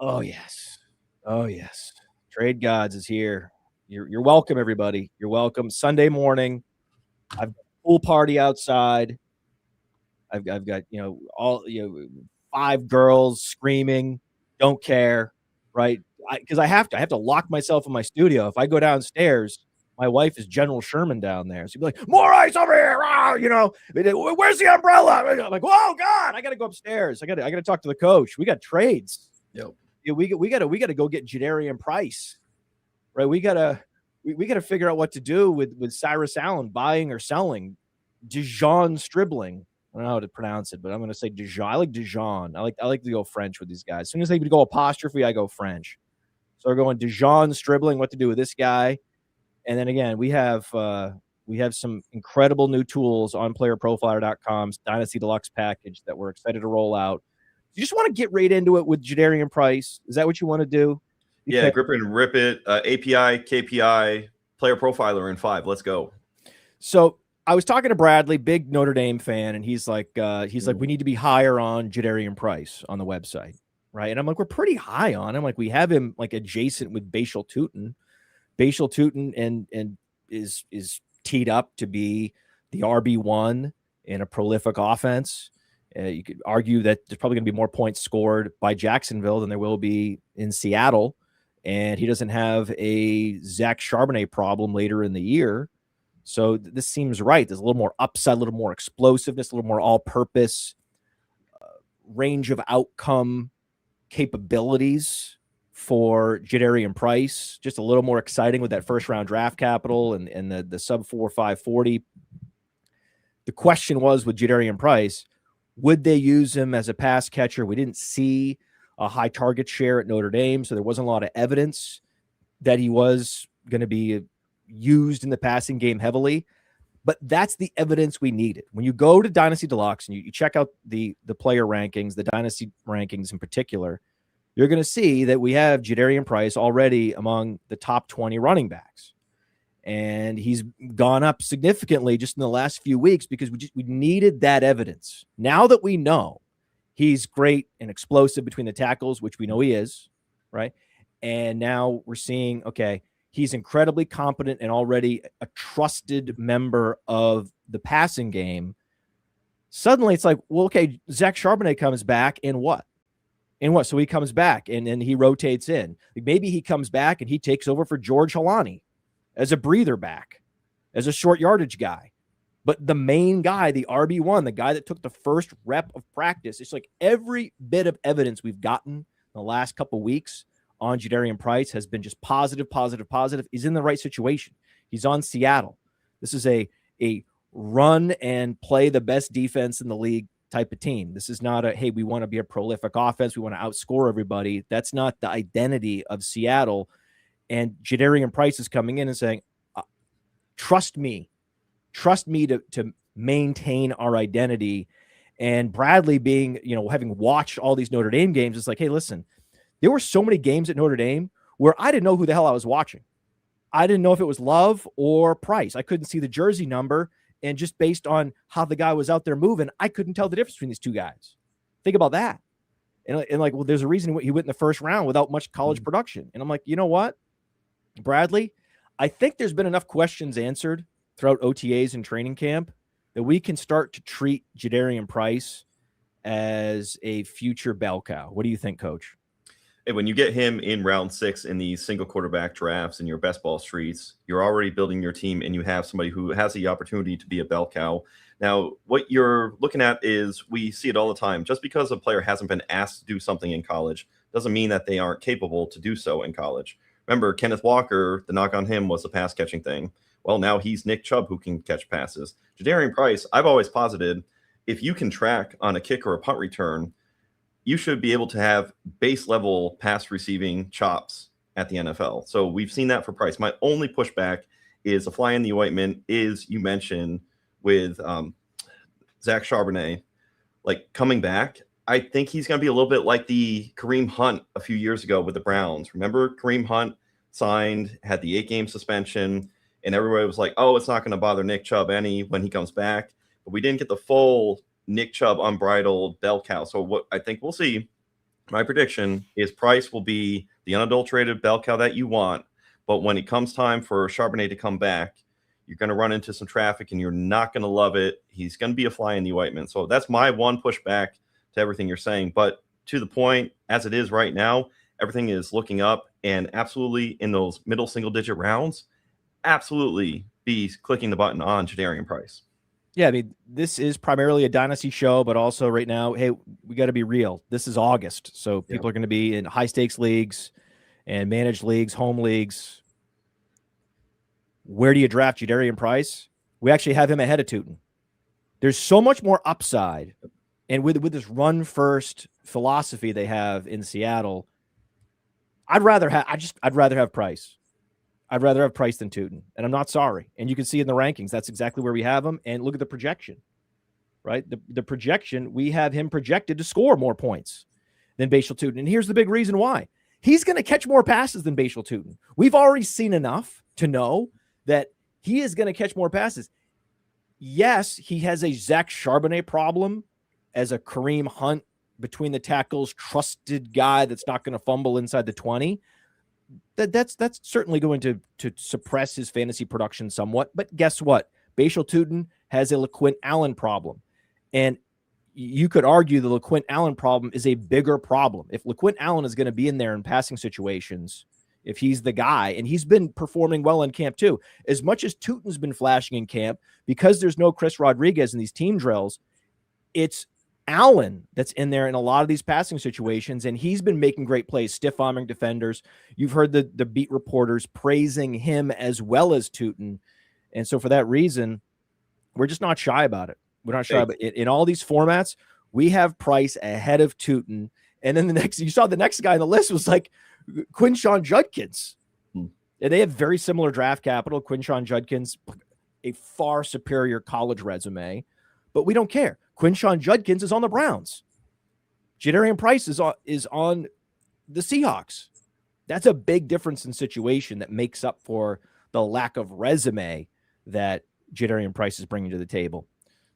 Oh, yes. Oh, yes. Trade Gods is here. You're welcome, everybody. You're welcome. Sunday morning, I've got a pool party outside. I've got, all, 5 girls screaming, don't care, right? Because I have to lock myself in my studio. If I go downstairs, my wife is General Sherman down there. She'd be like, more ice over here. Where's the umbrella? I'm like, oh God, I got to go upstairs. I got to talk to the coach. We got trades. Yep. Yeah, we got to go get Jadarian Price, right? We got to figure out what to do with Cyrus Allen buying or selling. Dijon Stribling. I don't know how to pronounce it, but I'm going to say Dijon. I like Dijon. I like to go French with these guys. As soon as they go apostrophe, I go French. So we're going Dijon Stribling. What to do with this guy? And then again, we have some incredible new tools on PlayerProfiler.com's Dynasty Deluxe package that we're excited to roll out. You just want to get right into it with Jadarian Price. Is that what you want to do? Yeah, grip it and rip it. API, KPI, Player Profiler in 5. Let's go. So I was talking to Bradley, big Notre Dame fan, and he's like, we need to be higher on Jadarian Price on the website, right? And I'm like, we're pretty high on him. Like we have him like adjacent with Bashal Tutin. Bashal Tutin and is teed up to be the RB1 in a prolific offense. You could argue that there's probably going to be more points scored by Jacksonville than there will be in Seattle. And he doesn't have a Zach Charbonnet problem later in the year. So this seems right. There's a little more upside, a little more explosiveness, a little more all-purpose range of outcome capabilities for Jadarian Price. Just a little more exciting with that first-round draft capital and the sub-4.5 40. The question was with Jadarian Price, would they use him as a pass catcher? We didn't see a high target share at Notre Dame, so there wasn't a lot of evidence that he was going to be used in the passing game heavily. But that's the evidence we needed. When you go to Dynasty Deluxe and you check out the player rankings, the Dynasty rankings in particular, you're going to see that we have Jadarian Price already among the top 20 running backs. And he's gone up significantly just in the last few weeks because we needed that evidence. Now that we know he's great and explosive between the tackles, which we know he is, right? And now we're seeing, okay, he's incredibly competent and already a trusted member of the passing game. Suddenly it's like, well, okay, Zach Charbonnet comes back and what? And what? So he comes back and then he rotates in. Like maybe he comes back and he takes over for George Halani as a breather back, as a short yardage guy. But the main guy, the RB1, the guy that took the first rep of practice, it's like every bit of evidence we've gotten in the last couple of weeks on Jadarian Price has been just positive. He's in the right situation. He's on Seattle. This is a run and play the best defense in the league type of team. This is not a, hey, we want to be a prolific offense. We want to outscore everybody. That's not the identity of Seattle. And Jadarian Price is coming in and saying, trust me to maintain our identity. And Bradley being, having watched all these Notre Dame games, it's like, hey, listen, there were so many games at Notre Dame where I didn't know who the hell I was watching. I didn't know if it was Love or Price. I couldn't see the jersey number. And just based on how the guy was out there moving, I couldn't tell the difference between these two guys. Think about that. And like, well, there's a reason he went in the first round without much college production. And I'm like, you know what, Bradley, I think there's been enough questions answered throughout OTAs and training camp that we can start to treat Jadarian Price as a future bell cow. What do you think, Coach? Hey, when you get him in round 6 in these single quarterback drafts in your best ball streets, you're already building your team and you have somebody who has the opportunity to be a bell cow. Now, what you're looking at is we see it all the time. Just because a player hasn't been asked to do something in college doesn't mean that they aren't capable to do so in college. Remember, Kenneth Walker, the knock on him was the pass catching thing. Well, now he's Nick Chubb who can catch passes. Jadarian Price, I've always posited, if you can track on a kick or a punt return, you should be able to have base level pass receiving chops at the NFL. So we've seen that for Price. My only pushback is a fly in the ointment is you mentioned with Zach Charbonnet, like coming back. I think he's going to be a little bit like the Kareem Hunt a few years ago with the Browns. Remember Kareem Hunt signed, had the 8-game suspension, and everybody was like, oh, it's not going to bother Nick Chubb any when he comes back. But we didn't get the full Nick Chubb unbridled bell cow. So what I think we'll see My prediction is Price will be the unadulterated bell cow that you want, but when it comes time for Charbonnet to come back, you're going to run into some traffic and you're not going to love it. He's going to be a fly in the ointment. So that's my one pushback to everything you're saying. But to the point, as it is right now, everything is looking up, and absolutely in those middle single-digit rounds, absolutely be clicking the button on Jadarian Price. Yeah, I mean, this is primarily a dynasty show, but also right now, hey, we got to be real. This is August, so people are going to be in high-stakes leagues and managed leagues, home leagues. Where do you draft Jadarian Price? We actually have him ahead of Tootin. There's so much more upside, and with this run-first philosophy they have in Seattle, I'd rather have Price. I'd rather have Price than Tootin, and I'm not sorry. And you can see in the rankings, that's exactly where we have him. And look at the projection, right? The projection, we have him projected to score more points than Bashal Tootin. And here's the big reason why. He's going to catch more passes than Bashal Tootin. We've already seen enough to know that he is going to catch more passes. Yes, he has a Zach Charbonnet problem as a Kareem Hunt between the tackles, trusted guy that's not going to fumble inside the 20. That's certainly going to suppress his fantasy production somewhat. But guess what? Bashal Tootin has a LaQuint Allen problem. And you could argue the LaQuint Allen problem is a bigger problem. If LaQuint Allen is going to be in there in passing situations, if he's the guy, and he's been performing well in camp too, as much as Tootin's been flashing in camp, because there's no Chris Rodriguez in these team drills, it's Allen that's in there in a lot of these passing situations, and he's been making great plays, stiff-arming defenders. You've heard the beat reporters praising him as well as Tootin. And so for that reason, we're just not shy about it. We're not shy about it. In all these formats, we have Price ahead of Tootin. And then you saw the next guy on the list was like Quinshon Judkins. And they have very similar draft capital. Quinshon Judkins, a far superior college resume, but we don't care. Quinshon Judkins is on the Browns. Jadarian Price is on the Seahawks. That's a big difference in situation that makes up for the lack of resume that Jadarian Price is bringing to the table.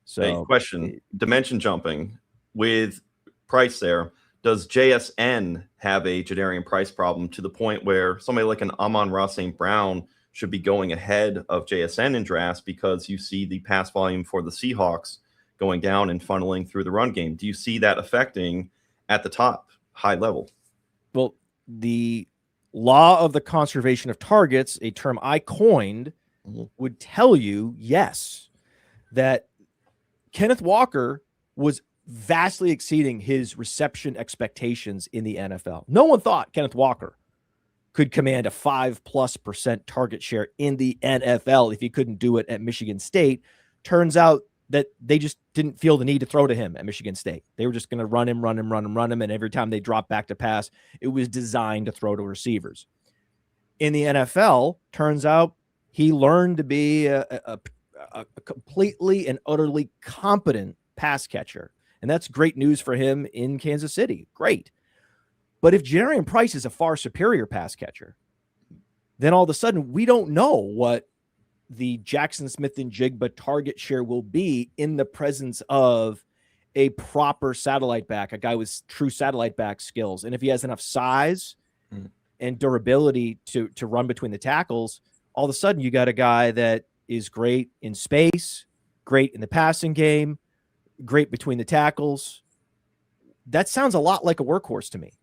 So, hey, question: dimension jumping with Price there. Does JSN have a Jadarian Price problem to the point where somebody like an Amon-Ra St. Brown should be going ahead of JSN in drafts because you see the pass volume for the Seahawks going down and funneling through the run game? Do you see that affecting at the top, high level? Well, the law of the conservation of targets, a term I coined, would tell you, yes, that Kenneth Walker was vastly exceeding his reception expectations in the NFL. No one thought Kenneth Walker could command a 5+% target share in the NFL if he couldn't do it at Michigan State. Turns out that they just didn't feel the need to throw to him at Michigan State. They were just going to run him. And every time they dropped back to pass, it was designed to throw to receivers. In the NFL, turns out he learned to be a completely and utterly competent pass catcher. And that's great news for him in Kansas City. Great. But if Jadarian Price is a far superior pass catcher, then all of a sudden we don't know what the Jackson Smith and Jigba target share will be in the presence of a proper satellite back, a guy with true satellite back skills. And if he has enough size and durability to run between the tackles, all of a sudden you got a guy that is great in space, great in the passing game, great between the tackles. That sounds a lot like a workhorse to me.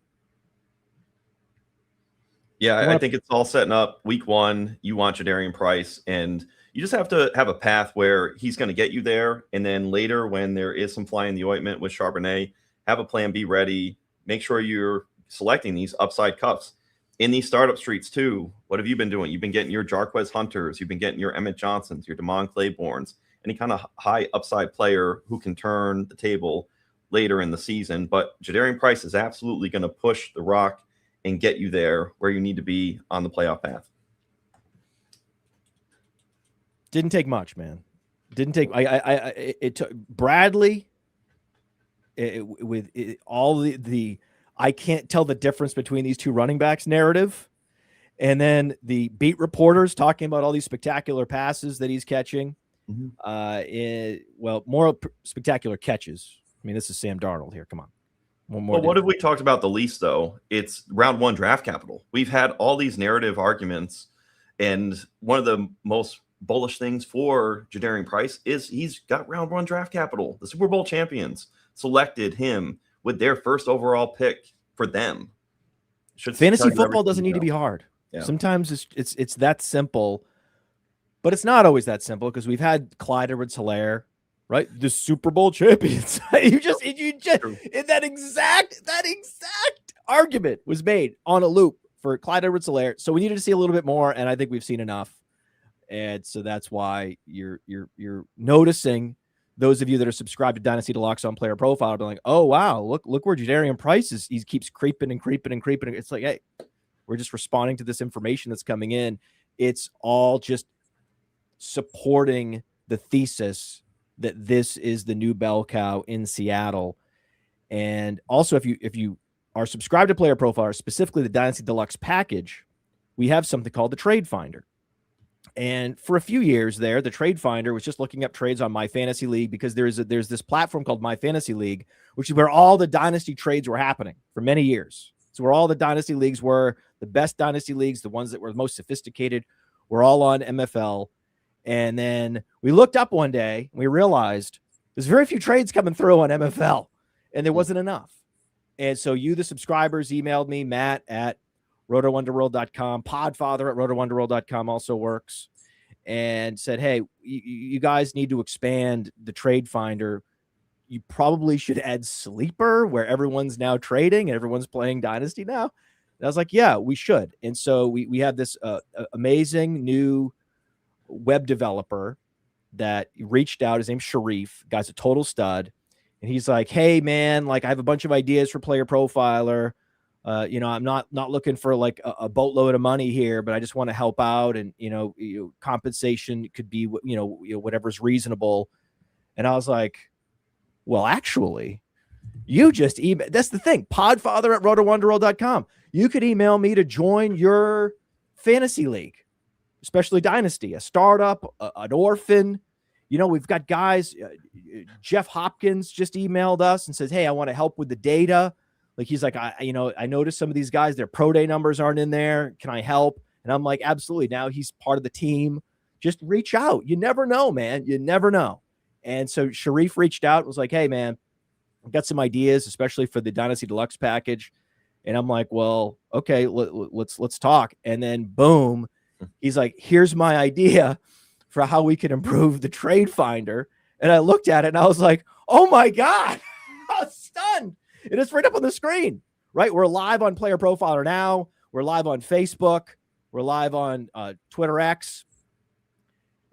Yeah, I think it's all setting up. Week one, you want Jadarian Price, and you just have to have a path where he's going to get you there. And then later, when there is some fly in the ointment with Charbonnet, have a plan B ready. Make sure you're selecting these upside cuffs. In these startup streets, too, what have you been doing? You've been getting your Jarquez Hunters. You've been getting your Emmett Johnsons, your Damon Claibornes, any kind of high upside player who can turn the table later in the season. But Jadarian Price is absolutely going to push the rock and get you there where you need to be on the playoff path. Didn't take much, man. Didn't take. It took Bradley with all the I can't tell the difference between these two running backs narrative, and then the beat reporters talking about all these spectacular passes that he's catching. More spectacular catches. I mean, this is Sam Darnold here. Come on. One more. But what have we talked about the least, though? It's round 1 draft capital. We've had all these narrative arguments, and one of the most bullish things for Jadarian Price is he's got round 1 draft capital. The Super Bowl champions selected him with their first overall pick for them. Fantasy football doesn't need to be hard. Yeah. Sometimes it's that simple, but it's not always that simple, because we've had Clyde Edwards-Helaire, right? The Super Bowl champions. that exact argument was made on a loop for Clyde Edwards-Helaire. So we needed to see a little bit more, and I think we've seen enough. And so that's why you're noticing, those of you that are subscribed to Dynasty Deluxe on Player Profile, like, oh wow, look where Jadarian Price is. He keeps creeping and creeping and creeping. It's like, hey, we're just responding to this information that's coming in. It's all just supporting the thesis that this is the new Bellcow in Seattle. And also, if you are subscribed to Player Profiler, specifically the Dynasty Deluxe package, we have something called the Trade Finder. And for a few years there, the Trade Finder was just looking up trades on My Fantasy League, because there's this platform called My Fantasy League, which is where all the dynasty trades were happening for many years. So where all the dynasty leagues were, the best dynasty leagues, the ones that were most sophisticated, were all on MFL. And then we looked up one day and we realized there's very few trades coming through on MFL, and there wasn't enough. And so you, the subscribers, emailed me, Matt at rotowonderworld.com, Podfather at rotowonderworld.com also works, and said, hey, you guys need to expand the Trade Finder. You probably should add Sleeper, where everyone's now trading and everyone's playing Dynasty now. And I was like, yeah, we should. And so we have this amazing new web developer that reached out. His name's Sharif. Guy's a total stud. And he's like, hey, man, like, I have a bunch of ideas for Player Profiler. I'm not looking for like a boatload of money here, but I just want to help out. And, compensation could be, whatever's reasonable. And I was like, well, actually, you just email. That's the thing. Podfather at rotowonderworld.com. You could email me to join your fantasy league, especially Dynasty, a startup, an orphan. We've got guys. Jeff Hopkins just emailed us and says, hey, I want to help with the data. Like, he's like, I noticed some of these guys, their pro day numbers aren't in there. Can I help? And I'm like, absolutely. Now he's part of the team. Just reach out. You never know, man. You never know. And so Sharif reached out and was like, hey, man, I've got some ideas, especially for the Dynasty Deluxe package. And I'm like, well, okay, let's talk. And then boom, he's like, here's my idea for how we can improve the Trade Finder. And I looked at it and I was like, oh my God, I was stunned. It is right up on the screen, right? We're live on Player Profiler now. We're live on Facebook. We're live on Twitter X.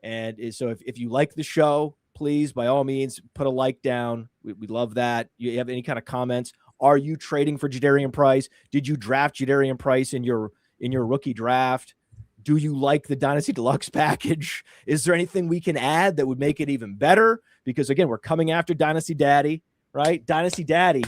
And so if you like the show, please, by all means, put a like down. We love that. You have any kind of comments? Are you trading for Jadarian Price? Did you draft Jadarian Price in your rookie draft? Do you like the Dynasty Deluxe package? Is there anything we can add that would make it even better? Because, again, we're coming after Dynasty Daddy, right? Dynasty Daddy,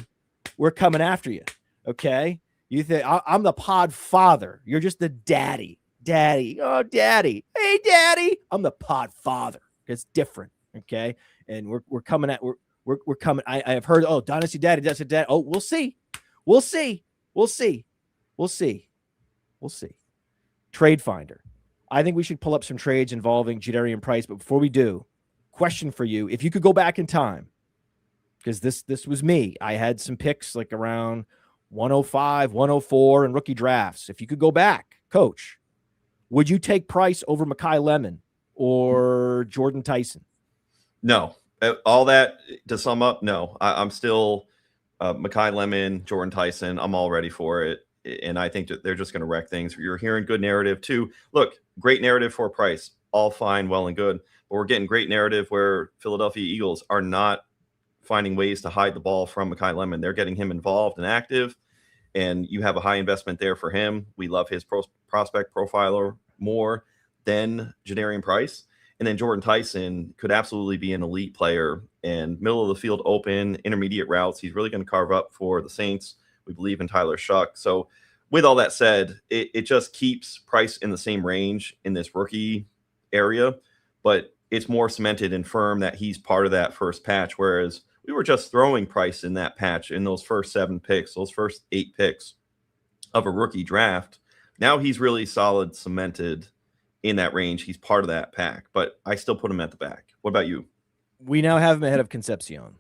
we're coming after you, okay? You think I'm the Podfather. You're just the daddy. Daddy. Oh, daddy. Hey, daddy. I'm the Podfather. It's different, okay? And we're coming at we're coming. I have heard, oh, Dynasty Daddy, Dynasty Daddy. Oh, we'll see. We'll see. We'll see. We'll see. We'll see. Trade Finder. I think we should pull up some trades involving Jadarian Price. But before we do, question for you. If you could go back in time, because this was me. I had some picks like around 105, 104 in rookie drafts. If you could go back, Coach, would you take Price over Mekhi Lemon or Jordan Tyson? No. All that to sum up, no. I'm still Mekhi Lemon, Jordan Tyson. I'm all ready for it. And I think that they're just going to wreck things. You're hearing good narrative too. Look, great narrative for Price. All fine, well and good. But we're getting great narrative where Philadelphia Eagles are not finding ways to hide the ball from Mekhi Lemon. They're getting him involved and active. And you have a high investment there for him. We love his prospect profiler more than Jadarian Price. And then Jordan Tyson could absolutely be an elite player and middle of the field open, intermediate routes. He's really going to carve up for the Saints. We believe in Tyler Shuck. So with all that said, it just keeps Price in the same range in this rookie area, but it's more cemented and firm that he's part of that first patch. Whereas we were just throwing price in that patch in those first 7 picks, those first 8 picks of a rookie draft. Now he's really solid, cemented in that range. He's part of that pack, but I still put him at the back. What about you? We now have him ahead of Concepcion.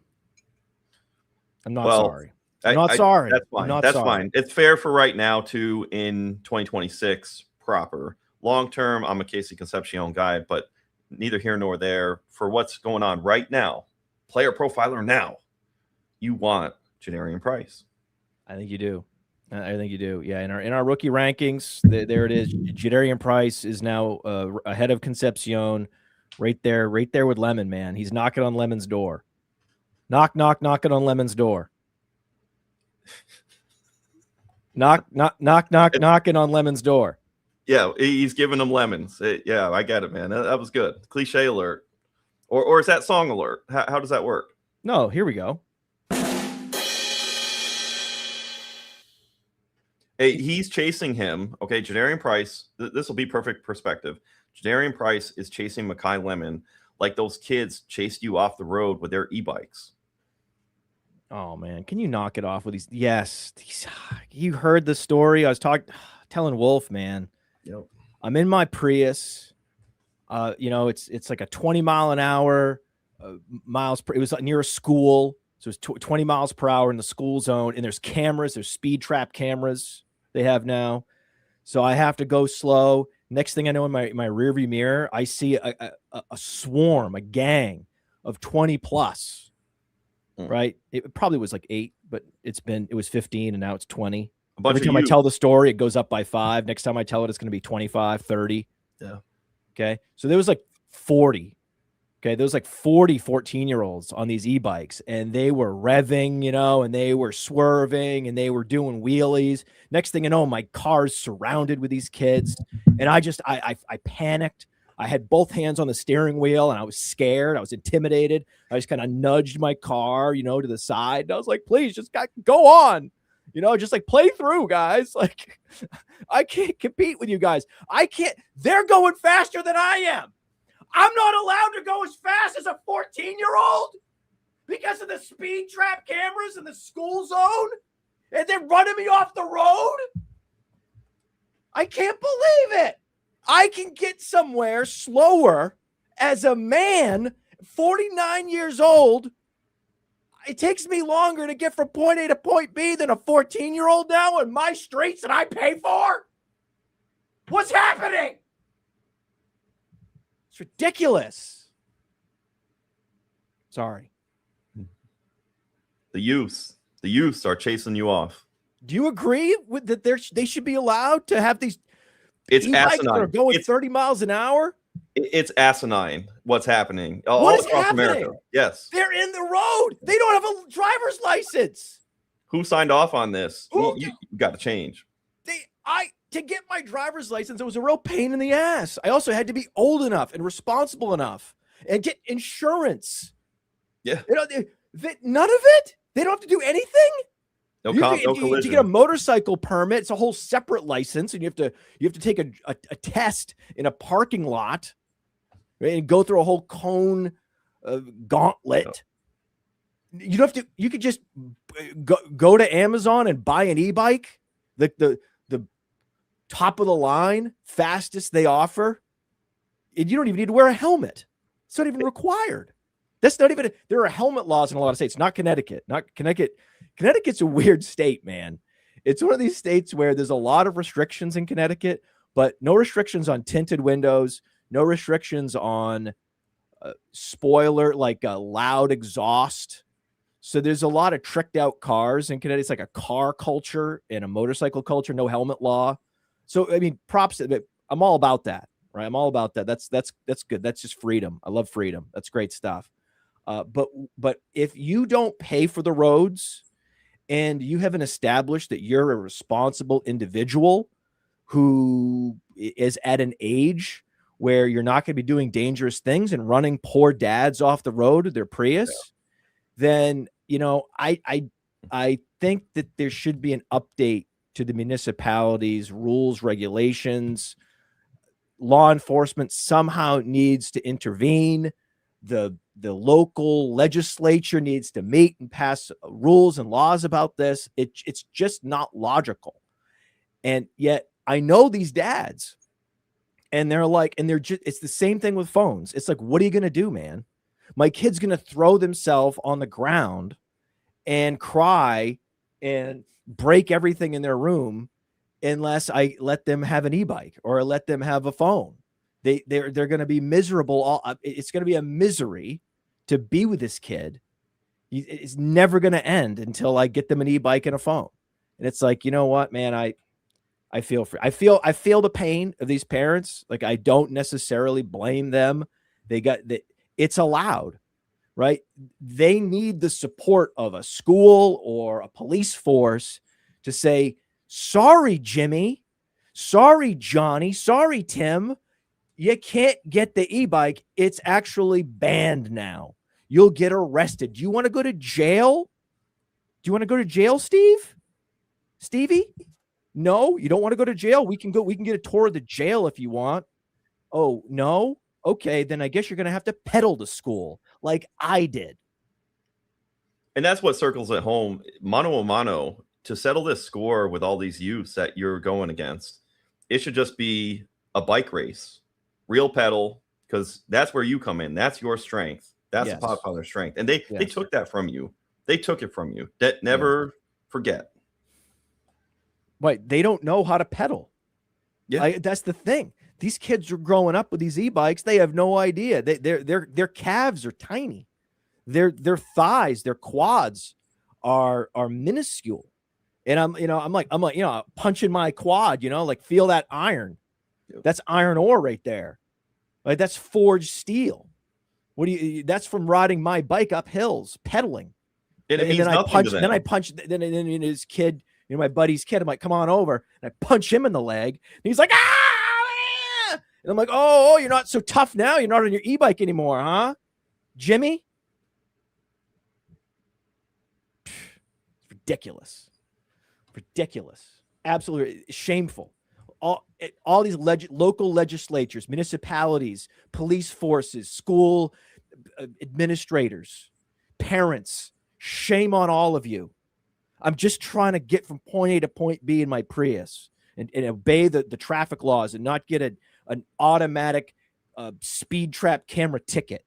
I'm not sorry. I'm not I, sorry. That's fine. That's fine. It's fair for right now too in 2026 proper. Long term, I'm a Casey Concepcion guy, but neither here nor there. For what's going on right now, player profiler now, you want Jadarian Price. I think you do. I think you do. Yeah, in our rookie rankings, there it is. Jadarian Price is now ahead of Concepcion, right there with Lemon, man. He's knocking on Lemon's door. Knocking on Lemon's door. Knocking on Lemon's door. Yeah, he's giving them lemons. Yeah, I get it, man. That was good. Cliche alert. Or is that song alert? How does that work? No, here we go. Hey, he's chasing him. Okay, Jadarian Price. This will be perfect perspective. Jadarian Price is chasing Mekhi Lemon like those kids chased you off the road with their e-bikes. Oh, man. Can you knock it off with these? Yes. You heard the story. I was telling Wolf, man. Yep. I'm in my Prius. It's like a 20 mile an hour miles per. It was near a school. So it's 20 miles per hour in the school zone. And there's cameras. There's speed trap cameras they have now. So I have to go slow. Next thing I know, in my rearview mirror, I see a swarm, a gang of 20 plus. Right. It probably was like 8, but it was 15 and now it's 20. Every time I tell the story, it goes up by 5. Next time I tell it, it's going to be 25, 30. Yeah. Okay. So there was like 40. Okay. There was like 40 14-year-olds on these e-bikes and they were revving, and they were swerving and they were doing wheelies. Next thing you know, my car's surrounded with these kids. And I panicked. I had both hands on the steering wheel and I was scared. I was intimidated. I just kind of nudged my car, to the side. And I was like, please just go on, just like play through, guys. Like, I can't compete with you guys. I can't. They're going faster than I am. I'm not allowed to go as fast as a 14-year-old because of the speed trap cameras in the school zone. And they're running me off the road. I can't believe it. I can get somewhere slower as a man, 49 years old. It takes me longer to get from point A to point B than a 14-year-old now in my streets that I pay for. What's happening? It's ridiculous. Sorry. The youths are chasing you off. Do you agree with that? They should be allowed to have these. It's asinine. That are going 30 miles an hour. It's asinine. What's happening all across happening? America? Yes, they're in the road. They don't have a driver's license. Who signed off on this? You got to change. To get my driver's license, it was a real pain in the ass. I also had to be old enough and responsible enough and get insurance. Yeah, none of it. They don't have to do anything. No collision. To get a motorcycle permit, it's a whole separate license, and you have to take a test in a parking lot, right, and go through a whole cone gauntlet. No. You don't have to. You could just go to Amazon and buy an e-bike, the top of the line, fastest they offer, and you don't even need to wear a helmet. It's not even required. That's not even. There are helmet laws in a lot of states. Not Connecticut. Connecticut's a weird state, man. It's one of these states where there's a lot of restrictions in Connecticut, but no restrictions on tinted windows, no restrictions on spoiler, like a loud exhaust. So there's a lot of tricked out cars in Connecticut. It's like a car culture and a motorcycle culture, no helmet law. So, I mean, props. I'm all about that, right? I'm all about that. That's good. That's just freedom. I love freedom. That's great stuff. But if you don't pay for the roads and you haven't established that you're a responsible individual who is at an age where you're not going to be doing dangerous things and running poor dads off the road with their Prius, then, I think that there should be an update to the municipalities' rules, regulations. Law enforcement somehow needs to intervene. the local legislature needs to meet and pass rules and laws about this. It's just not logical. And yet I know these dads, and they're like, and they're just, it's the same thing with phones. It's like, what are you going to do, man? My kid's going to throw themselves on the ground and cry and break everything in their room unless I let them have an e-bike or let them have a phone. They're going to be miserable. It's going to be a misery to be with this kid. It's never going to end until I get them an e-bike and a phone. And it's like, you know what, man, I feel the pain of these parents. Like, I don't necessarily blame them. It's allowed, right? They need the support of a school or a police force to say, sorry, Jimmy, sorry, Johnny, sorry, Tim, you can't get the e-bike. It's actually banned now. You'll get arrested. Do you want to go to jail? Do you want to go to jail, Stevie? No, you don't want to go to jail. We can get a tour of the jail if you want. Oh, no? Okay, then I guess you're going to have to pedal to school like I did. And that's what circles at home, mano a mano, to settle this score with all these youths that you're going against. It should just be a bike race, real pedal, because that's where you come in. That's your strength. That's the Podfather strength. And they took that from you. They took it from you. That never forget. Right. They don't know how to pedal. Yeah. That's the thing. These kids are growing up with these e-bikes. They have no idea. Their calves are tiny. Their thighs, their quads are minuscule. And I'm like, punching my quad, like, feel that iron. Yep. That's iron ore right there. Like, that's forged steel. That's from riding my bike up hills, pedaling. And it means nothing to them. Then I punch, then his kid, my buddy's kid, I'm like, come on over. And I punch him in the leg. And he's like, ah! And I'm like, oh, you're not so tough now. You're not on your e-bike anymore, huh? Jimmy? Ridiculous. Absolutely shameful. All these local legislatures, municipalities, police forces, school administrators, parents, shame on all of you. I'm just trying to get from point A to point B in my Prius and obey the traffic laws and not get an automatic speed trap camera ticket.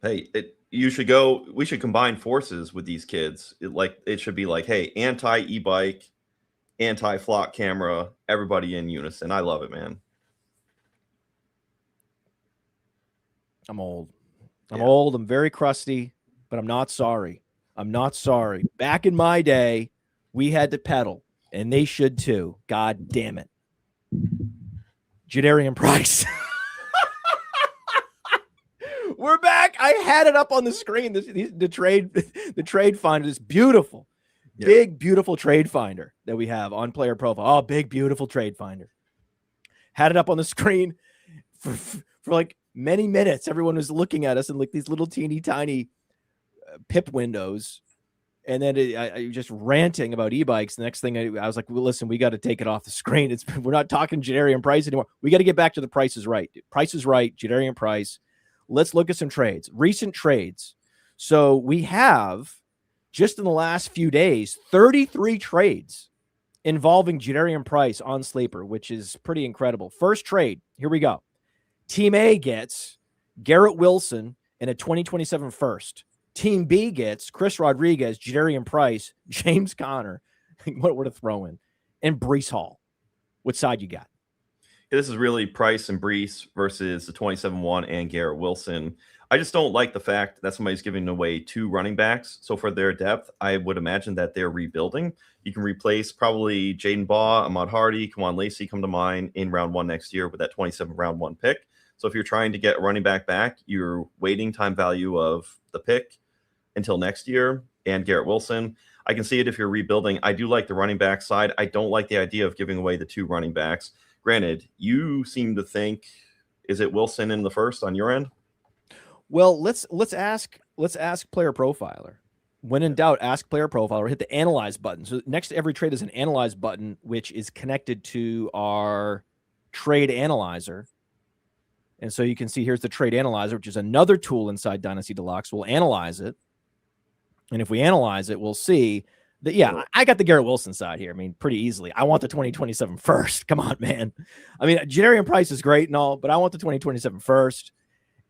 Hey, we should combine forces with these kids. It should be like, hey, anti-e-bike, anti-flock camera, everybody in unison. I love it, man. I'm old. I'm very crusty, but I'm not sorry. Back in my day, we had to pedal, and they should too. God damn it. Jadarian Price. We're back. I had it up on the screen. The trade finder, this beautiful, big, beautiful trade finder that we have on Player Profile. Oh, big, beautiful trade finder. Had it up on the screen for like many minutes. Everyone was looking at us in like these little teeny tiny pip windows. And then I just ranting about e-bikes. The next thing I was like, well, listen, we got to take it off the screen. We're not talking Jadarian Price anymore. We got to get back to the Price is Right. Price is Right, Jadarian Price. Let's look at some trades, recent trades. So we have, just in the last few days, 33 trades involving Jadarian Price on Sleeper, which is pretty incredible. First trade, here we go. Team A gets Garrett Wilson and a 2027 first. Team B gets Chris Rodriguez, Jadarian Price, James Conner, what to throw in, and Breece Hall. What side you got? This is really Price and Breece versus the 27-1 and Garrett Wilson. I just don't like the fact that somebody's giving away 2 running backs. So for their depth, I would imagine that they're rebuilding. You can replace probably Jaden Baugh, Ahmad Hardy, Kawan Lacey come to mind in round 1 next year with that 27 round 1 pick. So if you're trying to get a running back back, you're waiting time value of the pick until next year. And Garrett Wilson, I can see it if you're rebuilding. I do like the running back side. I don't like the idea of giving away the 2 running backs. Granted, you seem to think, is it Wilson in the first on your end? Well, let's ask Player Profiler. When in doubt, ask Player Profiler. Hit the analyze button. So next to every trade is an analyze button, which is connected to our trade analyzer. And so you can see here's the trade analyzer, which is another tool inside Dynasty Deluxe. We'll analyze it. And if we analyze it, we'll see that, yeah, I got the Garrett Wilson side here. I mean, pretty easily. I want the 2027 first. Come on, man. I mean, Jadarian Price is great and all, but I want the 2027 first.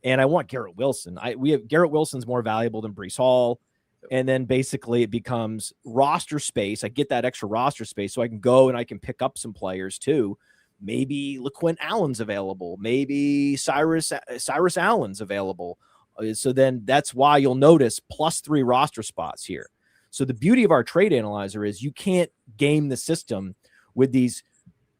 And I want Garrett Wilson. We have Garrett Wilson's more valuable than Breece Hall. And then basically it becomes roster space. I get that extra roster space so I can go and I can pick up some players too. Maybe LaQuint Allen's available. Maybe Cyrus Allen's available. So then that's why you'll notice +3 roster spots here. So the beauty of our trade analyzer is you can't game the system with these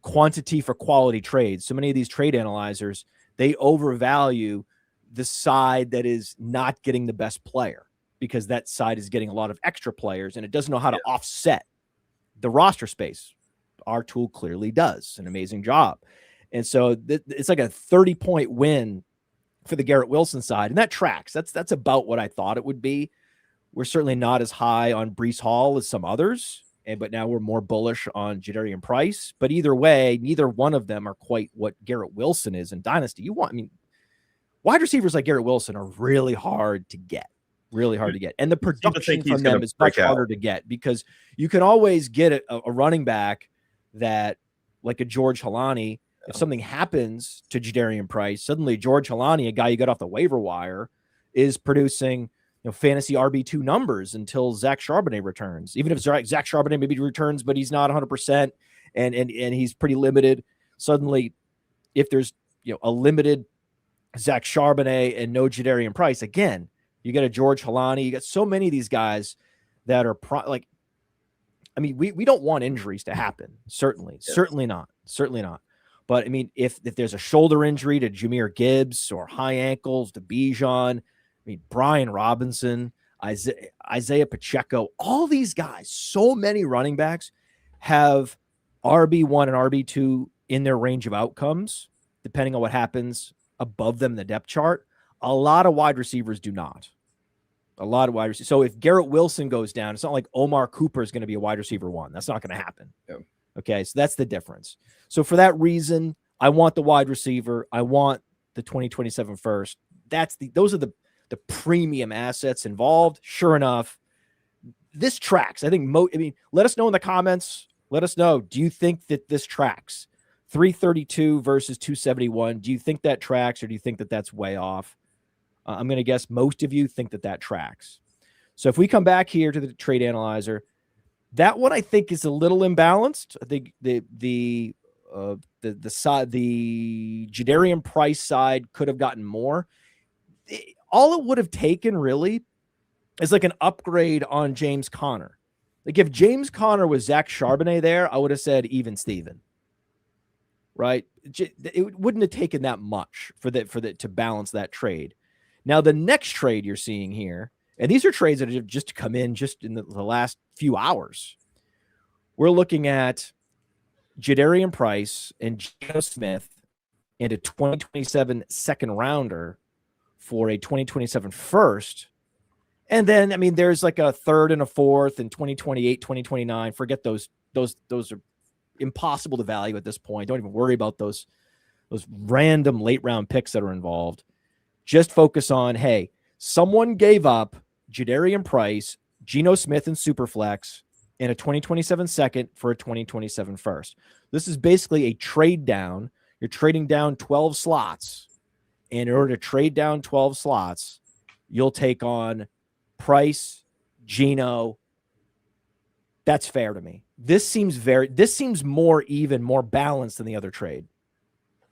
quantity for quality trades. So many of these trade analyzers, they overvalue the side that is not getting the best player because that side is getting a lot of extra players and it doesn't know how to offset the roster space. Our tool clearly does an amazing job. And so it's like a 30-point win for the Garrett Wilson side. And that tracks. That's about what I thought it would be. We're certainly not as high on Breece Hall as some others, but now we're more bullish on Jadarian Price. But either way, neither one of them are quite what Garrett Wilson is in Dynasty. Wide receivers like Garrett Wilson are really hard to get. Really hard to get. And the production from them is much harder to get because you can always get a running back that, like a George Halani, if something happens to Jadarian Price, suddenly George Halani, a guy you got off the waiver wire, is producing fantasy RB2 numbers until Zach Charbonnet returns. Even if Zach Charbonnet maybe returns, but he's not 100% and he's pretty limited. Suddenly, if there's a limited Zach Charbonnet and no Jadarian Price, again, you got a George Halani. You got so many of these guys that are we don't want injuries to happen. Certainly not. But I mean, if there's a shoulder injury to Jahmyr Gibbs or high ankles to Bijan, Brian Robinson, Isaiah Pacheco, all these guys, so many running backs have RB1 and RB2 in their range of outcomes, depending on what happens above them in the depth chart. A lot of wide receivers do not. So if Garrett Wilson goes down, it's not like Omar Cooper is going to be a wide receiver 1. That's not going to happen. Yeah. Okay, so that's the difference. So for that reason, I want the wide receiver. I want the 2027 first. Those are the premium assets involved. Sure enough, this tracks. I think let us know in the comments. Let us know. Do you think that this tracks? 332 versus 271. Do you think that tracks, or do you think that that's way off? I'm going to guess most of you think that tracks. So if we come back here to the trade analyzer, that one I think is a little imbalanced. I think the Jadarian Price side could have gotten more. All it would have taken really is like an upgrade on James Conner. Like if James Conner was Zach Charbonnet there, I would have said even Steven. Right? It wouldn't have taken that much for that to balance that trade. Now, the next trade you're seeing here, and these are trades that have just come in just in the last few hours. We're looking at Jadarian Price and Geno Smith and a 2027 second rounder for a 2027 first. And then, there's like a third and a fourth in 2028, 2029. Forget those are impossible to value at this point. Don't even worry about those random late round picks that are involved. Just focus on, hey, someone gave up Jadarian Price, Geno Smith in Superflex, and a 2027 second for a 2027 first. This is basically a trade down. You're trading down 12 slots. And in order to trade down 12 slots, you'll take on Price, Geno. That's fair to me. This seems more even, more balanced than the other trade.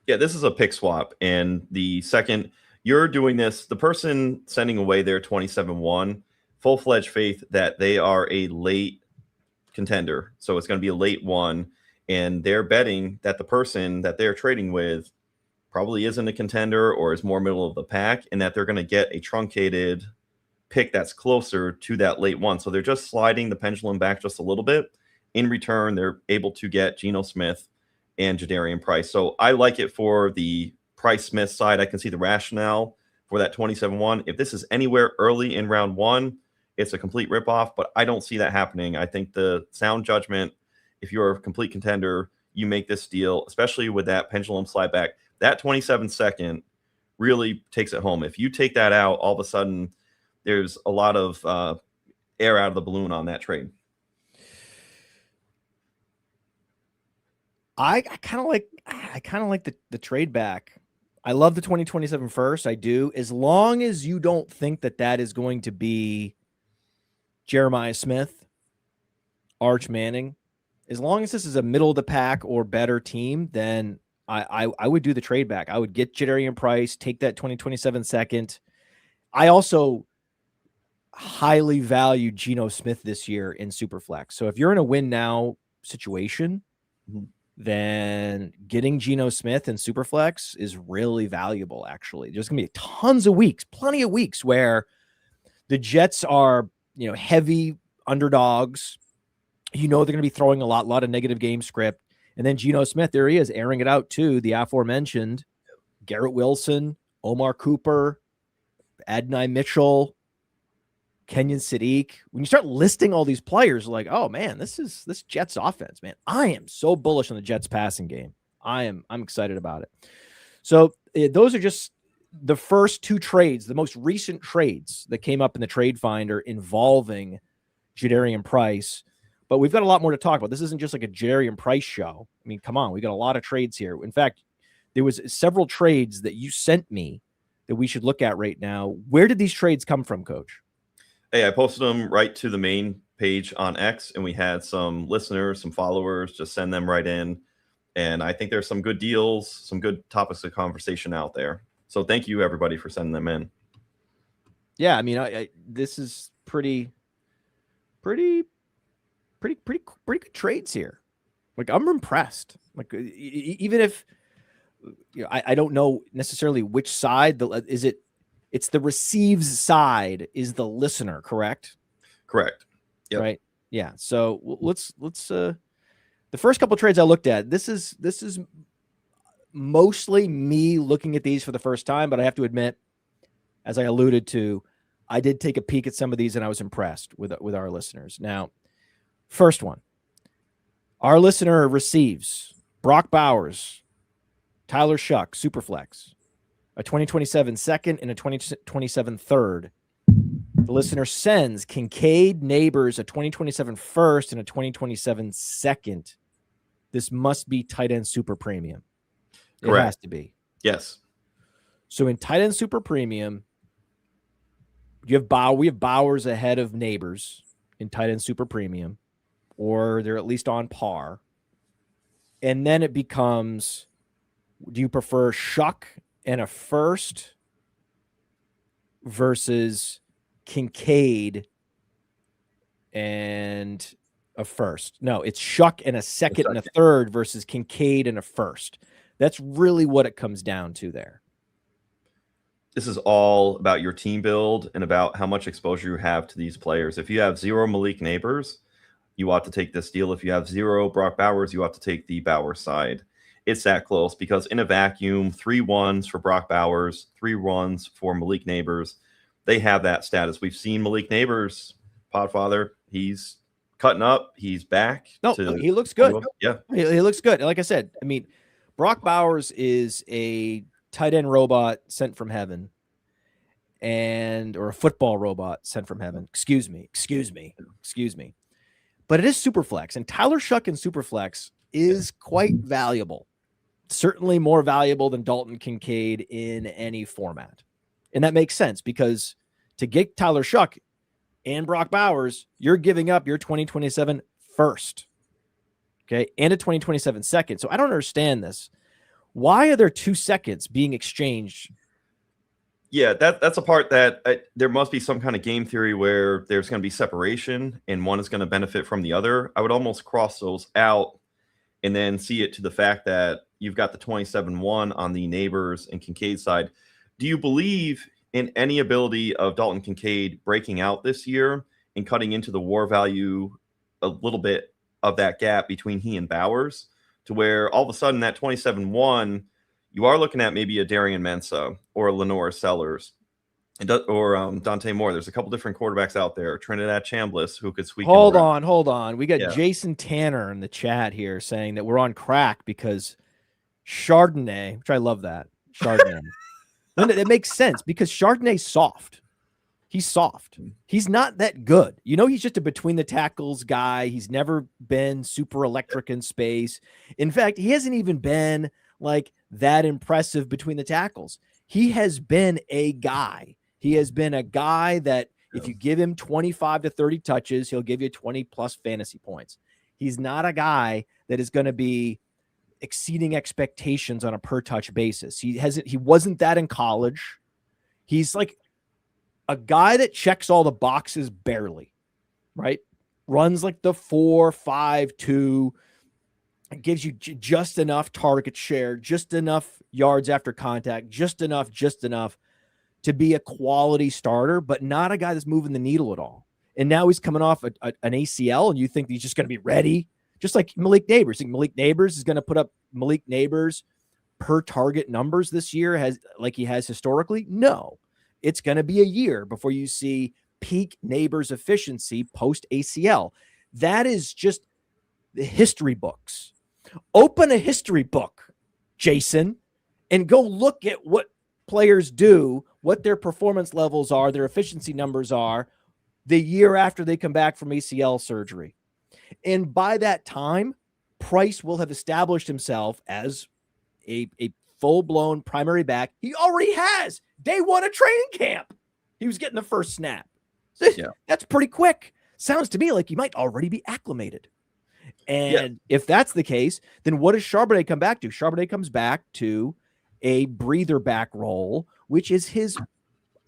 Yeah, this is a pick swap. And the second you're doing this, the person sending away their 27-1, full-fledged faith that they are a late contender. So it's going to be a late one. And they're betting that the person that they're trading with probably isn't a contender or is more middle of the pack, and that they're going to get a truncated pick that's closer to that late one. So they're just sliding the pendulum back just a little bit. In return, they're able to get Geno Smith and Jadarian Price. So I like it for the Price Smith side. I can see the rationale for that 27-1. If this is anywhere early in round 1, it's a complete ripoff, but I don't see that happening. I think the sound judgment, if you're a complete contender, you make this deal, especially with that pendulum slide back, that 27-second really takes it home. If you take that out, all of a sudden there's a lot of air out of the balloon on that trade. I kind of like the trade back. I love the 2027 first. I do, as long as you don't think that is going to be Jeremiah Smith, Arch Manning. As long as this is a middle of the pack or better team, then I would do the trade back. I would get Jadarian Price, take that 2027 second. I also highly value Geno Smith this year in Superflex. So if you're in a win now situation, then getting Geno Smith in Superflex is really valuable, actually. There's going to be tons of weeks, plenty of weeks where the Jets are, heavy underdogs. They're going to be throwing a lot of negative game script. And then Geno Smith, there he is, airing it out to the aforementioned Garrett Wilson, Omar Cooper, Adonai Mitchell, Kenyon Sadiq. When you start listing all these players, like, oh man, this Jets offense, man. I am so bullish on the Jets passing game. I'm excited about it. So those are just the first two trades, the most recent trades that came up in the trade finder involving Jadarian Price. But we've got a lot more to talk about. This isn't just like a Jadarian Price show. I mean, come on, we got a lot of trades here. In fact, there was several trades that you sent me that we should look at right now. Where did these trades come from, Coach? Hey, I posted them right to the main page on X, and we had some listeners, some followers just send them right in. And I think there's some good deals, some good topics of conversation out there. So thank you, everybody, for sending them in. Yeah, I mean, this is pretty good trades here. Like, I'm impressed. Like, even if I don't know necessarily which side it's the receives side is the listener, correct? Correct. Yep. Right. Yeah. So let's the first couple of trades I looked at, this is mostly me looking at these for the first time, but I have to admit, as I alluded to, I did take a peek at some of these and I was impressed with our listeners. Now, first one, our listener receives Brock Bowers, Tyler Shuck, Superflex, a 2027 second and a 2027 third. The listener sends Kincaid, Nabers, a 2027 first and a 2027 second. This must be tight end super premium. Correct. It has to be. Yes. So in tight end super premium, we have Bowers ahead of Nabers in tight end super premium, or they're at least on par. And then it becomes, do you prefer Shuck and a first versus Kincaid and a first? No, it's Shuck and a second and a third versus Kincaid and a first. That's really what it comes down to there. This is all about your team build and about how much exposure you have to these players. If you have 0 Malik Nabers, you ought to take this deal. If you have 0 Brock Bowers, you ought to take the Bowers side. It's that close because in a vacuum, 3 1s for Brock Bowers, 3 1s for Malik Nabers. They have that status. We've seen Malik Nabers, Podfather. He's cutting up. He's back. No, he looks good. Yeah. He looks good. Like I said, I mean, Brock Bowers is a tight end robot sent from heaven, or a football robot sent from heaven. Excuse me. But it is Superflex, and Tyler Shuck in Superflex is quite valuable. Certainly more valuable than Dalton Kincaid in any format. And that makes sense because to get Tyler Shuck and Brock Bowers, you're giving up your 2027 first. Okay. And a 2027 second. So I don't understand this. Why are there 2 seconds being exchanged? Yeah, that's a part that there must be some kind of game theory where there's going to be separation and one is going to benefit from the other. I would almost cross those out and then see it to the fact that you've got the 27-1 on the Nabers and Kincaid side. Do you believe in any ability of Dalton Kincaid breaking out this year and cutting into the war value a little bit of that gap between he and Bowers to where all of a sudden that 27-1, you are looking at maybe a Darian Mensah or a Lenore Sellers or Dante Moore. There's a couple different quarterbacks out there. Trinidad Chambliss, who could squeak. Hold on. We got Jason Tanner in the chat here saying that we're on crack because Chardonnay, which I love that. Chardonnay. That makes sense because Chardonnay's soft. He's soft. He's not that good. You know, he's just a between the tackles guy. He's never been super electric in space. In fact, he hasn't even been like that impressive between the tackles. He has been a guy. He has been a guy that if you give him 25 to 30 touches, he'll give you 20 plus fantasy points. He's not a guy that is going to be exceeding expectations on a per touch basis. He wasn't that in college. He's like a guy that checks all the boxes barely, right? Runs like the 4-5-2, gives you just enough target share, just enough yards after contact, just enough to be a quality starter, but not a guy that's moving the needle at all. And now he's coming off an ACL, and you think he's just going to be ready, just like Malik Nabers. Think Malik Nabers is going to put up Malik Nabers per target numbers this year, like he has historically? No. It's going to be a year before you see peak Nabers efficiency post ACL. That is just the history books. Open a history book, Jason, and go look at what players do, what their performance levels are, their efficiency numbers are the year after they come back from ACL surgery. And by that time, Price will have established himself as a full-blown primary back. He already has. Day one of training camp, he was getting the first snap. Yeah. That's pretty quick. Sounds to me like he might already be acclimated. And if that's the case, then what does Charbonnet come back to? Charbonnet comes back to a breather back role, which is his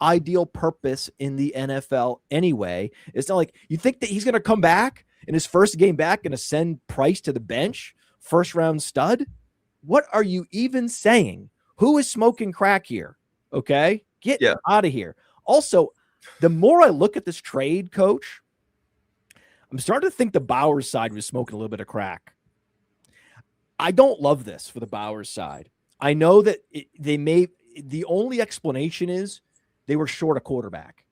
ideal purpose in the NFL anyway. It's not like you think that he's going to come back in his first game back, going to send Price to the bench, first round stud. What are you even saying? Who is smoking crack here? Okay, get out of here. Also, the more I look at this trade, Coach, I'm starting to think the Bowers side was smoking a little bit of crack. I don't love this for the Bowers side. I know that the only explanation is they were short a quarterback.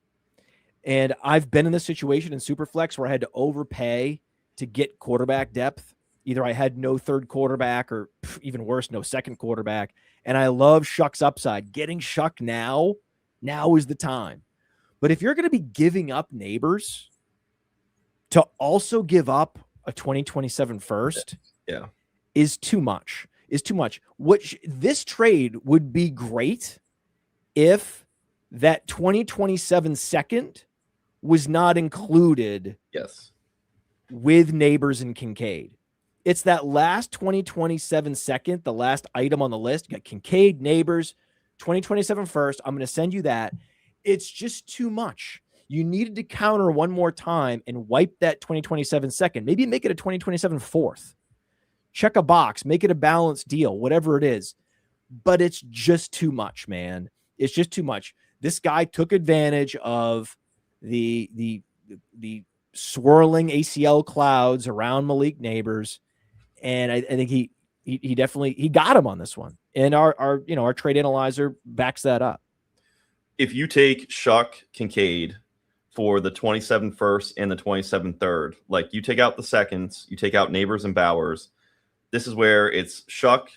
And I've been in this situation in Superflex where I had to overpay to get quarterback depth. Either I had no third quarterback or even worse, no second quarterback. And I love Shuck's upside. Getting Shuck now is the time. But if you're going to be giving up Nabers to also give up a 2027 first is too much. This trade would be great if that 2027 second was not included with Nabers and Kincaid. It's that last 2027 second, the last item on the list. You got Kincaid, Nabers, 2027 first. I'm going to send you that. It's just too much. You needed to counter one more time and wipe that 2027 second. Maybe make it a 2027 fourth. Check a box, make it a balanced deal, whatever it is. But it's just too much, man. It's just too much. This guy took advantage of the swirling ACL clouds around Malik Nabers, and I think he definitely got him on this one. And our trade analyzer backs that up. If you take Shuck, Kincaid for the 27 first and the 27 third, like you take out the seconds, you take out Nabers and Bowers, this is where it's Shuck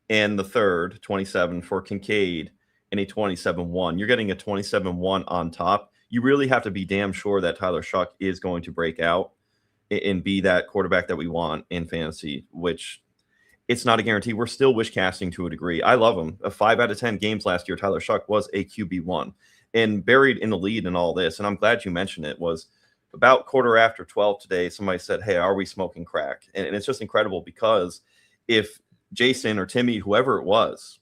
and the third 27 for Kincaid and a 27-1. You're getting a 27-1 on top. You really have to be damn sure that Tyler Shuck is going to break out and be that quarterback that we want in fantasy, which it's not a guarantee. We're still wish casting to a degree. I love him. 5 out of 10 games last year, Tyler Shuck was a QB1 and buried in the lead in all this. And I'm glad you mentioned it. Was about quarter after 12 today, somebody said, hey, are we smoking crack? And it's just incredible because if Jason or Timmy, whoever it was,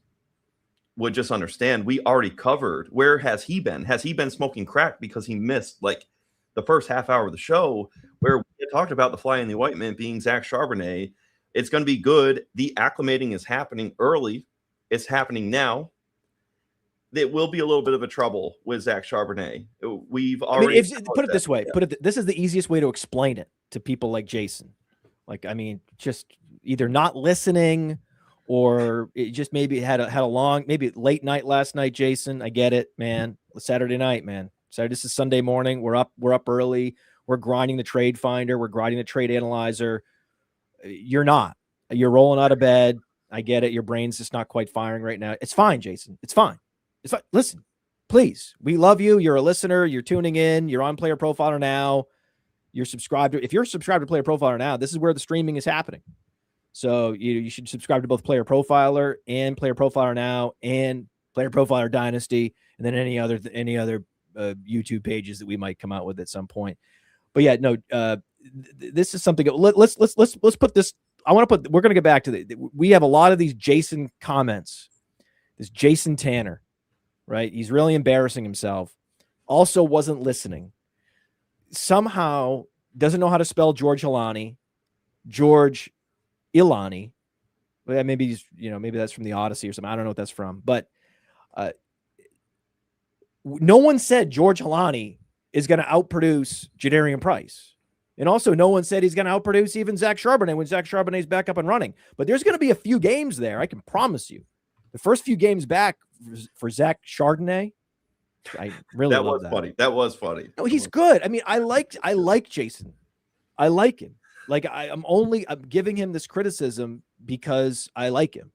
would just understand, we already covered. Where has he been? Has he been smoking crack because he missed like the first half hour of the show where we talked about the fly in the ointment being Zach Charbonnet? It's going to be good. The acclimating is happening early. It's happening now. It will be a little bit of a trouble with Zach Charbonnet. We've already put it this way. This is the easiest way to explain it to people like Jason. Like, I mean, just either not listening or it just maybe had a long, maybe late night last night, Jason. I get it, man. Saturday night, man. Saturday, this is Sunday morning. We're up early. We're grinding the trade finder. We're grinding the trade analyzer. You're not. You're rolling out of bed. I get it. Your brain's just not quite firing right now. It's fine, Jason. It's fine. It's fine. Listen, please. We love you. You're a listener. You're tuning in. You're on Player Profiler now. You're subscribed to, if you're subscribed to Player Profiler now, this is where the streaming is happening. So you should subscribe to both Player Profiler and Player Profiler now and Player Profiler Dynasty, and then any other YouTube pages that we might come out with at some point. But yeah, no, this is something. Let's put this. We're going to get back to we have a lot of these Jason comments. This Jason Tanner, right? He's really embarrassing himself. Also wasn't listening. Somehow doesn't know how to spell George Ilani. Well, maybe he's, maybe that's from the Odyssey or something. I don't know what that's from. But no one said George Ilani is going to outproduce Jadarian Price. And also, no one said he's going to outproduce even Zach Charbonnet when Zach Charbonnet's back up and running. But there's going to be a few games there, I can promise you. The first few games back for Zach Charbonnet, I really love that. Funny. That was funny. No, he's good. I mean, I like Jason. I like him. Like I'm giving him this criticism because I like him.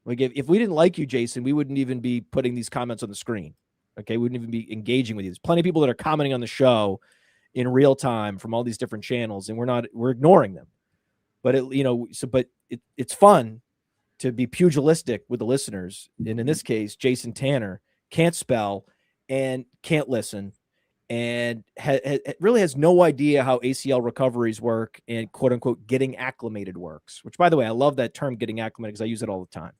Like if we didn't like you, Jason, we wouldn't even be putting these comments on the screen. Okay, we wouldn't even be engaging with you. There's plenty of people that are commenting on the show in real time from all these different channels, and we're ignoring them. But it's fun to be pugilistic with the listeners. And in this case, Jason Tanner can't spell and can't listen, and really has no idea how ACL recoveries work and quote unquote getting acclimated works. Which, by the way, I love that term, getting acclimated, because I use it all the time.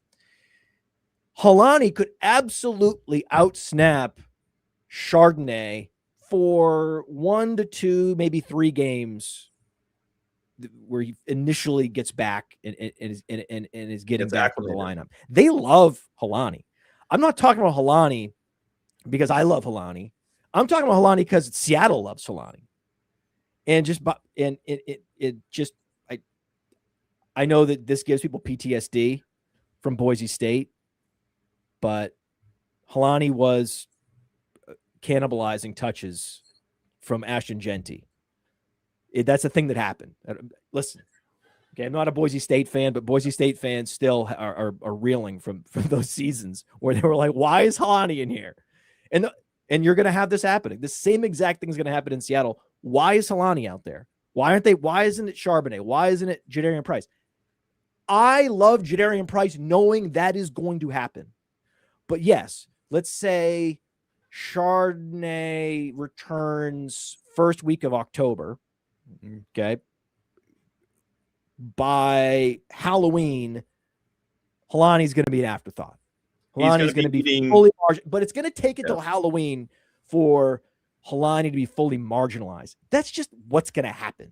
Helani could absolutely outsnap Chardonnay for 1 to 2, maybe 3 games where he initially gets back and is getting back from the lineup. They love Helani. I'm not talking about Helani because I love Helani. I'm talking about Helani because Seattle loves Helani. And I know that this gives people PTSD from Boise State, but Helani was cannibalizing touches from Ashton Genty. That's a thing that happened. Listen, okay, I'm not a Boise State fan, but Boise State fans still are reeling from those seasons where they were like, why is Helani in here? And you're going to have this happening. The same exact thing is going to happen in Seattle. Why is Helani out there? Why isn't it Charbonnet? Why isn't it Jadarian Price? I love Jadarian Price knowing that is going to happen. But yes, let's say Chardonnay returns first week of October. Okay. By Halloween, Helani's going to be an afterthought. Helani's going to be fully but it's going to take until Halloween for Helani to be fully marginalized. That's just what's going to happen.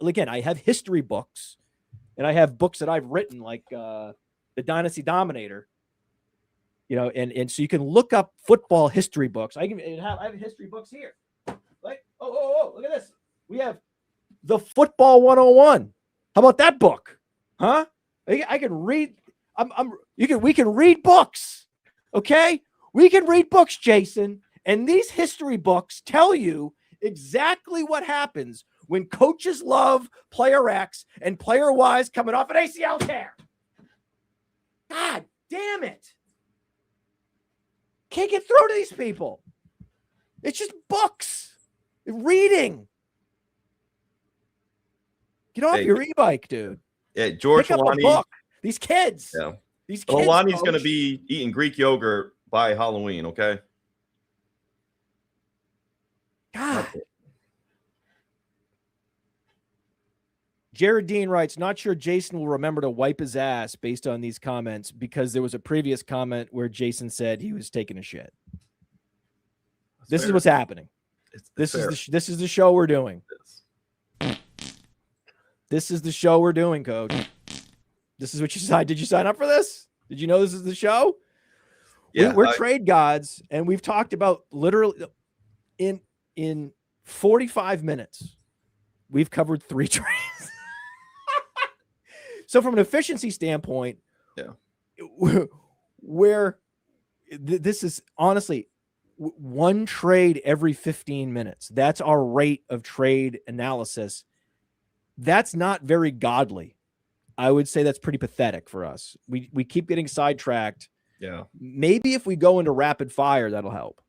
Again, I have history books, and I have books that I've written, like the Dynasty Dominator. And so you can look up football history books. I have history books here. Like, look at this. We have the Football 101. How about that book? Huh? I can read. We can read books. Okay? We can read books, Jason. And these history books tell you exactly what happens when coaches love player X and player Y is coming off an ACL tear. God damn it. Can't get through to these people. It's just books. Reading. Get off your e-bike, dude. Yeah, George Helani. These kids. Yeah. These kids. Helani's going to be eating Greek yogurt by Halloween, okay? God. Jared Dean writes, not sure Jason will remember to wipe his ass based on these comments, because there was a previous comment where Jason said he was taking a shit. This is what's happening. This is the show we're doing. This is the show we're doing, Coach. This is what you signed. Did you sign up for this? Did you know this is the show? Yeah, we're trade gods, and we've talked about literally in 45 minutes, we've covered 3 trades. So from an efficiency standpoint, where this is honestly one trade every 15 minutes. That's our rate of trade analysis. That's not very godly. I would say that's pretty pathetic for us. We keep getting sidetracked. Yeah. Maybe if we go into rapid fire, that'll help.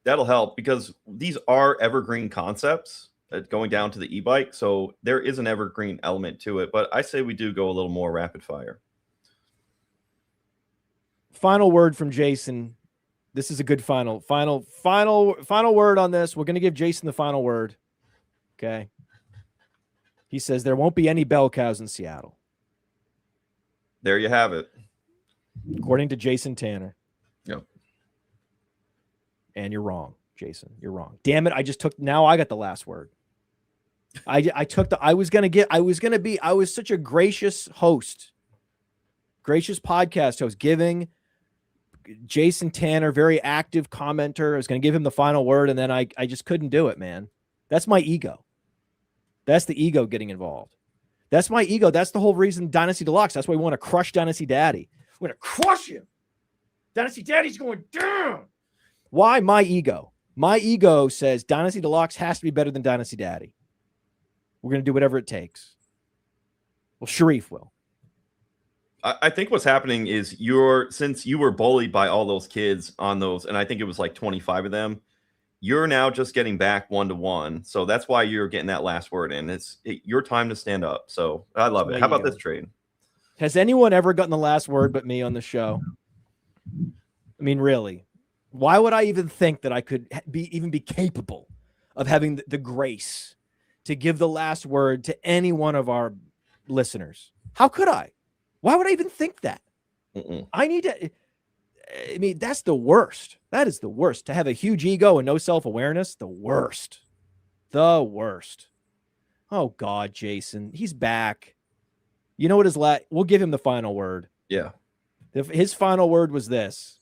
That'll help because these are evergreen concepts going down to the e-bike. So there is an evergreen element to it, but I say we do go a little more rapid fire. Final word from Jason. This is a good final word on this. We're going to give Jason the final word. Okay. He says there won't be any Bellcows in Seattle. There you have it. According to Jason Tanner. Yep. And you're wrong, Jason. You're wrong. Damn it. Now I got the last word. I was such a gracious host, gracious podcast host, giving Jason Tanner, very active commenter. I was going to give him the final word, and then I just couldn't do it, man. That's my ego. That's the ego getting involved. That's my ego. That's the whole reason Dynasty Deluxe. That's why we want to crush Dynasty Daddy. We're going to crush him. Dynasty Daddy's going down. Why? My ego. My ego says Dynasty Deluxe has to be better than Dynasty Daddy. We're going to do whatever it takes. Well, Sharif will. I think what's happening is since you were bullied by all those kids on those, and I think it was like 25 of them, you're now just getting back 1-to-1. So that's why you're getting that last word in. It's your time to stand up. So I love it. How about this trade? Has anyone ever gotten the last word but me on the show? I mean, really? Why would I even think that I could even be capable of having the grace to give the last word to any one of our listeners? How could I? Why would I even think that? I need to. I mean, that's the worst. That is the worst. To have a huge ego and no self-awareness, the worst. The worst. Oh, God, Jason. He's back. You know what we'll give him the final word. Yeah. His final word was this.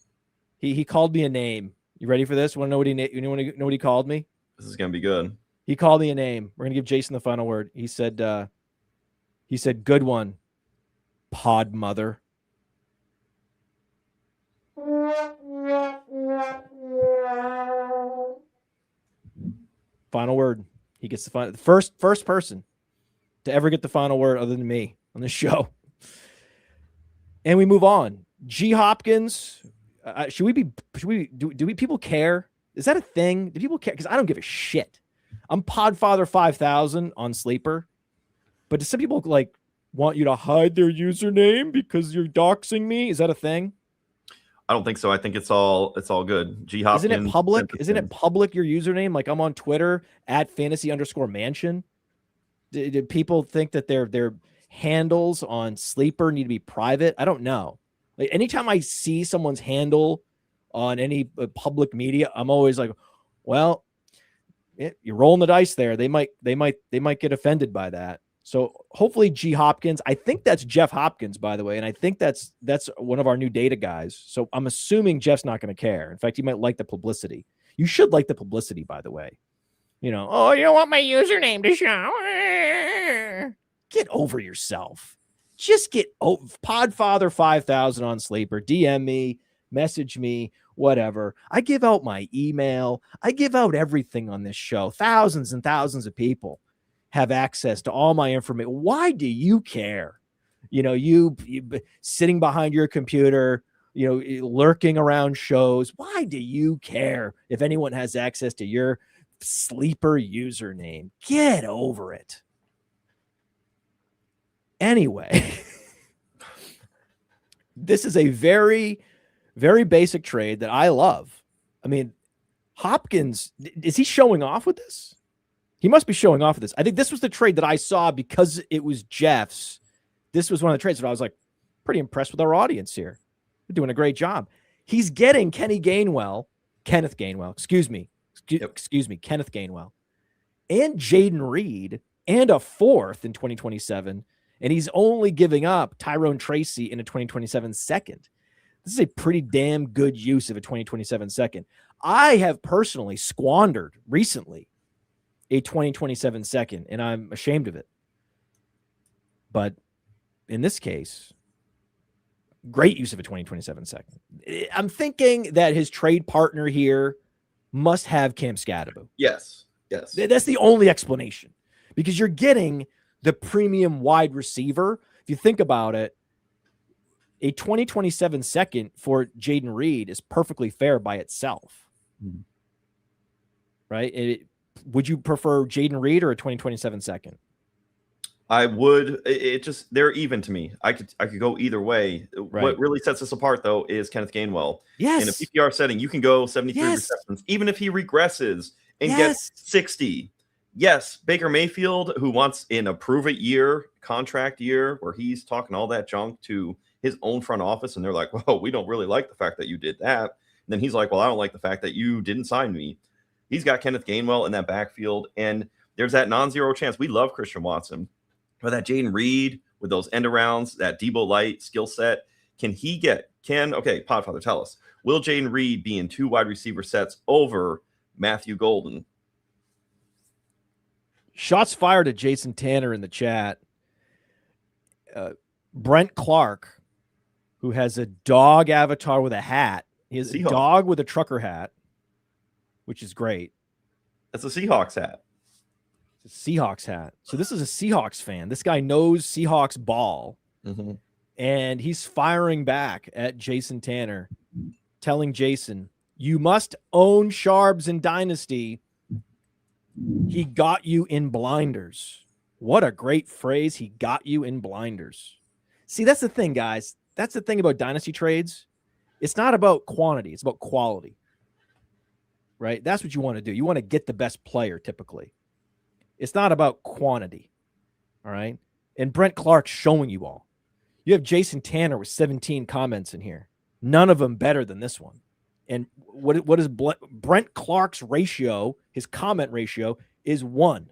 He called me a name. You ready for this? Want to know what he called me? This is going to be good. He called me a name. We're going to give Jason the final word. He said, good one, pod mother. Final word. He gets the first person to ever get the final word other than me on the show. And we move on. G Hopkins. Do people care? Is that a thing? Do people care? Because I don't give a shit. I'm Podfather 5000 on Sleeper, but do some people want you to hide their username because you're doxing me? Is that a thing? I don't think so. I think it's all good. G Hopkins. Isn't it public? Isn't it public, your username? Like I'm on Twitter @fantasy_mansion. Do people think that their handles on Sleeper need to be private? I don't know. Like anytime I see someone's handle on any public media, I'm always like, well, you're rolling the dice there. They might get offended by that. So hopefully G Hopkins, I think that's Jeff Hopkins, by the way. And I think that's one of our new data guys. So I'm assuming Jeff's not going to care. In fact, he might like the publicity. You should like the publicity, by the way. You don't want my username to show. Get over yourself. Just get over Podfather 5000 on Sleeper. DM me, message me, whatever. I give out my email. I give out everything on this show. Thousands and thousands of people have access to all my information. Why do you care? You sitting behind your computer, lurking around shows. Why do you care if anyone has access to your Sleeper username? Get over it. Anyway, this is a very, very basic trade that I love. I mean, Hopkins, is he showing off with this? He must be showing off with this. I think this was the trade that I saw because it was Jeff's. This was one of the trades that I was like pretty impressed with our audience here. We're doing a great job. He's getting Kenneth Gainwell, Kenneth Gainwell, and Jaden Reed and a fourth in 2027. And he's only giving up Tyrone Tracy in a 2027 second. This is a pretty damn good use of a 2027 second. I have personally squandered recently a 2027 second, and I'm ashamed of it. But in this case, great use of a 2027 second. I'm thinking that his trade partner here must have Cam Scadaboo. Yes. Yes. That's the only explanation, because you're getting the premium wide receiver. If you think about it, a 2027 second for Jaden Reed is perfectly fair by itself. Right? Would you prefer Jaden Reed or a 2027 second? I would. It just, they're even to me. I could go either way. Right. What really sets us apart, though, is Kenneth Gainwell. Yes. In a PPR setting, you can go 73 receptions, even if he regresses and gets 60. Yes, Baker Mayfield, who wants an approve-it year, contract year, where he's talking all that junk to his own front office, and they're like, well, we don't really like the fact that you did that. And then he's like, well, I don't like the fact that you didn't sign me. He's got Kenneth Gainwell in that backfield, and there's that non-zero chance. We love Christian Watson. But that Jaden Reed with those end arounds, that Debo Light skill set, okay, Podfather, tell us, will Jaden Reed be in 2 wide receiver sets over Matthew Golden? Shots fired at Jason Tanner in the chat. Brent Clark, who has a dog avatar with a hat. He has a dog with a trucker hat, which is great. That's a Seahawks hat. It's a Seahawks hat. So this is a Seahawks fan. This guy knows Seahawks ball. And he's firing back at Jason Tanner, telling Jason, you must own Sharbs in Dynasty. He got you in blinders. What a great phrase. He got you in blinders. See, that's the thing, guys. That's the thing about Dynasty trades. It's not about quantity. It's about quality. Right? That's what you want to do. You want to get the best player, typically. It's not about quantity. All right? And Brent Clark's showing you all. You have Jason Tanner with 17 comments in here. None of them better than this one. And what is Brent Clark's ratio, his comment ratio, is 1.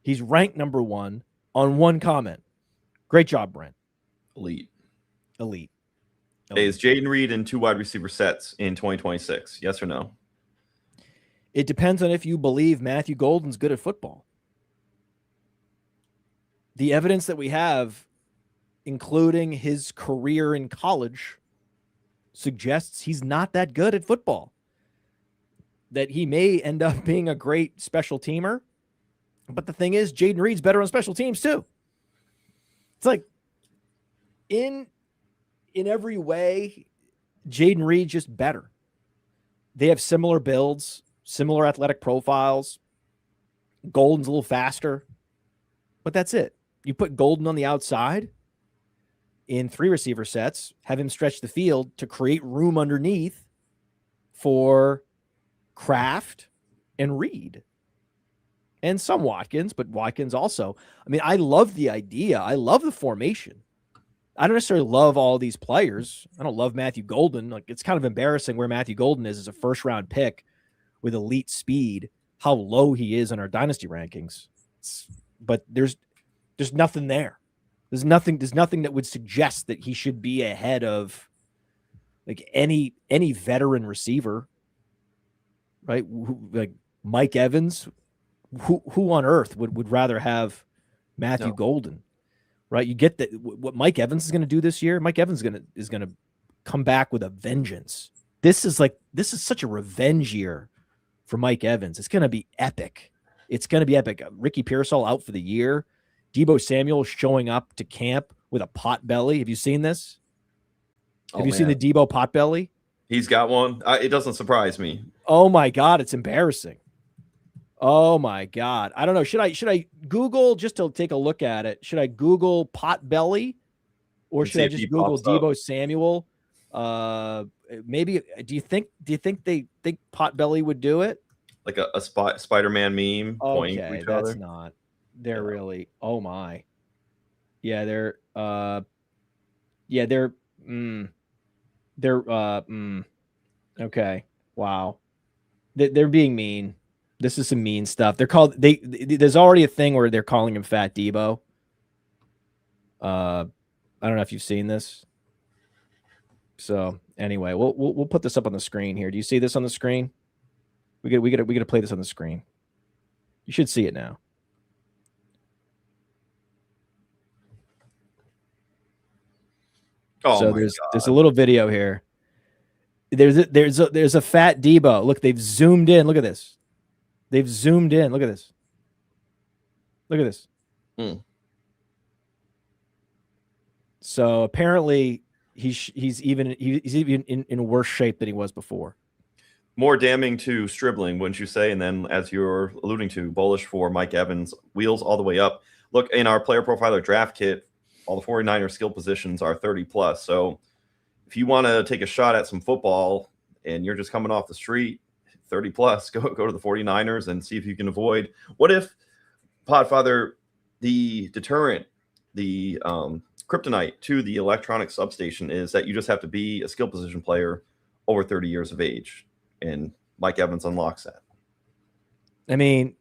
He's ranked number 1 on 1 comment. Great job, Brent. Elite. Hey, is Jaden Reed in 2 wide receiver sets in 2026? Yes or no? It depends on if you believe Matthew Golden's good at football. The evidence that we have, including his career in college, suggests he's not that good at football. That he may end up being a great special teamer. But the thing is, Jaden Reed's better on special teams too. It's like in every way, Jaden Reed's just better. They have similar builds, similar athletic profiles. Golden's a little faster, but that's it. You put Golden on the outside in 3 receiver sets, have him stretch the field to create room underneath for Kraft and Reed. And some Watkins, but Watkins also. I mean, I love the idea. I love the formation. I don't necessarily love all these players. I don't love Matthew Golden. Like, it's kind of embarrassing where Matthew Golden is as a first-round pick with elite speed, how low he is in our dynasty rankings. But there's nothing there. There's nothing that would suggest that he should be ahead of like any veteran receiver, right? Like Mike Evans. Who on earth would rather have Matthew Golden, right? You get that what Mike Evans is going to do this year. Mike Evans is going to come back with a vengeance. This is such a revenge year for Mike Evans. It's going to be epic. It's going to be epic. Ricky Pearsall out for the year. Debo Samuel showing up to camp with a pot belly. Have you seen this? Have you seen the Debo pot belly? He's got one. It doesn't surprise me. Oh my God, it's embarrassing. Oh my God. I don't know. Should I Google just to take a look at it? Should I Google pot belly or should I just Google Debo Samuel? Maybe do you think they think pot belly would do it? Like a Spider-Man meme pointing to each other? That's not. They're really, oh my. Yeah, they're okay. Wow. They're being mean. This is some mean stuff. There's already a thing where they're calling him Fat Debo. I don't know if you've seen this. So anyway, we'll put this up on the screen here. Do you see this on the screen? We got to play this on the screen. You should see it now. Oh So my there's God. a little video here. There's a fat Debo. Look, they've zoomed in. Look at this. They've zoomed in. Look at this. Look at this. So apparently he's even in worse shape than he was before. More damning to Stribling, wouldn't you say? And then, as you're alluding to, bullish for Mike Evans, wheels all the way up. Look, in our player profiler draft kit, all the 49er skill positions are 30 plus. So if you want to take a shot at some football and you're just coming off the street, 30 plus, go to the 49ers and see if you can avoid. What if, Podfather, the deterrent, the kryptonite to the electronic substation is that you just have to be a skill position player over 30 years of age, and Mike Evans unlocks that. I mean,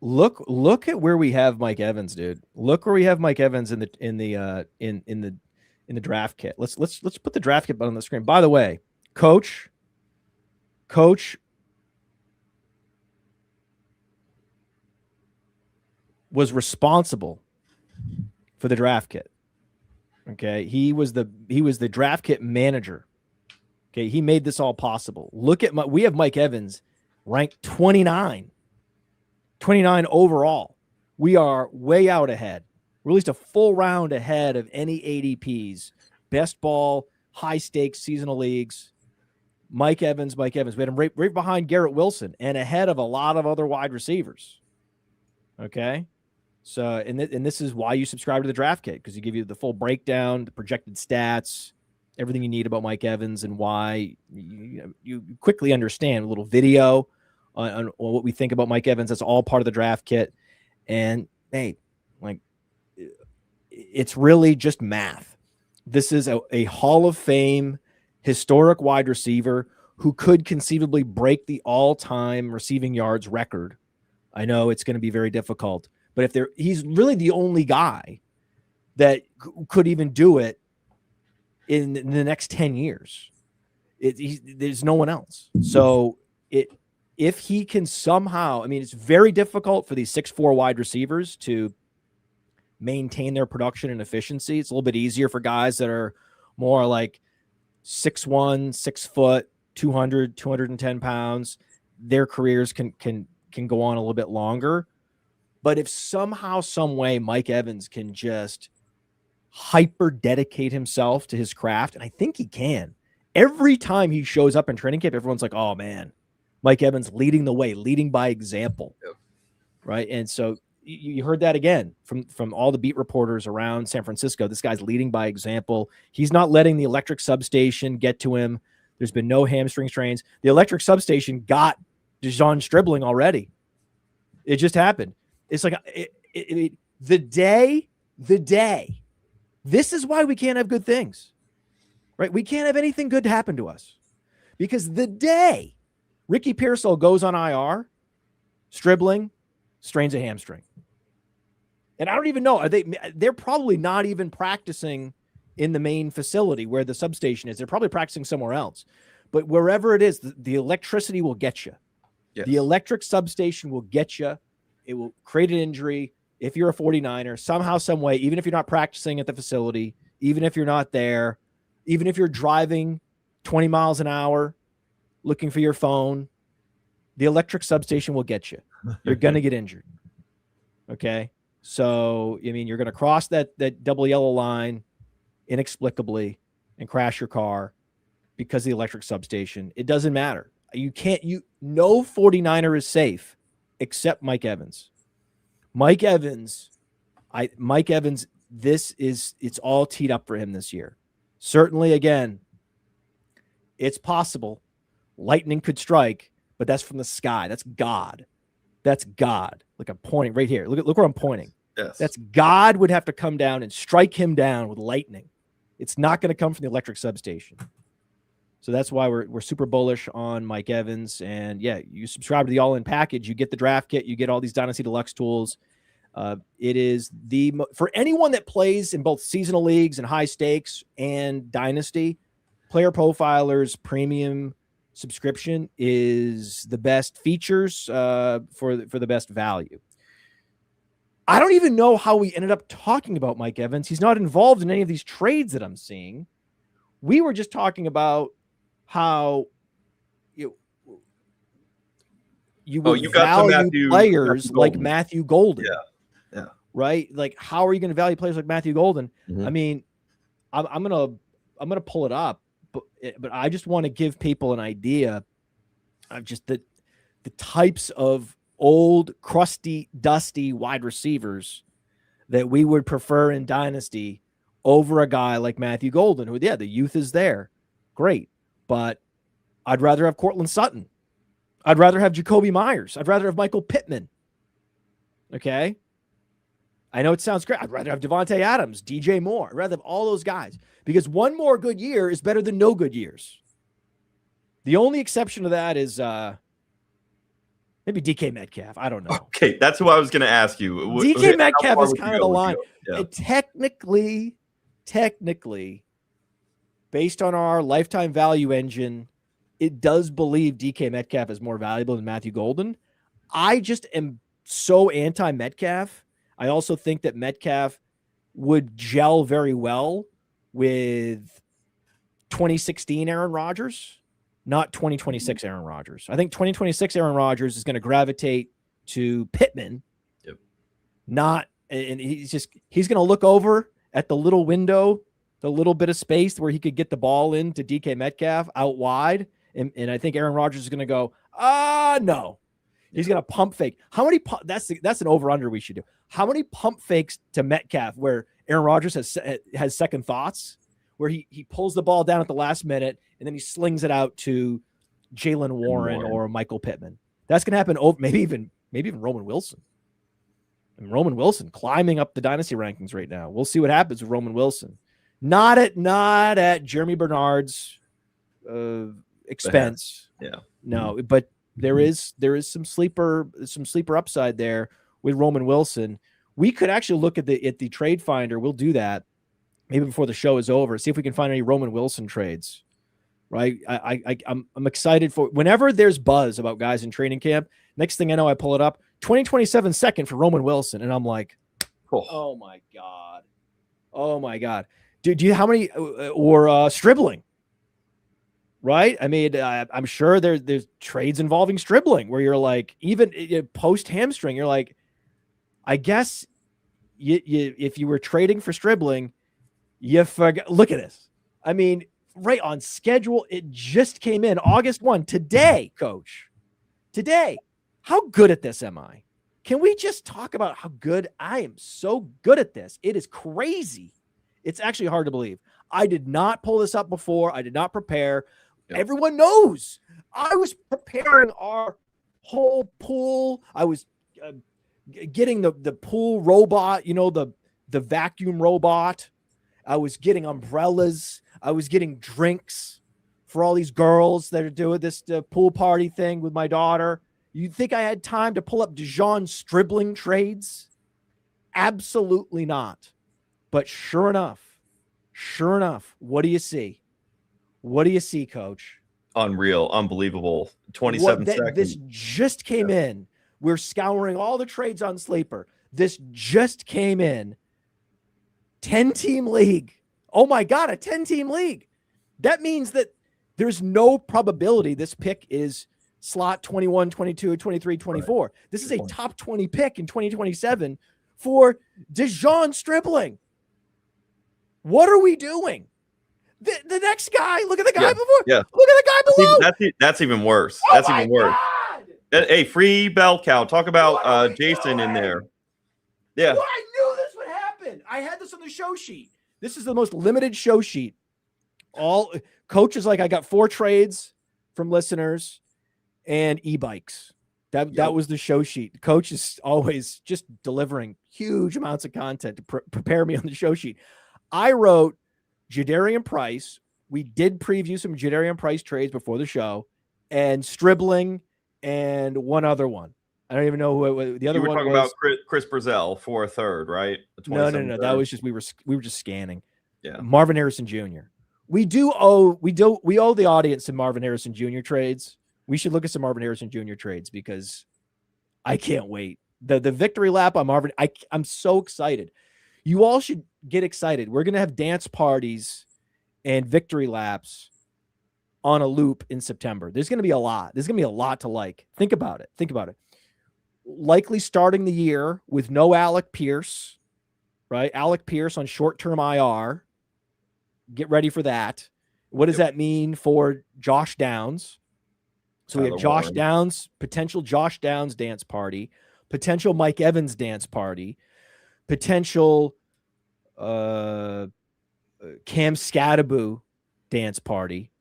look at where we have Mike Evans, dude. Look where we have Mike Evans in the draft kit. Let's put the draft kit on the screen. By the way, coach was responsible for the draft kit. Okay, he was the draft kit manager. Okay, he made this all possible. Look at we have Mike Evans ranked 29 overall. We are way out ahead. We're at least a full round ahead of any ADPs, best ball, high stakes seasonal leagues. Mike Evans. We had him right behind Garrett Wilson and ahead of a lot of other wide receivers. Okay. So, and this is why you subscribe to the draft kit, because you give you the full breakdown, the projected stats, everything you need about Mike Evans, and why you quickly understand. A little video on what we think about Mike Evans. That's all part of the draft kit. And hey, like, it's really just math. This is a Hall of Fame historic wide receiver who could conceivably break the all-time receiving yards record. I know it's going to be very difficult, but he's really the only guy that could even do it in the next 10 years. There's no one else. So if he can somehow, I mean, it's very difficult for these 6'4" wide receivers to maintain their production and efficiency. It's a little bit easier for guys that are more like 6'1", 6 foot, 200, 210 pounds. Their careers can go on a little bit longer. But if somehow, some way, Mike Evans can just hyper dedicate himself to his craft, and I think he can. Every time he shows up in training camp, everyone's like, oh man, Mike Evans leading the way, leading by example. Yep. Right. And so you heard that again from all the beat reporters around San Francisco. This guy's leading by example. He's not letting the electric substation get to him. There's been no hamstring strains. The electric substation got DeJon Stribling already. It just happened. It's like the day. This is why we can't have good things, right? We can't have anything good happen to us, because the day Ricky Pearsall goes on IR, Stribling strains a hamstring. And I don't even know. They're probably not even practicing in the main facility where the substation is. They're probably practicing somewhere else. But wherever it is, the electricity will get you. Yes. The electric substation will get you. It will create an injury. If you're a 49er, somehow, some way, even if you're not practicing at the facility, even if you're not there, even if you're driving 20 miles an hour looking for your phone, the electric substation will get you. You're going to get injured. Okay? So, I mean, you're going to cross that double yellow line inexplicably and crash your car because of the electric substation. It doesn't matter. No 49er is safe except Mike Evans. Mike Evans, it's all teed up for him this year. Certainly, again, it's possible lightning could strike, but that's from the sky. That's God. That's God. Look, I'm pointing right here. Look where I'm pointing. Yes. That's God would have to come down and strike him down with lightning. It's not going to come from the electric substation. So that's why we're super bullish on Mike Evans. And yeah, you subscribe to the all-in package, you get the draft kit, you get all these Dynasty Deluxe tools. It is for anyone that plays in both seasonal leagues and high stakes and Dynasty, Player Profiler's premium subscription is the best features for the best value. I don't even know how we ended up talking about Mike Evans. He's not involved in any of these trades that I'm seeing. We were just talking about how you would value players like Matthew Golden. Yeah. Right? Like, how are you going to value players like Matthew Golden? Mm-hmm. I mean, I'm gonna pull it up, but I just want to give people an idea of just the types of old, crusty, dusty wide receivers that we would prefer in Dynasty over a guy like Matthew Golden, who, yeah, the youth is there. Great. But I'd rather have Cortland Sutton. I'd rather have Jacoby Myers. I'd rather have Michael Pittman. Okay? I know it sounds great. I'd rather have Devontae Adams, DJ Moore. I'd rather have all those guys because one more good year is better than no good years. The only exception to that is maybe DK Metcalf. I don't know. Okay, that's who I was going to ask you. DK Metcalf is kind of the line. Yeah. Technically, based on our lifetime value engine, it does believe DK Metcalf is more valuable than Matthew Golden. I just am so anti-Metcalf. I also think that Metcalf would gel very well with 2016 Aaron Rodgers, not 2026 Aaron Rodgers. I think 2026 Aaron Rodgers is going to gravitate to Pittman. Yep. And he's going to look over at the little window, the little bit of space where he could get the ball into DK Metcalf out wide. And I think Aaron Rodgers is going to go, no. He's going to pump fake. How many? That's an over-under we should do. How many pump fakes to Metcalf where Aaron Rodgers has second thoughts, where he pulls the ball down at the last minute and then he slings it out to Jaylen Warren or Michael Pittman? That's going to happen. Maybe even Roman Wilson. And Roman Wilson climbing up the dynasty rankings right now. We'll see what happens with Roman Wilson. Not at Jeremy Bernard's expense. Yeah. No, but there is some sleeper upside there with Roman Wilson. We could actually look at the trade finder. We'll do that maybe before the show is over. See if we can find any Roman Wilson trades. Right? I'm excited for whenever there's buzz about guys in training camp. Next thing I know, I pull it up. 2027 second for Roman Wilson, and I'm like, oh my god, do you how many or Stribling? Right? I mean, I'm sure there's trades involving Stribling where you're like, even post hamstring, you're like, I guess if you were trading for Stribling, you forgot. Look at this. I mean, right on schedule. It just came in August 1 today, Coach. Today. How good at this am I? Can we just talk about how good I am? So good at this. It is crazy. It's actually hard to believe. I did not pull this up before. I did not prepare. Yep. Everyone knows I was preparing our whole pool. I was getting the pool robot, the vacuum robot. I was getting umbrellas. I was getting drinks for all these girls that are doing this pool party thing with my daughter. You think I had time to pull up Dijon Stribling trades? Absolutely not. But sure enough, what do you see? What do you see, Coach? Unreal, unbelievable. 27 seconds. This just came in. We're scouring all the trades on Sleeper. This just came in. 10-team league. Oh my God, a 10-team league. That means that there's no probability this pick is slot 21, 22, 23, 24. Right. This is a top 20 pick in 2027 for Dijon Stribling. What are we doing? The next guy, look at the guy before. Yeah. Look at the guy below. That's even worse. That's even worse. Hey, free Bellcow. Talk about Jason in there. Yeah. Well, I knew this would happen. I had this on the show sheet. This is the most limited show sheet. All Coach is like, I got 4 trades from listeners and e-bikes. That was the show sheet. Coach is always just delivering huge amounts of content to prepare me on the show sheet. I wrote Jadarian Price. We did preview some Jadarian Price trades before the show, and Stribling, and one other one. I don't even know who the other one was. You were talking about Chris Brazell for a third, right? No. That was just we were just scanning. Yeah. Marvin Harrison Jr. We owe the audience some Marvin Harrison Jr. trades. We should look at some Marvin Harrison Jr. trades because I can't wait. The victory lap on Marvin. I'm so excited. You all should get excited. We're going to have dance parties and victory laps on a loop in September. There's going to be a lot. There's going to be a lot to like. Think about it. Likely starting the year with no Alec Pierce, right? Alec Pierce on short-term IR. Get ready for that. What does that mean for Josh Downs? So we have Josh Downs, potential Josh Downs dance party, potential Mike Evans dance party, potential Cam Scadaboo dance party,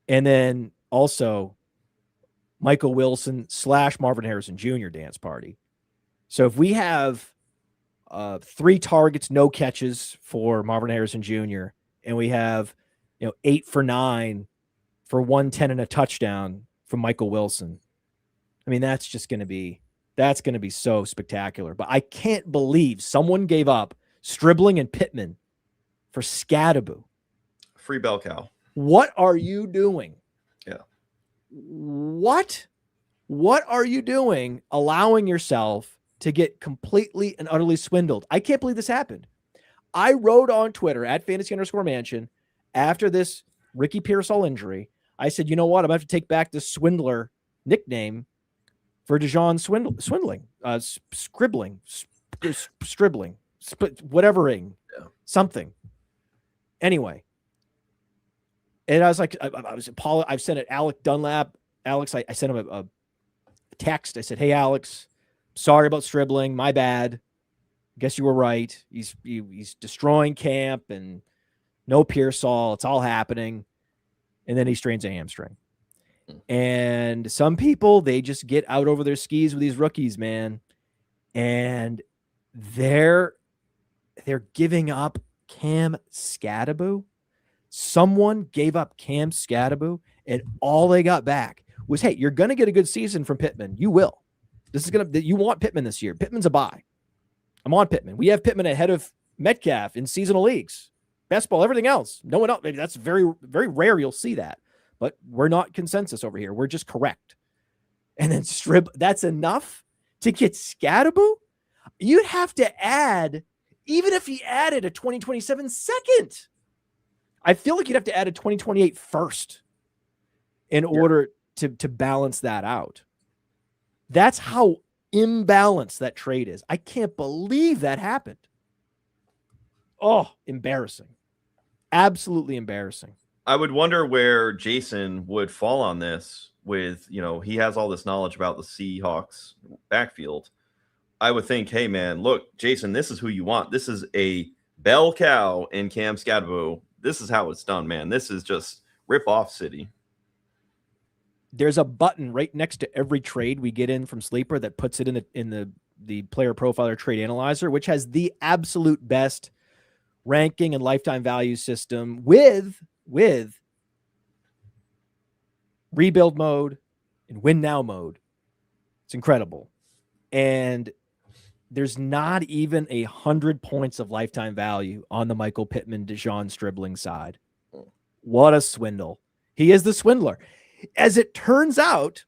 and then also Michael Wilson / Marvin Harrison Jr. dance party. So if we have 3 targets, no catches for Marvin Harrison Jr., and we have 8 for 9 for 110 and a touchdown from Michael Wilson, I mean, that's going to be so spectacular. But I can't believe someone gave up Stribling and Pittman for Scadaboo. Free Bellcow. What are you doing? Yeah. What are you doing allowing yourself to get completely and utterly swindled? I can't believe this happened. I wrote on Twitter at @fantasy_mansion after this Ricky Pearsall injury. I said, you know what? I'm going to have to take back the swindler nickname for Dijon swindling, scribbling, whatevering, something. Anyway. And I was like, I've sent it Alec Dunlap. Alex, I sent him a text. I said, hey, Alex, sorry about Stribling. My bad. Guess you were right. He's destroying camp and no Pearsall. It's all happening. And then he strains a hamstring. And some people, they just get out over their skis with these rookies, man. And they're giving up Cam Scadaboo. Someone gave up Cam Scadaboo, and all they got back was, hey, you're going to get a good season from Pittman. You will. You want Pittman this year. Pittman's a buy. I'm on Pittman. We have Pittman ahead of Metcalf in seasonal leagues. Best ball, everything else. No one else. Maybe that's very, very rare. You'll see that. But we're not consensus over here. We're just correct. And then that's enough to get Scadaboo? You'd have to add, even if he added a 2027 second, I feel like you'd have to add a 2028 first in order to balance that out. That's how imbalanced that trade is. I can't believe that happened. Oh, embarrassing. Absolutely embarrassing. I would wonder where Jason would fall on this with, he has all this knowledge about the Seahawks backfield. I would think, hey, man, look, Jason, this is who you want. This is a bell cow in Cam Scadaboo. This is how it's done, man. This is just rip-off city. There's a button right next to every trade we get in from Sleeper that puts it in the Player Profiler Trade Analyzer, which has the absolute best ranking and lifetime value system with rebuild mode and win now mode. It's incredible. And there's not even 100 points of lifetime value on the Michael Pittman Dijon Stribling side. What a swindle. He is the swindler. As it turns out,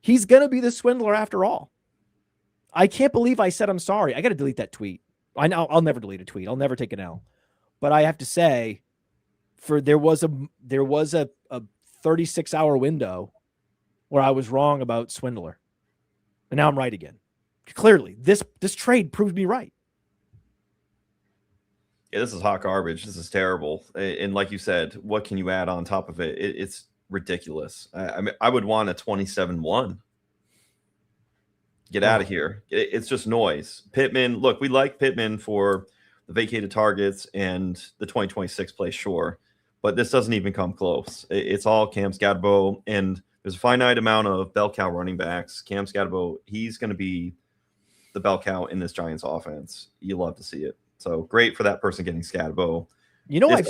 he's going to be the swindler after all. I can't believe I said I'm sorry. I got to delete that tweet. I know I'll never delete a tweet. I'll never take an L. But I have to say, there was a 36-hour window where I was wrong about swindler. And now I'm right again. Clearly, this trade proved me right. Yeah, this is hot garbage. This is terrible. And like you said, what can you add on top of it? It's ridiculous. I mean, I would want a 27-1. Get out of here. It's just noise. Pittman, look, we like Pittman for the vacated targets and the 2026 play, sure. But this doesn't even come close. It's all Cam Scadaboo, and there's a finite amount of bell cow running backs. Cam Scadaboo, he's going to be the bell cow in this Giants offense. You love to see it. So great for that person getting Scadaboo. This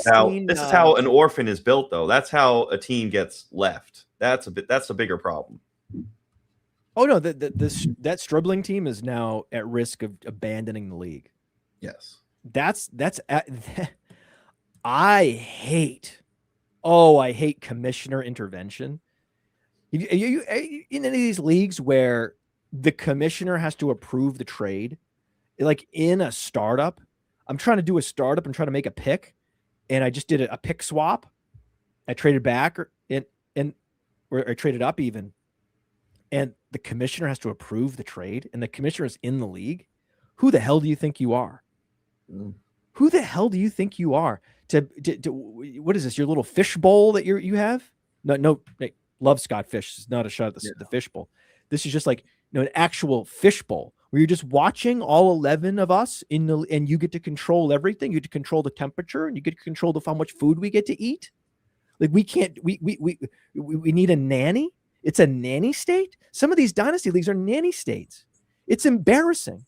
is how an orphan is built, though. That's how a team gets left. That's a bigger problem. Oh no, that Stribling team is now at risk of abandoning the league. That's I hate commissioner intervention. You in any of these leagues where the commissioner has to approve the trade, like in a startup, I'm trying to do a startup and trying to make a pick, and I just did a pick swap. I traded back or I traded up even. And the commissioner has to approve the trade, and the commissioner is in the league. Who the hell do you think you are? Who the hell do you think you are? To what is this? Your little fish bowl that you have? No, love Scott Fish. It's not a shot at the fish bowl. This is just like an actual fish bowl where you're just watching all 11 of us and you get to control everything. You get to control the temperature, and you get to control how much food we get to eat. Like we can't. We need a nanny. It's a nanny state. Some of these dynasty leagues are nanny states. It's embarrassing.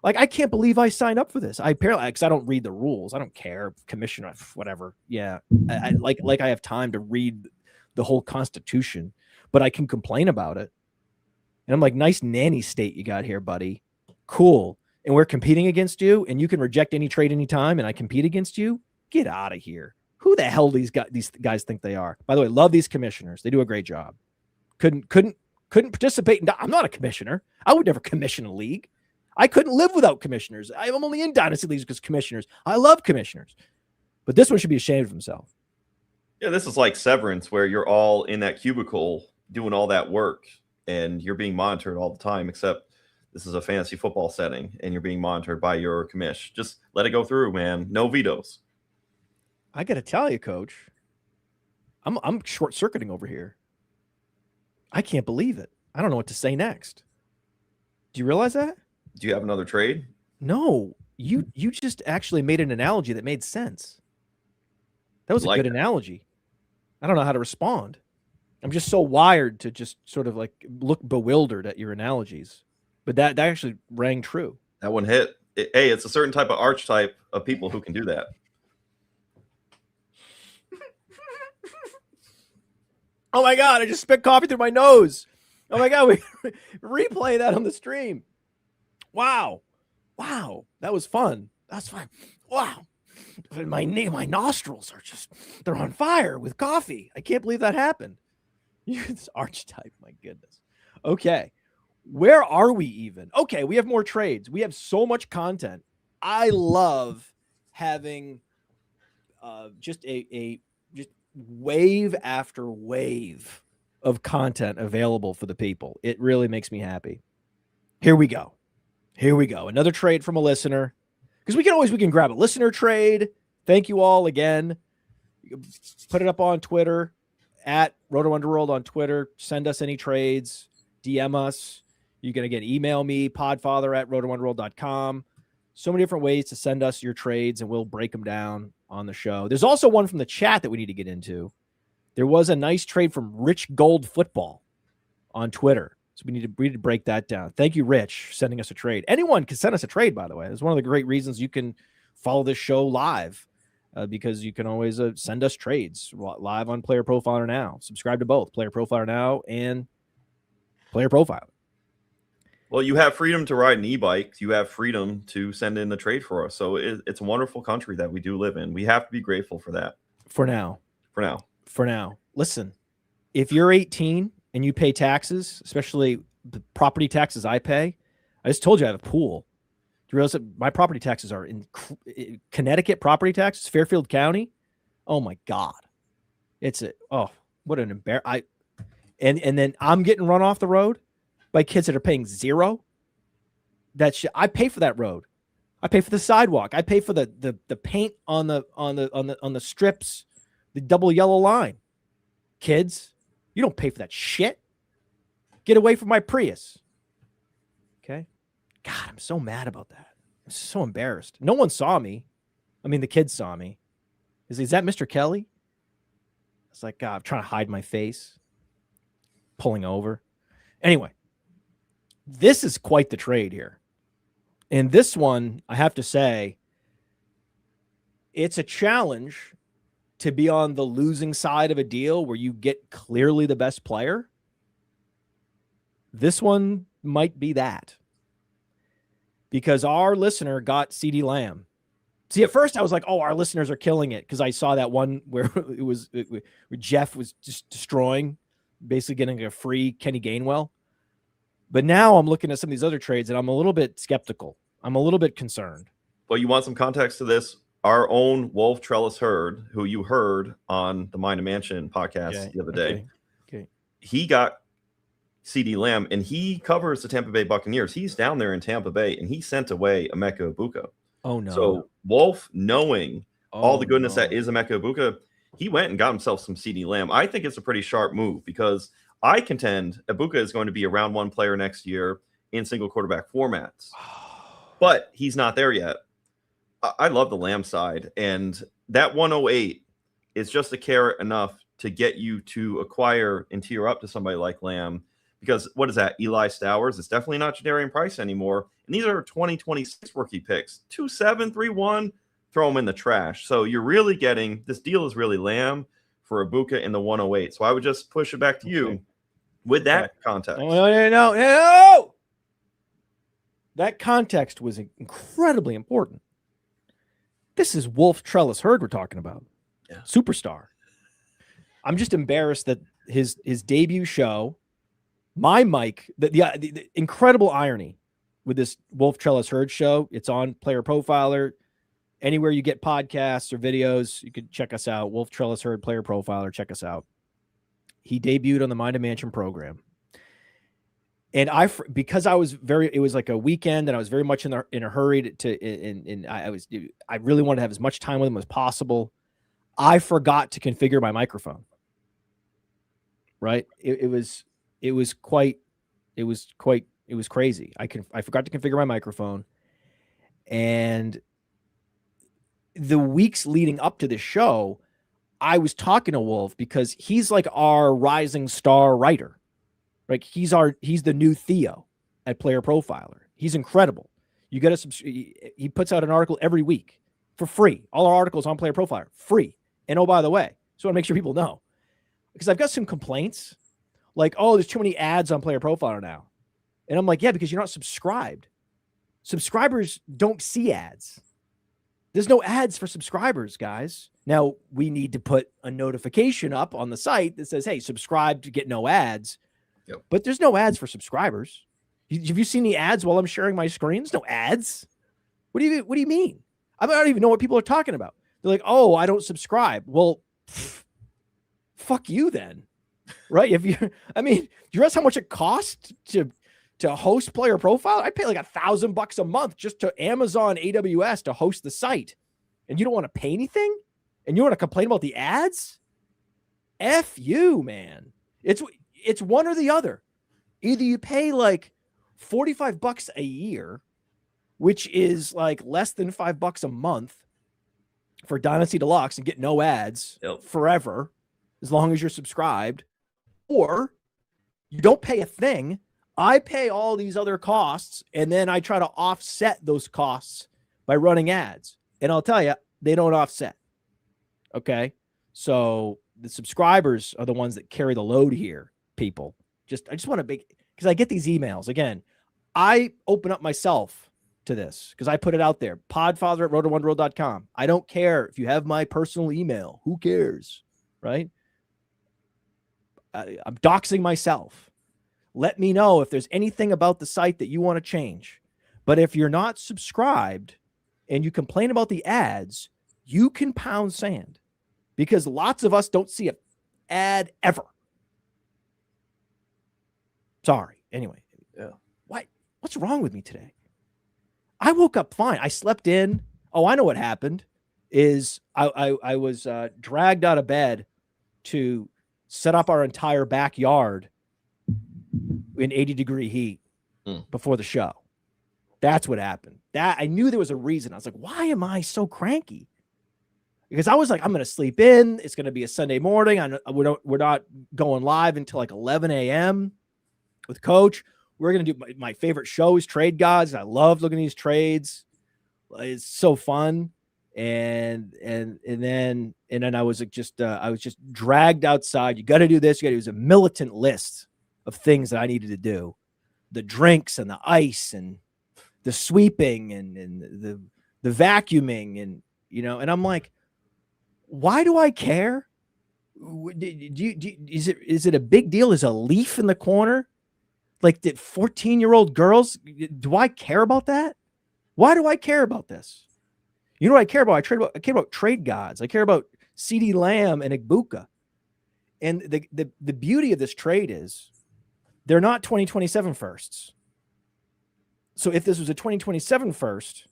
Like, I can't believe I signed up for this. Because I don't read the rules. I don't care. Commissioner, whatever. Yeah. I have time to read the whole Constitution, but I can complain about it. And I'm like, nice nanny state you got here, buddy. Cool. And we're competing against you, and you can reject any trade anytime, and I compete against you. Get out of here. Who the hell these guys think they are? By the way, love these commissioners. They do a great job. Couldn't participate in. I'm not a commissioner. I would never commission a league. I couldn't live without commissioners. I'm only in dynasty leagues because commissioners. I love commissioners, but this one should be ashamed of himself. Yeah, this is like Severance, where you're all in that cubicle doing all that work, and you're being monitored all the time. Except this is a fantasy football setting, and you're being monitored by your commish. Just let it go through, man. No vetoes. I got to tell you, Coach, I'm short circuiting over here. I can't believe it. I don't know what to say next. Do you realize that? Do you have another trade? No, you just actually made an analogy that made sense. That was a good analogy. I don't know how to respond. I'm just so wired to just sort of like look bewildered at your analogies. But that actually rang true. That one hit. Hey, it's a certain type of archetype of people who can do that. Oh my God, I just spit coffee through my nose. Oh my God, we replay that on the stream. Wow. That was fun. That's fine. Wow. My nostrils are they're on fire with coffee. I can't believe that happened. It's archetype, my goodness. Okay. Where are we even? Okay, we have more trades. We have so much content. I love having just wave after wave of content available for the people. It really makes me happy. Here we go. Another trade from a listener, because we can grab a listener trade. Thank you all again. You can put it up on Twitter at Roto Underworld on Twitter. Send us any trades. DM us. You're going to email me, podfather at rotounderworld.com. So many different ways to send us your trades, and we'll break them down on the show. There's also one from the chat that we need to get into. There was a nice trade from Rich Gold Football on Twitter. So we need to break that down. Thank you, Rich, for sending us a trade. Anyone can send us a trade, by the way. It's one of the great reasons you can follow this show live, because you can always send us trades live on Player Profiler Now. Subscribe to both Player Profiler Now and Player Profiler. Well, you have freedom to ride an e-bike. You have freedom to send in the trade for us. So it's a wonderful country that we do live in. We have to be grateful for that. For now. Listen, if you're 18 and you pay taxes, especially the property taxes I pay, I just told you I have a pool. Do you realize that my property taxes are in Connecticut property taxes, Fairfield County? Oh, my God. What an embarrassment. And then I'm getting run off the road by kids that are paying zero. That shit. I pay for that road. I pay for the sidewalk. I pay for the paint on the strips, the double yellow line. Kids, you don't pay for that shit. Get away from my Prius. Okay? God, I'm so mad about that. I'm so embarrassed. No one saw me. I mean, the kids saw me. Is that Mr. Kelly? It's like, God, I'm trying to hide my face. Pulling over. Anyway, this is quite the trade here. And this one, I have to say, it's a challenge to be on the losing side of a deal where you get clearly the best player. This one might be that. Because our listener got CeeDee Lamb. See, at first I was like, oh, our listeners are killing it, because I saw that one where where Jeff was just destroying, basically getting a free Kenny Gainwell. But now I'm looking at some of these other trades, and I'm a little bit skeptical. I'm a little bit concerned. Well, you want some context to this? our own Wolf Trellis Hurd, who you heard on the Mind and Mansion podcast the other day, he got CeeDee Lamb, and he covers the Tampa Bay Buccaneers. He's down there in Tampa Bay, and he sent away Emeka Egbuka. Oh, no. So Wolf, knowing all the goodness that is Emeka Egbuka, he went and got himself some CeeDee Lamb. I think it's a pretty sharp move because I contend Egbuka is going to be a round 1 player next year in single quarterback formats. But he's not there yet. I love the Lamb side, and that 108 is just a carrot enough to get you to acquire and tear up to somebody like Lamb. Because what is that? Eli Stowers? It's definitely not Jadarian Price anymore. And these are 2026 rookie picks. 2.7, 3.1, throw them in the trash. So you're really getting, this deal is really Lamb for Egbuka in the 108. So I would just push it back to you with that context. No. That context was incredibly important. This is Wolf Trellis Hurd we're talking about. Yeah. Superstar. I'm just embarrassed that his debut show, my mic, the incredible irony with this Wolf Trellis Hurd show. It's on Player Profiler. Anywhere you get podcasts or videos, you can check us out. Wolf Trellis Hurd, Player Profiler. Check us out. He debuted on the Mind and Mansion program. And because it was like a weekend and I was very much in a hurry I really wanted to have as much time with him as possible. I forgot to configure my microphone. Right. It was crazy. I forgot to configure my microphone. And the weeks leading up to this show, I was talking to Wolf because he's like our rising star writer. Like he's the new Theo at Player Profiler. He's incredible. You get he puts out an article every week for free. All our articles on Player Profiler, free. And oh, by the way, so I want to make sure people know, because I've got some complaints like, oh, there's too many ads on Player Profiler now. And I'm like, yeah, because you're not subscribed. Subscribers don't see ads. There's no ads for subscribers, guys. Now we need to put a notification up on the site that says, hey, subscribe to get no ads. Yep. But there's no ads for subscribers. Have you seen the ads while I'm sharing my screen? There's no ads. What do you mean? I don't even know what people are talking about. They're like, oh, I don't subscribe. Well, fuck you then. Right? Do you realize how much it costs to host Player Profile? I pay like $1,000 a month just to Amazon AWS to host the site. And you don't want to pay anything? And you want to complain about the ads? F you, man. It's one or the other. Either you pay like $45 a year, which is like less than $5 a month for Dynasty Deluxe and get no ads forever, as long as you're subscribed, or you don't pay a thing. I pay all these other costs, and then I try to offset those costs by running ads. And I'll tell you, they don't offset. Okay? So the subscribers are the ones that carry the load here. People, I just want to because I get these emails again. I open up myself to this because I put it out there. Podfather at rotoworld.com. I don't care if you have my personal email. Who cares? Right? I'm doxing myself. Let me know if there's anything about the site that you want to change. But if you're not subscribed and you complain about the ads, you can pound sand because lots of us don't see an ad ever. Sorry. Anyway, what's wrong with me today? I woke up fine. I slept in. Oh, I know what happened. Is I was dragged out of bed to set up our entire backyard in 80-degree heat before the show. That's what happened. That I knew there was a reason. I was like, why am I so cranky? Because I was like, I'm going to sleep in. It's going to be a Sunday morning. We're not going live until like 11 a.m. with Coach. We're going to do my favorite show is Trade Gods. I love looking at these trades. It's so fun. And then I was just dragged outside. You got to do this. You got to use a militant list of things that I needed to do. The drinks and the ice and the sweeping and the vacuuming and, and I'm like, why do I care? Is it a big deal? Is a leaf in the corner? Like the 14-year-old girls, do I care about that? Why do I care about this? You know what I care about? I care about trade gods. I care about CeeDee Lamb and Egbuka. And the beauty of this trade is they're not 2027 firsts. So if this was a 2027 first,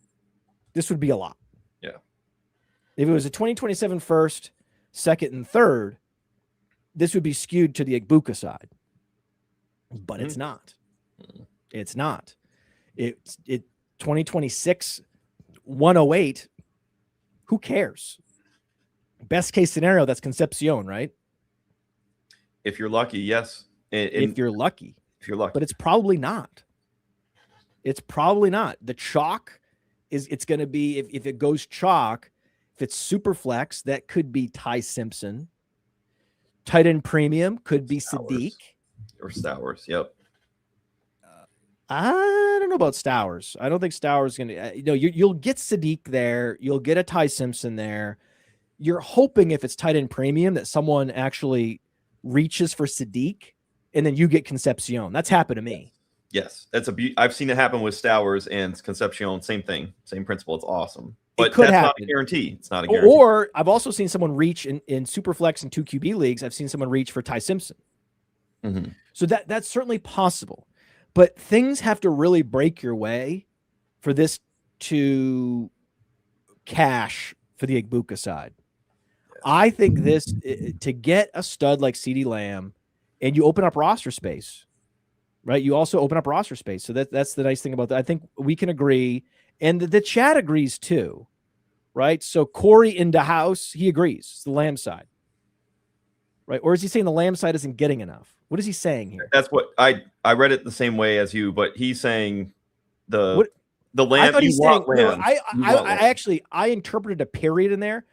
this would be a lot. Yeah. If it was a 2027 first, second, and third, this would be skewed to the Egbuka side. But it's not. It's not. It 2026 108. Who cares? Best case scenario, that's Concepcion, right? If you're lucky, yes. If you're lucky. If you're lucky. But it's probably not. It's probably not. The chalk is, it's going to be, if it goes chalk, if it's super flex, that could be Ty Simpson. Tight end premium could be CeeDee. Or Stowers, yep. I don't know about Stowers. I don't think Stowers is going to, you'll get CeeDee there. You'll get a Ty Simpson there. You're hoping if it's tight end premium that someone actually reaches for CeeDee and then you get Concepcion. That's happened to me. Yes. I've seen it happen with Stowers and Concepcion. Same thing. Same principle. It's awesome. But it could that's happen. not a guarantee. It's not a guarantee. Or I've also seen someone reach in Superflex and 2 QB leagues. I've seen someone reach for Ty Simpson. Mm-hmm. So that's certainly possible. But things have to really break your way for this to cash for the Egbuka side. I think this, to get a stud like CeeDee Lamb, and you open up roster space, right? You also open up roster space. So that's the nice thing about that. I think we can agree, and the chat agrees too, right? So Corey in the house, he agrees. It's the Lamb side, right? Or is he saying the Lamb side isn't getting enough? What is he saying here? That's what I read it the same way as you, but he's saying the Lamb. I interpreted a period in there.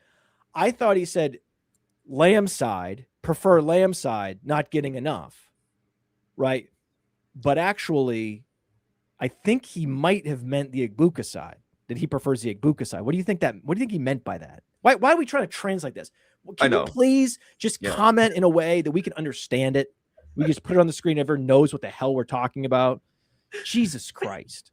I thought he said Lamb side, prefer Lamb side, not getting enough, right? But actually, I think he might have meant the Egbuka side, that he prefers the Egbuka side. What do you think he meant by that? Why are we trying to translate this? Can you please just comment in a way that we can understand it? We just put it on the screen. Everyone knows what the hell we're talking about. Jesus Christ.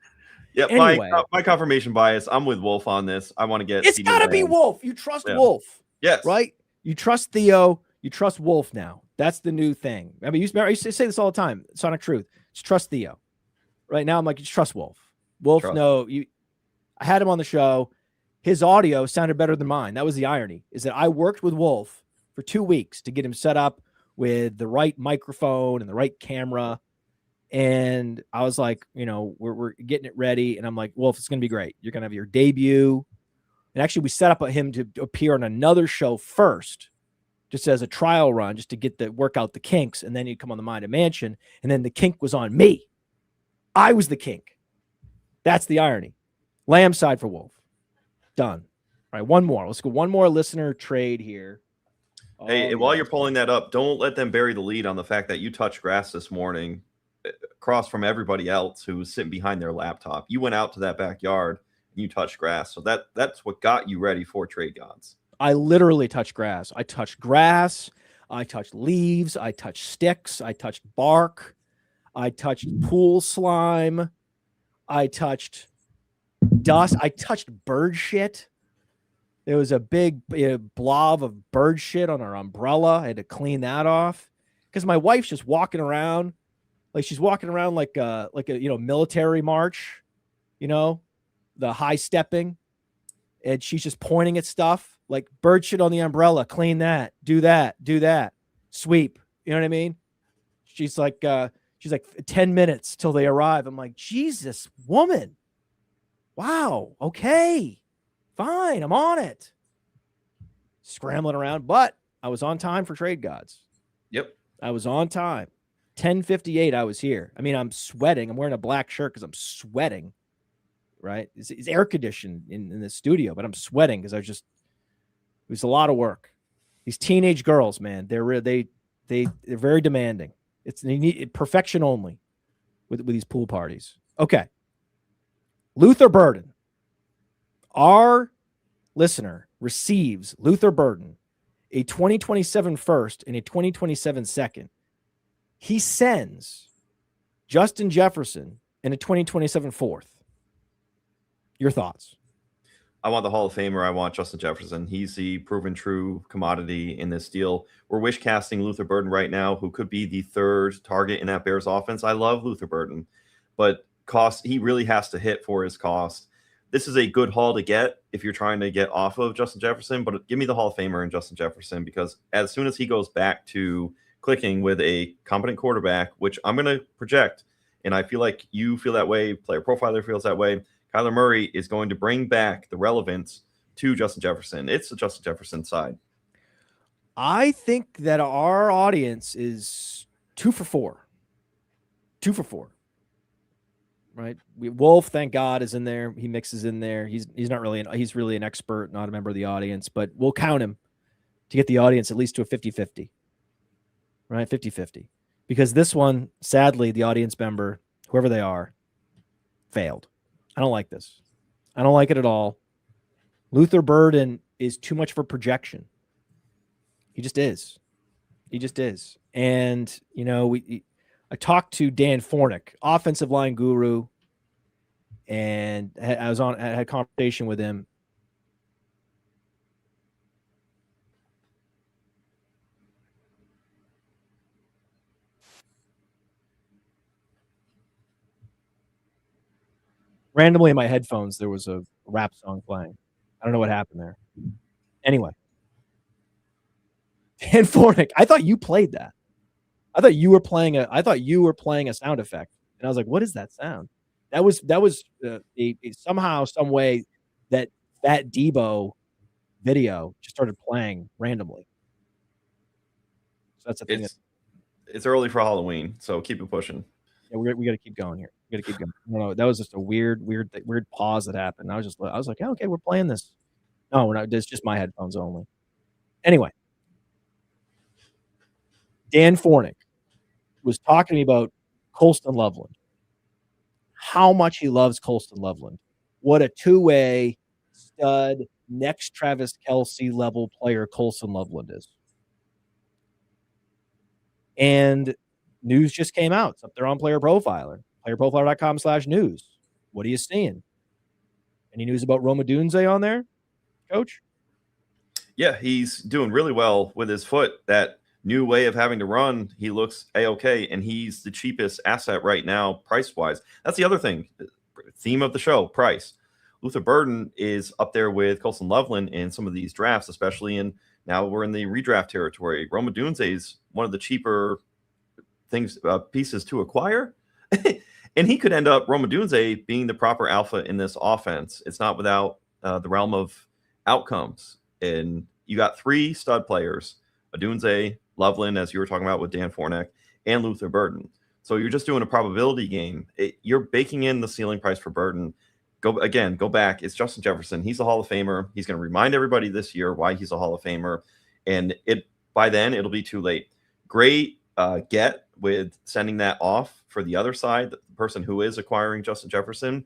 Yeah, anyway, my confirmation bias. I'm with Wolf on this. I want to get. It's got to be Wolf. You trust Wolf. Yes. Right? You trust Theo. You trust Wolf now. That's the new thing. I mean, I used to say this all the time. Sonic Truth. Just trust Theo. Right now, I'm like, just trust Wolf. Wolf, I had him on the show. His audio sounded better than mine. That was the irony, is that I worked with Wolf for 2 weeks to get him set up with the right microphone and the right camera. And I was like, we're getting it ready. And I'm like, Wolf, it's going to be great. You're going to have your debut. And actually, we set up him to appear on another show first, just as a trial run, just to work out the kinks. And then he'd come on the Minded Mansion. And then the kink was on me. I was the kink. That's the irony. Lamb side for Wolf. Done. All right, one more. Let's go one more listener trade here. Hey, while you're pulling that up, don't let them bury the lead on the fact that you touched grass this morning across from everybody else who was sitting behind their laptop. You went out to that backyard and you touched grass. So that's what got you ready for Trade Gods. I literally touched grass. I touched grass. I touched leaves. I touched sticks. I touched bark. I touched pool slime. I touched dust. I touched bird shit. There was a big blob of bird shit on our umbrella. I had to clean that off because my wife's just walking around like she's walking around like a military march, the high stepping, and she's just pointing at stuff like bird shit on the umbrella. Clean that. Do that. Sweep. You know what I mean? She's like 10 minutes till they arrive. I'm like, Jesus, woman. Wow. Okay. Fine. I'm on it. Scrambling around, but I was on time for Trade Gods. Yep. I was on time. 10:58. I was here. I mean, I'm sweating. I'm wearing a black shirt because I'm sweating. Right? It's air conditioned in the studio, but I'm sweating because it was a lot of work. These teenage girls, man, they're very demanding. They need perfection only with these pool parties. Okay. Luther Burden. Our listener receives Luther Burden, a 2027 first and a 2027 second. He sends Justin Jefferson and a 2027 fourth. Your thoughts? I want the Hall of Famer. I want Justin Jefferson. He's the proven true commodity in this deal. We're wish casting Luther Burden right now, who could be the third target in that Bears offense. I love Luther Burden, but cost, he really has to hit for his cost. This is a good haul to get if you're trying to get off of Justin Jefferson, but give me the Hall of Famer in Justin Jefferson, because as soon as he goes back to clicking with a competent quarterback, which I'm going to project, and I feel like you feel that way, Player Profiler feels that way, Kyler Murray is going to bring back the relevance to Justin Jefferson. It's the Justin Jefferson side. I think that our audience is 2 for 4. 2 for 4. Right? Wolf, thank God, is in there. He mixes in there. He's not really he's really an expert, not a member of the audience, but we'll count him to get the audience at least to a 50-50. Right? 50-50. Because this one, sadly, the audience member, whoever they are, failed. I don't like this. I don't like it at all. Luther Burden is too much for projection. He just is. He just is. And, you know, I talked to Dan Fornick, offensive line guru, and I had a conversation with him. Randomly in my headphones, there was a rap song playing. I don't know what happened there. Anyway, Dan Fornick, I thought you played that. I thought you were playing a sound effect, and I was like, "What is that sound?" That was somehow, some way that Debo video just started playing randomly. So that's the thing. It's early for Halloween, so keep it pushing. Yeah, we got to keep going here. We got to keep going. No, that was just a weird pause that happened. I was like, yeah, okay, we're playing this. No, we're not. It's just my headphones only. Anyway, Dan Fornick was talking to me about Colston Loveland. How much he loves Colston Loveland. What a two-way stud, next Travis Kelce level player Colston Loveland is. And news just came out. It's up there on Player Profiler. PlayerProfiler.com/news. What are you seeing? Any news about Roma Dunze on there, Coach? Yeah, he's doing really well with his foot. That new way of having to run, he looks A-okay, and he's the cheapest asset right now, price-wise. That's the other thing. Theme of the show, price. Luther Burden is up there with Colston Loveland in some of these drafts, especially in now we're in the redraft territory. Roma Dunze is one of the cheaper things, pieces to acquire. And he could end up, Roma Dunze, being the proper alpha in this offense. It's not without the realm of outcomes. And you got 3 stud players, Dunze, Loveland, as you were talking about with Dan Fornick, and Luther Burden. So you're just doing a probability game. You're baking in the ceiling price for Burden. Go back. It's Justin Jefferson. He's a Hall of Famer. He's going to remind everybody this year why he's a Hall of Famer. And by then, it'll be too late. Great get with sending that off for the other side, the person who is acquiring Justin Jefferson.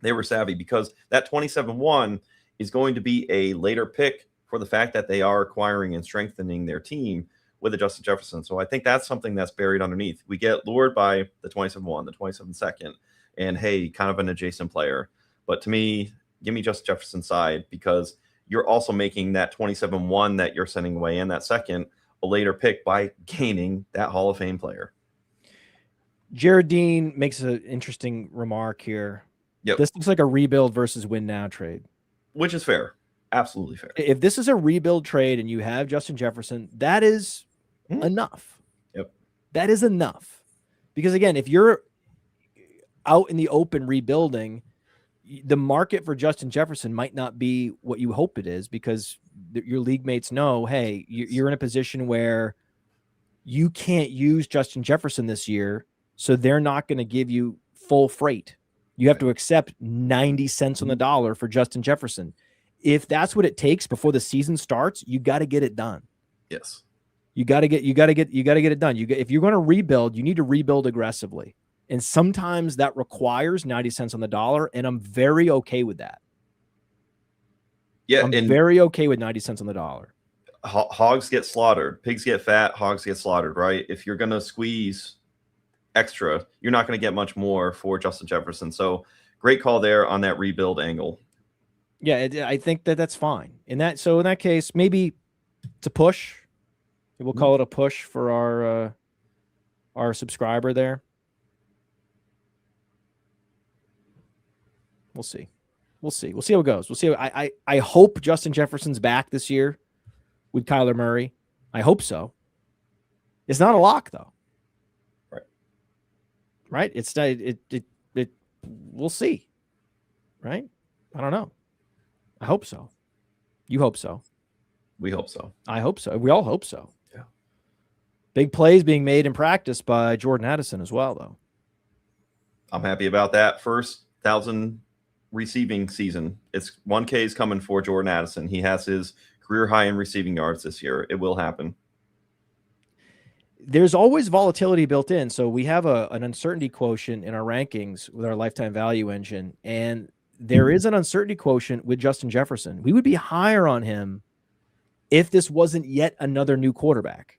They were savvy because that 27-1 is going to be a later pick for the fact that they are acquiring and strengthening their team with a Justin Jefferson. So I think that's something that's buried underneath. We get lured by the 27-1, the 27-2, and hey, kind of an adjacent player. But to me, give me Justin Jefferson's side, because you're also making that 27-1 that you're sending away in that second a later pick by gaining that Hall of Fame player. Jadarian makes an interesting remark here. Yep. This looks like a rebuild versus win now trade. Which is fair. Absolutely fair. If this is a rebuild trade and you have Justin Jefferson, that is enough. Yep. That is enough. Because again, if you're out in the open rebuilding, the market for Justin Jefferson might not be what you hope it is, because your league mates know, hey, you're in a position where you can't use Justin Jefferson this year, so they're not going to give you full freight. You have to accept 90 cents on the dollar for Justin Jefferson. If that's what it takes before the season starts, you got to get it done. Yes. You got to get it done. If you're going to rebuild, you need to rebuild aggressively. And sometimes that requires 90 cents on the dollar, and I'm very okay with that. Yeah, I'm very okay with 90 cents on the dollar. Hogs get slaughtered. Pigs get fat. Hogs get slaughtered, right? If you're going to squeeze extra, you're not going to get much more for Justin Jefferson. So great call there on that rebuild angle. Yeah, I think that's fine. In that case, maybe it's a push. We'll call it a push for our subscriber there. We'll see. We'll see how it goes. We'll see. I hope Justin Jefferson's back this year with Kyler Murray. I hope so. It's not a lock though. Right? It's we'll see. Right? I don't know. I hope so. You hope so. We hope so. I hope so. We all hope so. Yeah. Big plays being made in practice by Jordan Addison as well, though. I'm happy about that. First 1,000 receiving season. It's 1K is coming for Jordan Addison. He has his career high in receiving yards this year. It will happen. There's always volatility built in. So we have an uncertainty quotient in our rankings with our lifetime value engine. And there is an uncertainty quotient with Justin Jefferson. We would be higher on him if this wasn't yet another new quarterback.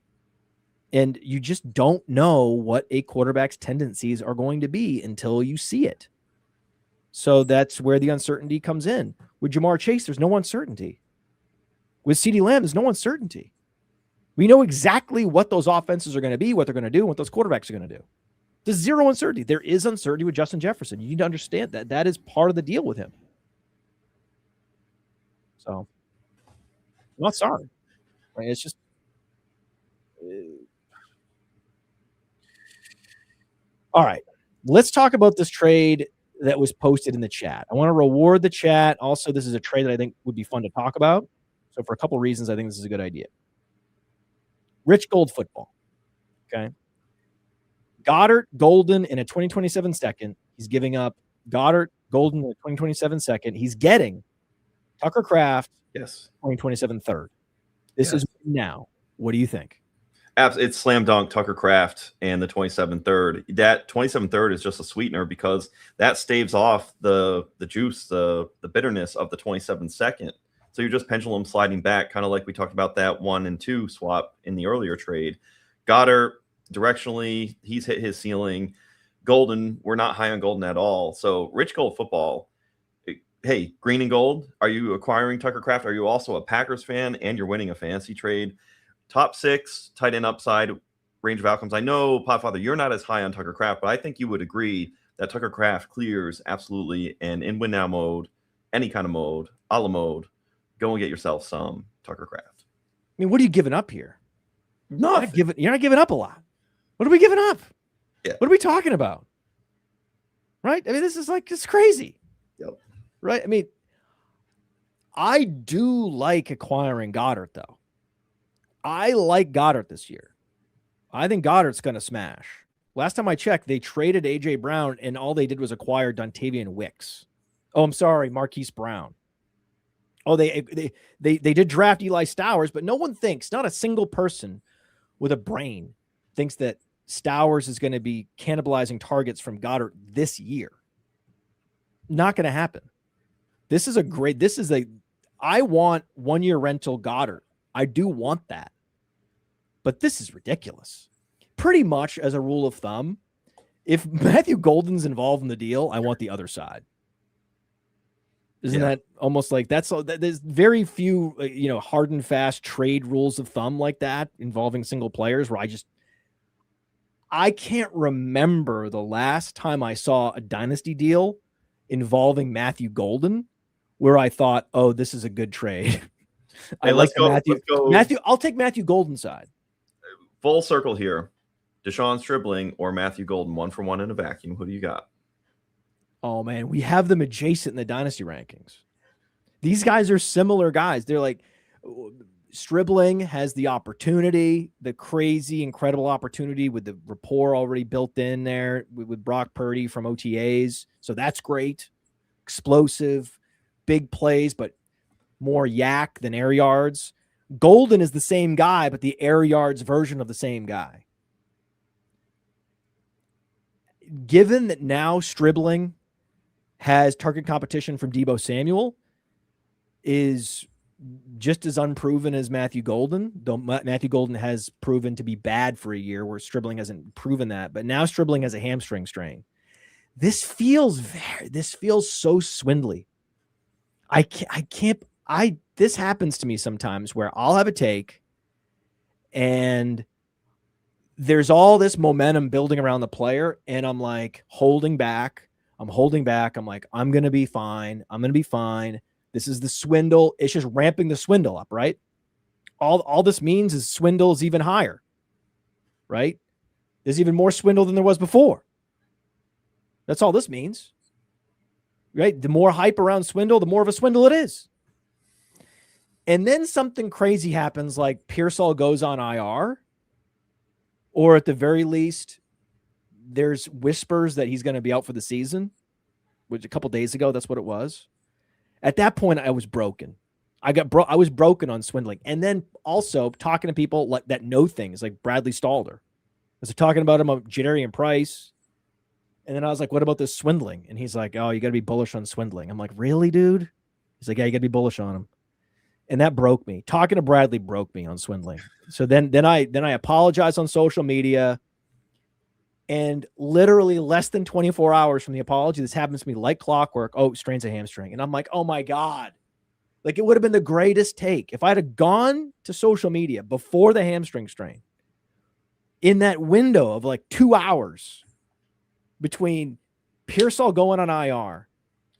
And you just don't know what a quarterback's tendencies are going to be until you see it. So that's where the uncertainty comes in. With Jamar Chase, there's no uncertainty. With CeeDee Lamb, there's no uncertainty. We know exactly what those offenses are going to be, what they're going to do, and what those quarterbacks are going to do. There's zero uncertainty. There is uncertainty with Justin Jefferson. You need to understand that. That is part of the deal with him. So, I'm not sorry. Right? It's just... All right. Let's talk about this trade that was posted in the chat. I want to reward the chat. Also, this is a trade that I think would be fun to talk about. So for a couple of reasons, I think this is a good idea. Rich Gold football. Okay. Goddard, Golden in a 2027 second. He's giving up Goddard, Golden in a 2027 second. He's getting Tucker Kraft, 2027 third. This is now. What do you think? It's slam dunk Tucker Kraft and the 27 third. That 27 third is just a sweetener because that staves off the juice, the bitterness of the 27 second. So you're just pendulum sliding back, kind of like we talked about that 1 and 2 swap in the earlier trade. Goddard, directionally, he's hit his ceiling. Golden, we're not high on Golden at all. So Rich Gold football. Hey, green and gold, are you acquiring Tucker Kraft? Are you also a Packers fan and you're winning a fantasy trade? Top 6, tight end upside, range of outcomes. I know, Podfather, you're not as high on Tucker Kraft, but I think you would agree that Tucker Kraft clears absolutely. And in win now mode, any kind of mode, a la mode, go and get yourself some Tucker Kraft. I mean, what are you giving up here? Nothing. You're not giving up a lot. What are we giving up? Yeah. What are we talking about? Right? I mean, this is like, it's crazy. Yep. Right? I mean, I do like acquiring Goddard, though. I like Goddard this year. I think Goddard's going to smash. Last time I checked, they traded A.J. Brown, and all they did was acquire Dontavian Wicks. Oh, I'm sorry, Marquise Brown. Oh, they did draft Eli Stowers, but no one thinks, not a single person with a brain thinks that Stowers is going to be cannibalizing targets from Goddard this year. Not going to happen. I want 1 year rental Goddard. I do want that. But this is ridiculous. Pretty much as a rule of thumb, if Matthew Golden's involved in the deal, I want the other side. Isn't that almost like there's very few, hard and fast trade rules of thumb like that involving single players where I can't remember the last time I saw a dynasty deal involving Matthew Golden where I thought, oh, this is a good trade. Hey, let's go. Matthew, I'll take Matthew Golden's side. Full circle here. Deshaun Stribling or Matthew Golden, 1 for 1 in a vacuum. Who do you got? Oh, man, we have them adjacent in the dynasty rankings. These guys are similar guys. They're like, Stribling has the opportunity, the crazy, incredible opportunity with the rapport already built in there with Brock Purdy from OTAs. So that's great. Explosive, big plays, but more yak than air yards. Golden is the same guy, but the air yards version of the same guy. Given that now Stribling has target competition from Deebo Samuel, is just as unproven as Matthew Golden, though Matthew Golden has proven to be bad for a year where Stribling hasn't proven that, but now Stribling has a hamstring strain. This feels so swindly. This happens to me sometimes where I'll have a take and there's all this momentum building around the player, and I'm like holding back. I'm like, I'm going to be fine. This is the swindle. It's just ramping the swindle up, right? All this means is swindle is even higher, right? There's even more swindle than there was before. That's all this means, right? The more hype around swindle, the more of a swindle it is. And then something crazy happens, like Pearsall goes on IR, or at the very least, there's whispers that he's going to be out for the season, which a couple days ago, that's what it was. At that point, I was broken. I was broken on swindling. And then also talking to people like that know things, like Bradley Stalder. I was talking about him on Jadarian Price. And then I was like, what about this swindling? And he's like, oh, you got to be bullish on swindling. I'm like, really, dude? He's like, yeah, you got to be bullish on him. And that broke me. Talking to Bradley broke me on swindling. So then I apologized on social media, and literally less than 24 hours from the apology, this happens to me like clockwork. Oh, strains a hamstring. And I'm like, oh my God. Like, it would have been the greatest take. If I'd have gone to social media before the hamstring strain, in that window of like 2 hours between Pearsall going on IR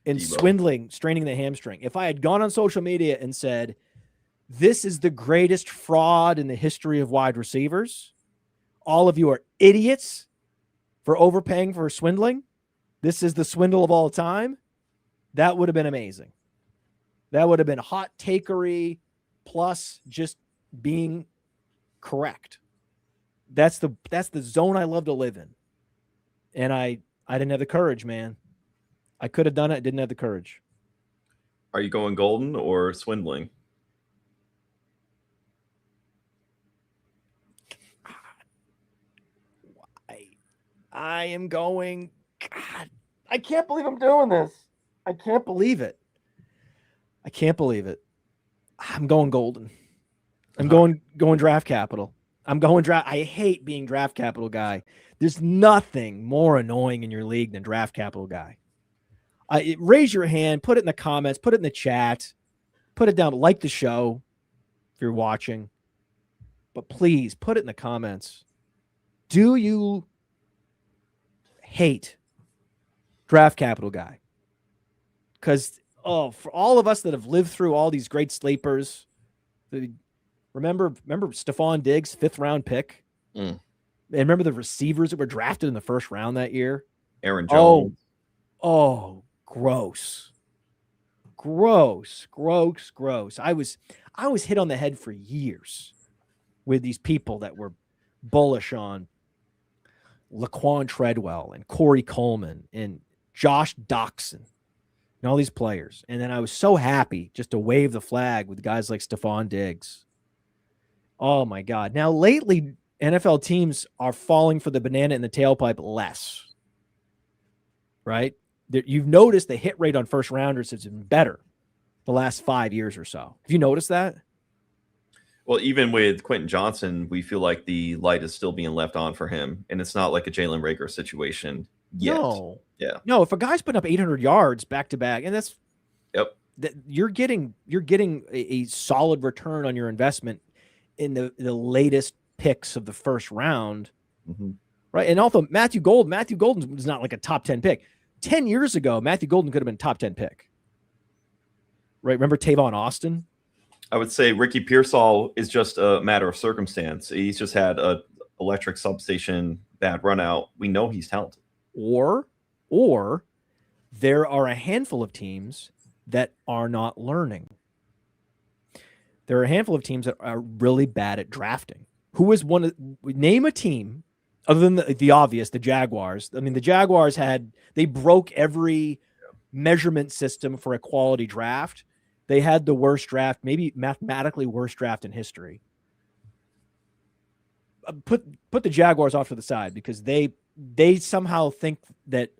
and swindling, straining the hamstring. If I had gone on social media and said, this is the greatest fraud in the history of wide receivers, all of you are idiots for overpaying for swindling, this is the swindle of all time, that would have been amazing. That would have been hot takery plus just being correct. That's the zone I love to live in. And I didn't have the courage, man. I could have done it. I didn't have the courage. Are you going golden or swindling? I am going. God, I can't believe I'm doing this. I can't believe it. I'm going golden. I'm going draft capital. I hate being draft capital guy. There's nothing more annoying in your league than draft capital guy. Raise your hand, put it in the comments, put it in the chat, put it down, like the show if you're watching. But please put it in the comments. Do you hate draft capital guy? Because, for all of us that have lived through all these great sleepers, remember Stephon Diggs, 5th round pick? And remember the receivers that were drafted in the 1st round that year? Aaron Jones. Oh, gross. I was hit on the head for years with these people that were bullish on Laquan Treadwell and Corey Coleman and Josh Doxson and all these players. And then I was so happy just to wave the flag with guys like Stephon Diggs. Oh my God. Now lately, NFL teams are falling for the banana in the tailpipe less, right? You've noticed the hit rate on first rounders has been better the last 5 years or so. Have you noticed that? Well, even with Quentin Johnson, we feel like the light is still being left on for him, and it's not like a Jalen Reagor situation yet. No, if a guy's putting up 800 yards back to back, and that's you're getting a solid return on your investment in the latest picks of the 1st round, right? And also Matthew Golden was not like a top 10 pick. 10 years ago, Matthew Golden could have been top 10 pick, right? Remember Tavon Austin? I would say Ricky Pearsall is just a matter of circumstance. He's just had a electric substation bad run out. We know he's talented. Or there are a handful of teams that are not learning. There are a handful of teams that are really bad at drafting. Who is name a team other than the obvious, the Jaguars. I mean, the Jaguars they broke every measurement system for a quality draft. They had the worst draft, maybe mathematically worst draft in history. Put the Jaguars off to the side because they somehow think that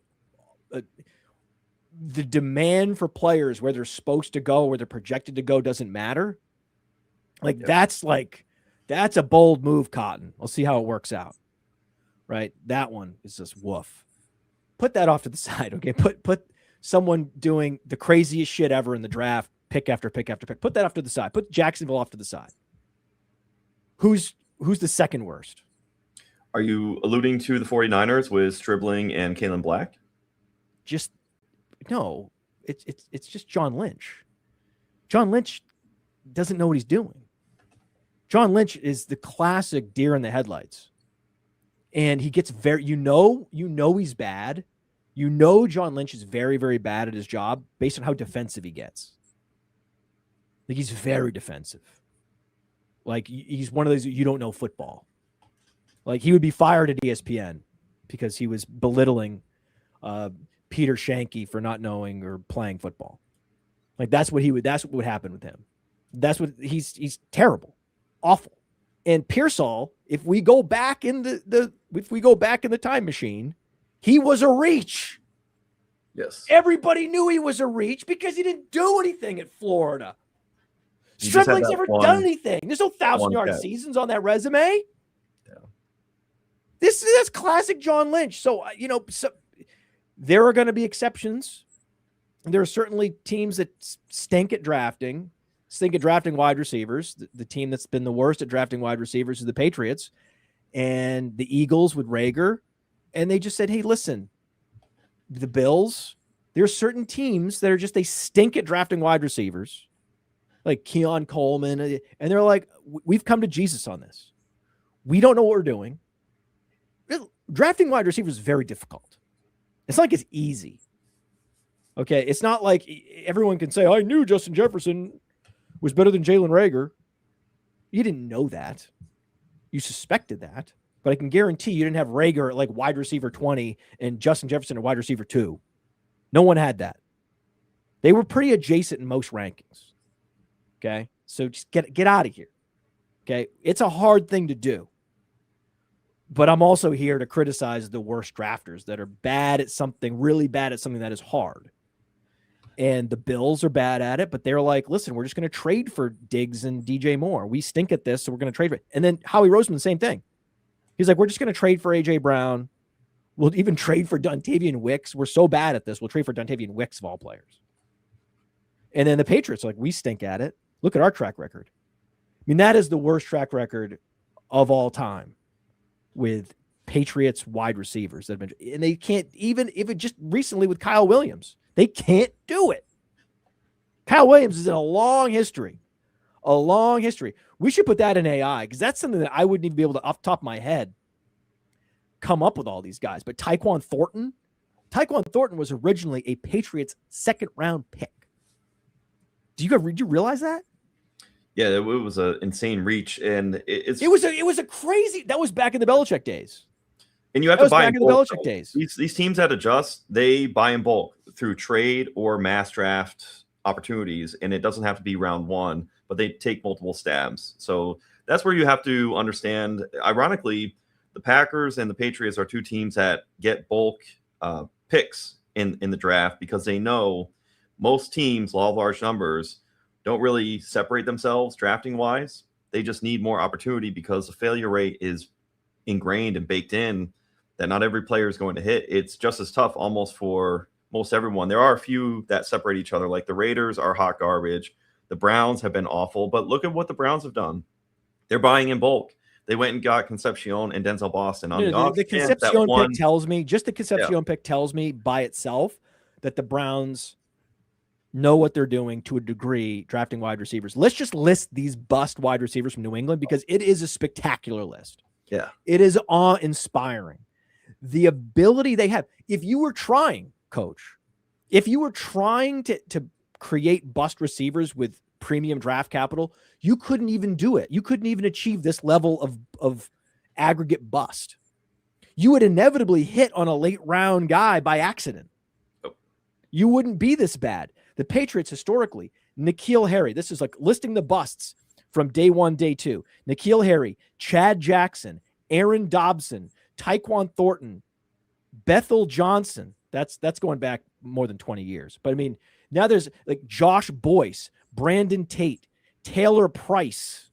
the demand for players where they're supposed to go, where they're projected to go, doesn't matter. That's a bold move, Cotton. We'll see how it works out. Right? That one is just woof. Put that off to the side, okay? someone doing the craziest shit ever in the draft, pick after pick after pick. Put that off to the side. Put Jacksonville off to the side. Who's the second worst? Are you alluding to the 49ers with Stribling and Kalen Black? Just no. It's just John Lynch. John Lynch doesn't know what he's doing. John Lynch is the classic deer in the headlights. And he gets very, you know he's bad. You know John Lynch is very, very bad at his job based on how defensive he gets. Like, he's very defensive. Like, he's one of those, you don't know football. Like, he would be fired at ESPN because he was belittling Peter Shanky for not knowing or playing football. Like, that's what would happen with him. That's what he's terrible, awful. And Pearsall, if we go back in the time machine, he was a reach. Yes. Everybody knew he was a reach because he didn't do anything at Florida. Stribling's never done anything. There's no 1,000-yard seasons on that resume. Yeah. That's classic John Lynch. So, there are going to be exceptions. There are certainly teams that stink at drafting wide receivers. The team that's been the worst at drafting wide receivers is the Patriots and the Eagles with Rager. And they just said, hey, listen, the Bills, there are certain teams that are just, they stink at drafting wide receivers, like Keon Coleman. And they're like, we've come to Jesus on this. We don't know what we're doing. Drafting wide receivers is very difficult. It's not like it's easy. Okay. It's not like everyone can say, I knew Justin Jefferson was better than Jalen Rager. You didn't know that. You suspected that. But I can guarantee you didn't have Rager at like wide receiver 20 and Justin Jefferson at wide receiver 2. No one had that. They were pretty adjacent in most rankings. Okay. So just get out of here. Okay. It's a hard thing to do. But I'm also here to criticize the worst drafters that are bad at something, really bad at something that is hard. And the Bills are bad at it, but they're like, listen, we're just going to trade for Diggs and DJ Moore. We stink at this, so we're going to trade for it. And then Howie Roseman, same thing. He's like, we're just going to trade for A.J. Brown. We'll even trade for Dontavian Wicks. We're so bad at this. We'll trade for Dontavian Wicks of all players. And then the Patriots are like, we stink at it. Look at our track record. I mean, that is the worst track record of all time with Patriots wide receivers that have been, and they can't, even if it just recently with Kyle Williams, they can't do it. Kyle Williams is in a long history. We should put that in AI because that's something that I wouldn't even be able to, off the top of my head, come up with all these guys. But Tyquan Thornton was originally a Patriots second-round pick. Did you realize that? Yeah, it was an insane reach, and it was a crazy. That was back in the Belichick days. And you have to buy in bulk. The Belichick days. These teams that adjust, they buy in bulk through trade or mass draft opportunities, and it doesn't have to be round one, but they take multiple stabs. So that's where you have to understand. Ironically, the Packers and the Patriots are two teams that get bulk picks in the draft because they know most teams, law of large numbers, don't really separate themselves drafting wise. They just need more opportunity because the failure rate is ingrained and baked in that not every player is going to hit. It's just as tough almost for most everyone. There are a few that separate each other, like the Raiders are hot garbage. The Browns have been awful, but look at what the Browns have done. They're buying in bulk. They went and got Concepcion and Denzel Boston. The Concepcion pick tells me, just the Concepcion pick tells me by itself that the Browns know what they're doing to a degree, drafting wide receivers. Let's just list these bust wide receivers from New England because it is a spectacular list. Yeah. It is awe-inspiring. The ability they have. If you were trying, Coach, to create bust receivers with premium draft capital, you couldn't even do it. You couldn't even achieve this level of aggregate bust. You would inevitably hit on a late round guy by accident. Oh. You wouldn't be this bad. The Patriots historically, N'Keal Harry, this is like listing the busts from day one, day two. N'Keal Harry, Chad Jackson, Aaron Dobson, Tyquan Thornton, Bethel Johnson. That's going back more than 20 years. But I mean, now there's like Josh Boyce, Brandon Tate, Taylor Price.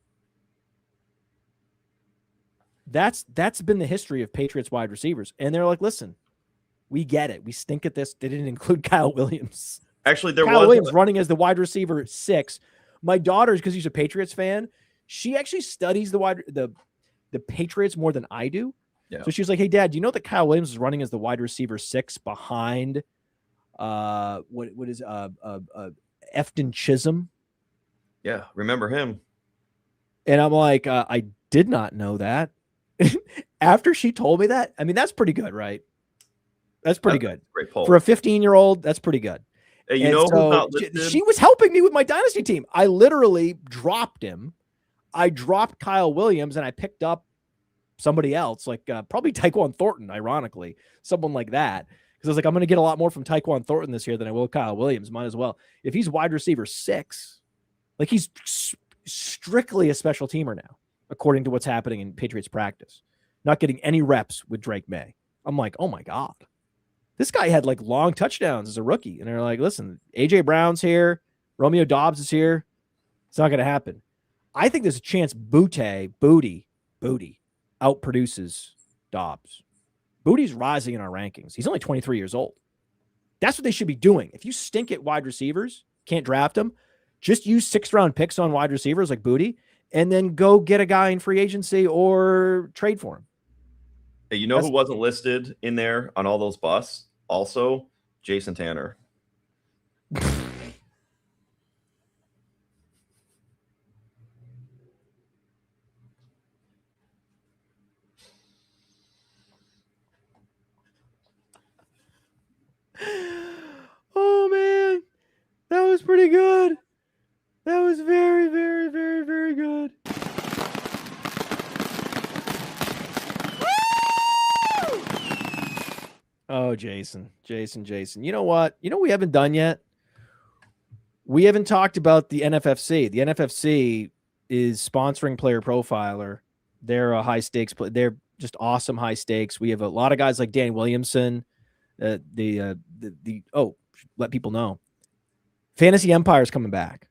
That's been the history of Patriots wide receivers. And they're like, listen, We get it. We stink at this. They didn't include Kyle Williams. Actually, there Kyle was Williams running as the wide receiver 6. My daughter, because she's a Patriots fan, she actually studies the Patriots more than I do. Yeah. So she's like, "Hey, Dad, do you know that Kyle Williams is running as the wide receiver 6 behind what is Efton Chisholm?" Yeah, remember him. And I'm like, I did not know that. After she told me that, I mean, that's pretty good, right? That's pretty good. Great poll. For a 15-year-old, that's pretty good. Hey, you know who's not listed? She was helping me with my Dynasty team. I literally dropped him. I dropped Kyle Williams, and I picked up somebody else, like probably Tyquan Thornton, ironically, someone like that. Because I was like, I'm going to get a lot more from Tyquan Thornton this year than I will Kyle Williams. Might as well. If he's wide receiver 6, like he's strictly a special teamer now, according to what's happening in Patriots practice. Not getting any reps with Drake May. I'm like, oh my God. This guy had like long touchdowns as a rookie. And they're like, listen, AJ Brown's here. Romeo Doubs is here. It's not going to happen. I think there's a chance Booty outproduces Doubs. Booty's rising in our rankings. He's only 23 years old. That's what they should be doing. If you stink at wide receivers, can't draft them, just use 6th-round picks on wide receivers like Booty, and then go get a guy in free agency or trade for him. Hey, you know who wasn't listed in there on all those busts? Also, Jason Tanner. Oh, man. That was pretty good. That was very, very, very, very good. Oh, Jason. You know what? You know what we haven't done yet? We haven't talked about the NFFC. The NFFC is sponsoring Player Profiler. They're a high stakes. They're just awesome high stakes. We have a lot of guys like Dan Williamson. Let people know. Fantasy Empire is coming back.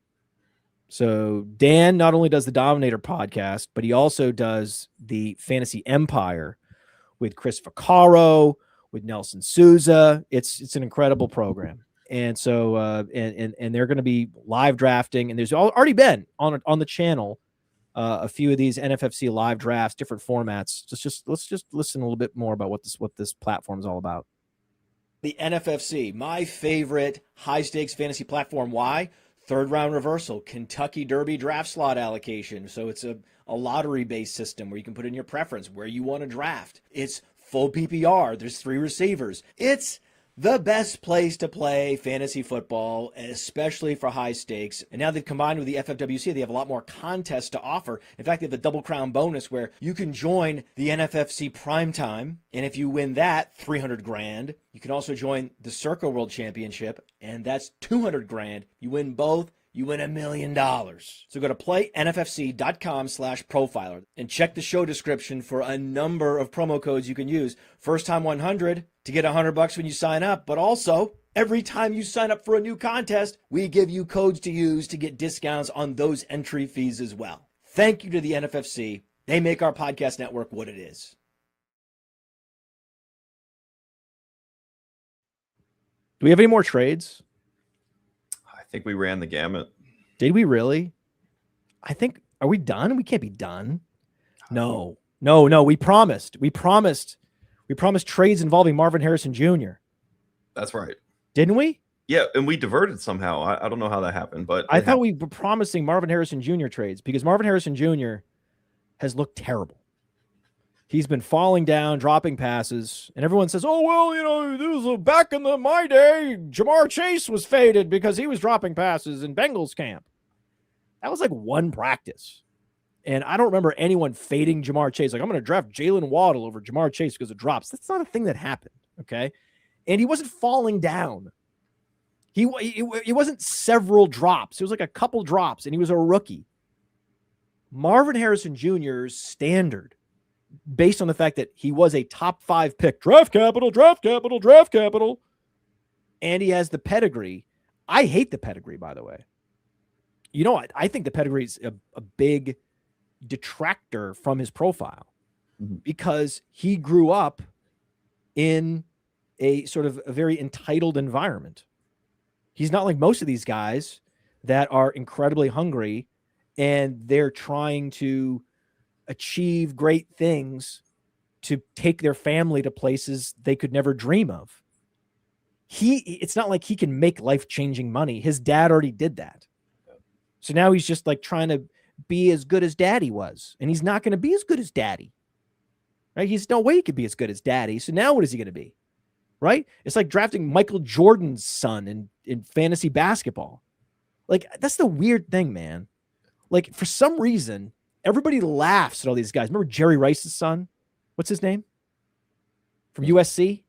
So Dan not only does the Dominator podcast, but he also does the Fantasy Empire with Chris Vaccaro, with Nelson Souza. It's an incredible program. And so and they're going to be live drafting, and there's already been on the channel a few of these NFFC live drafts, different formats. Let's just listen a little bit more about what this platform is all about. The NFFC, my favorite high stakes fantasy platform. Why? 3rd round reversal, Kentucky Derby draft slot allocation. So it's a lottery based system where you can put in your preference where you want to draft. It's full PPR. There's 3 receivers. It's the best place to play fantasy football, especially for high stakes. And now they've combined with the FFWC, they have a lot more contests to offer. In fact, they have the Double Crown bonus where you can join the NFFC Primetime. And if you win that, $300,000. You can also join the Circa World Championship, and that's $200,000. You win both, you win $1 million. So go to playnffc.com/profiler and check the show description for a number of promo codes you can use. First time 100 to get $100 when you sign up, but also every time you sign up for a new contest, we give you codes to use to get discounts on those entry fees as well. Thank you to the NFFC. They make our podcast network what it is. Do we have any more trades? I think we ran the gamut. Did we really? Are we done? We can't be done. No. We promised trades involving Marvin Harrison Jr. That's right. Didn't we? Yeah, and we diverted somehow. I don't know how that happened, but I thought we were promising Marvin Harrison Jr. trades because Marvin Harrison Jr. has looked terrible. He's been falling down, dropping passes, and everyone says, oh, well, this was back in my day, Jamar Chase was faded because he was dropping passes in Bengals camp. That was like one practice. And I don't remember anyone fading Jamar Chase. Like, I'm going to draft Jalen Waddle over Jamar Chase because of drops. That's not a thing that happened, okay? And he wasn't falling down. It wasn't several drops. It was like a couple drops, and he was a rookie. Marvin Harrison Jr.'s standard, based on the fact that he was a top 5 pick, draft capital, and he has the pedigree. I hate the pedigree, by the way. You know what? I think the pedigree is a big detractor from his profile because he grew up in a sort of a very entitled environment. He's not like most of these guys that are incredibly hungry and they're trying to achieve great things to take their family to places they could never dream of. It's not like he can make life-changing money. His dad already did that. So now he's just like trying to be as good as daddy was. And he's not going to be as good as daddy. Right? He's no way he could be as good as daddy. So now what is he going to be? Right? It's like drafting Michael Jordan's son in fantasy basketball. Like, that's the weird thing, man. Like, for some reason, everybody laughs at all these guys. Remember Jerry Rice's son? What's his name? From USC?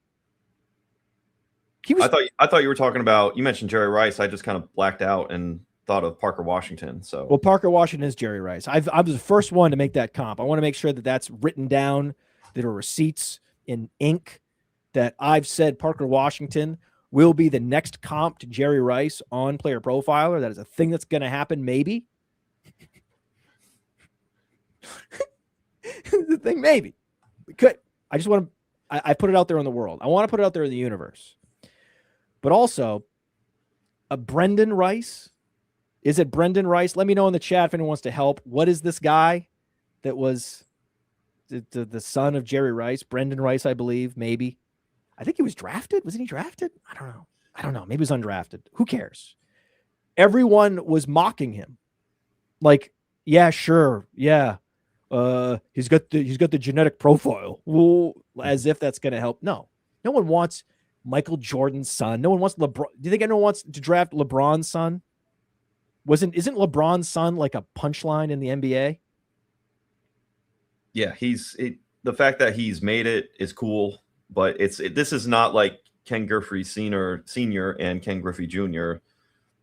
I thought you were talking about, you mentioned Jerry Rice. I just kind of blacked out and thought of Parker Washington. So, well, Parker Washington is Jerry Rice. I was the first one to make that comp. I want to make sure that that's written down. There are receipts in ink that I've said Parker Washington will be the next comp to Jerry Rice on Player Profiler. That is a thing that's going to happen, maybe. The thing, maybe. We could. I just want to, I put it out there in the world. I want to put it out there in the universe. But also, a Brendan Rice. Is it Brendan Rice? Let me know in the chat if anyone wants to help. What is this guy that was the son of Jerry Rice? Brendan Rice, I believe, maybe. I think he was drafted. Wasn't he drafted? I don't know. Maybe he was undrafted. Who cares? Everyone was mocking him. Like, yeah, sure. Yeah. He's got the genetic profile. Well, as if that's going to help. No one wants Michael Jordan's son. No one wants LeBron. Do you think anyone wants to draft LeBron's son? Isn't LeBron's son like a punchline in the NBA? Yeah, the fact that he's made it is cool, but this is not like Ken Griffey Senior and Ken Griffey Jr.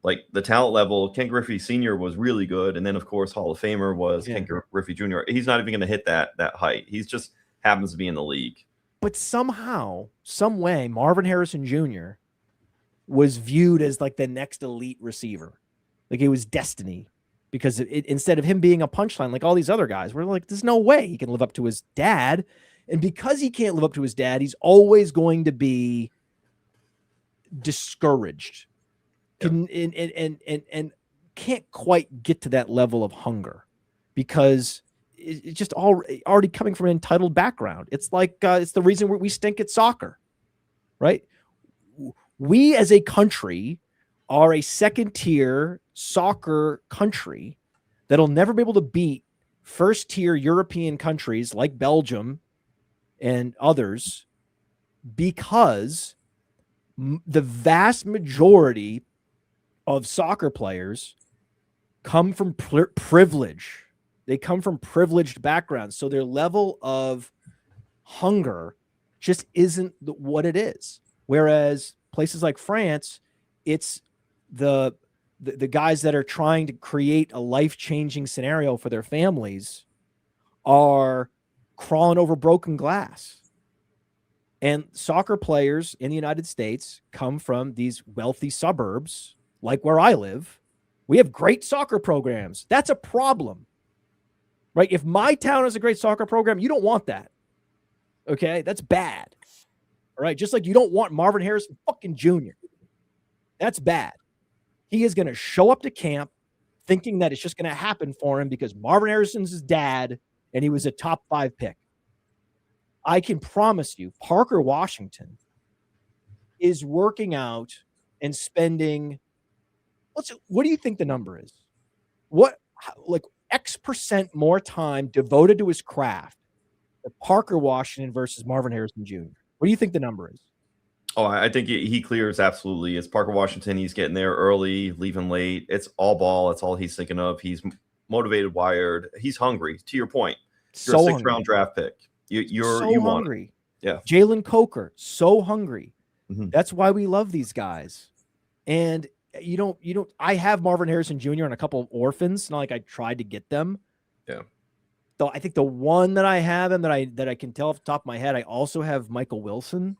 Like, the talent level, Ken Griffey Sr. was really good, and then of course Hall of Famer was Ken Griffey Jr. He's not even going to hit that height. He's just happens to be in the league. But somehow, some way, Marvin Harrison Jr. was viewed as like the next elite receiver. Like, it was destiny, because instead of him being a punchline like all these other guys, we're like, there's no way he can live up to his dad. And because he can't live up to his dad, he's always going to be discouraged. Yep. And can't quite get to that level of hunger, because it's just already coming from an entitled background. It's like it's the reason we stink at soccer, right? We as a country are a second-tier soccer country that'll never be able to beat first-tier European countries like Belgium and others, because the vast majority of soccer players come from privilege. They come from privileged backgrounds. So their level of hunger just isn't what it is. Whereas places like France, it's the guys that are trying to create a life-changing scenario for their families are crawling over broken glass. And soccer players in the United States come from these wealthy suburbs, like where I live. We have great soccer programs. That's a problem, right? If my town has a great soccer program, you don't want that. Okay? That's bad. All right? Just like you don't want Marvin Harrison fucking Jr. That's bad. He is going to show up to camp thinking that it's just going to happen for him because Marvin Harrison's his dad and he was a top 5 pick. I can promise you, Parker Washington is working out and spending, what do you think the number is? What, like, X% more time devoted to his craft than Parker Washington versus Marvin Harrison Jr.? What do you think the number is? Oh, I think he clears absolutely. It's Parker Washington. He's getting there early, leaving late. It's all ball. That's all he's thinking of. He's motivated, wired. He's hungry. To your point, you're so a 6th-round draft pick. You're so hungry. Yeah. Jalen Coker, so hungry. Mm-hmm. That's why we love these guys. And you don't. I have Marvin Harrison Jr. and a couple of orphans. Not like I tried to get them. Yeah. Though I think the one that I have and that I can tell off the top of my head, I also have Michael Wilson.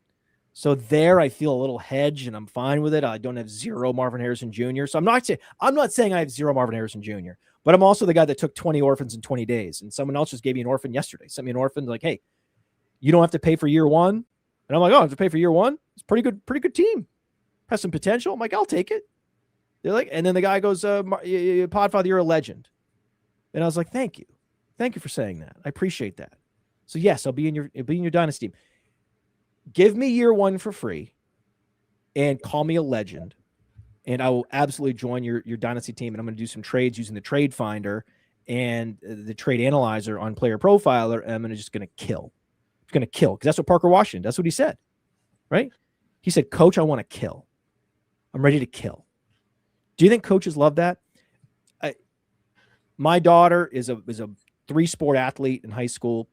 So there, I feel a little hedge, and I'm fine with it. I don't have 0 Marvin Harrison Jr. So I'm not saying I have 0 Marvin Harrison Jr. But I'm also the guy that took 20 orphans in 20 days, and someone else just gave me an orphan yesterday. Sent me an orphan like, hey, you don't have to pay for year 1. And I'm like, oh, I have to pay for year one? It's pretty good team. Has some potential. I'm like, I'll take it. They're like, and then the guy goes, Podfather, you're a legend. And I was like, thank you. Thank you for saying that. I appreciate that. So yes, I'll be in your Dynasty team. Give me year one for free and call me a legend. And I will absolutely join your Dynasty team. And I'm going to do some trades using the trade finder and the trade analyzer on Player Profiler. And I'm just going to kill. It's going to kill. Because that's what Parker Washington, that's what he said. Right? He said, Coach, I want to kill. I'm ready to kill. Do you think coaches love that? My daughter is a 3-sport athlete in high school.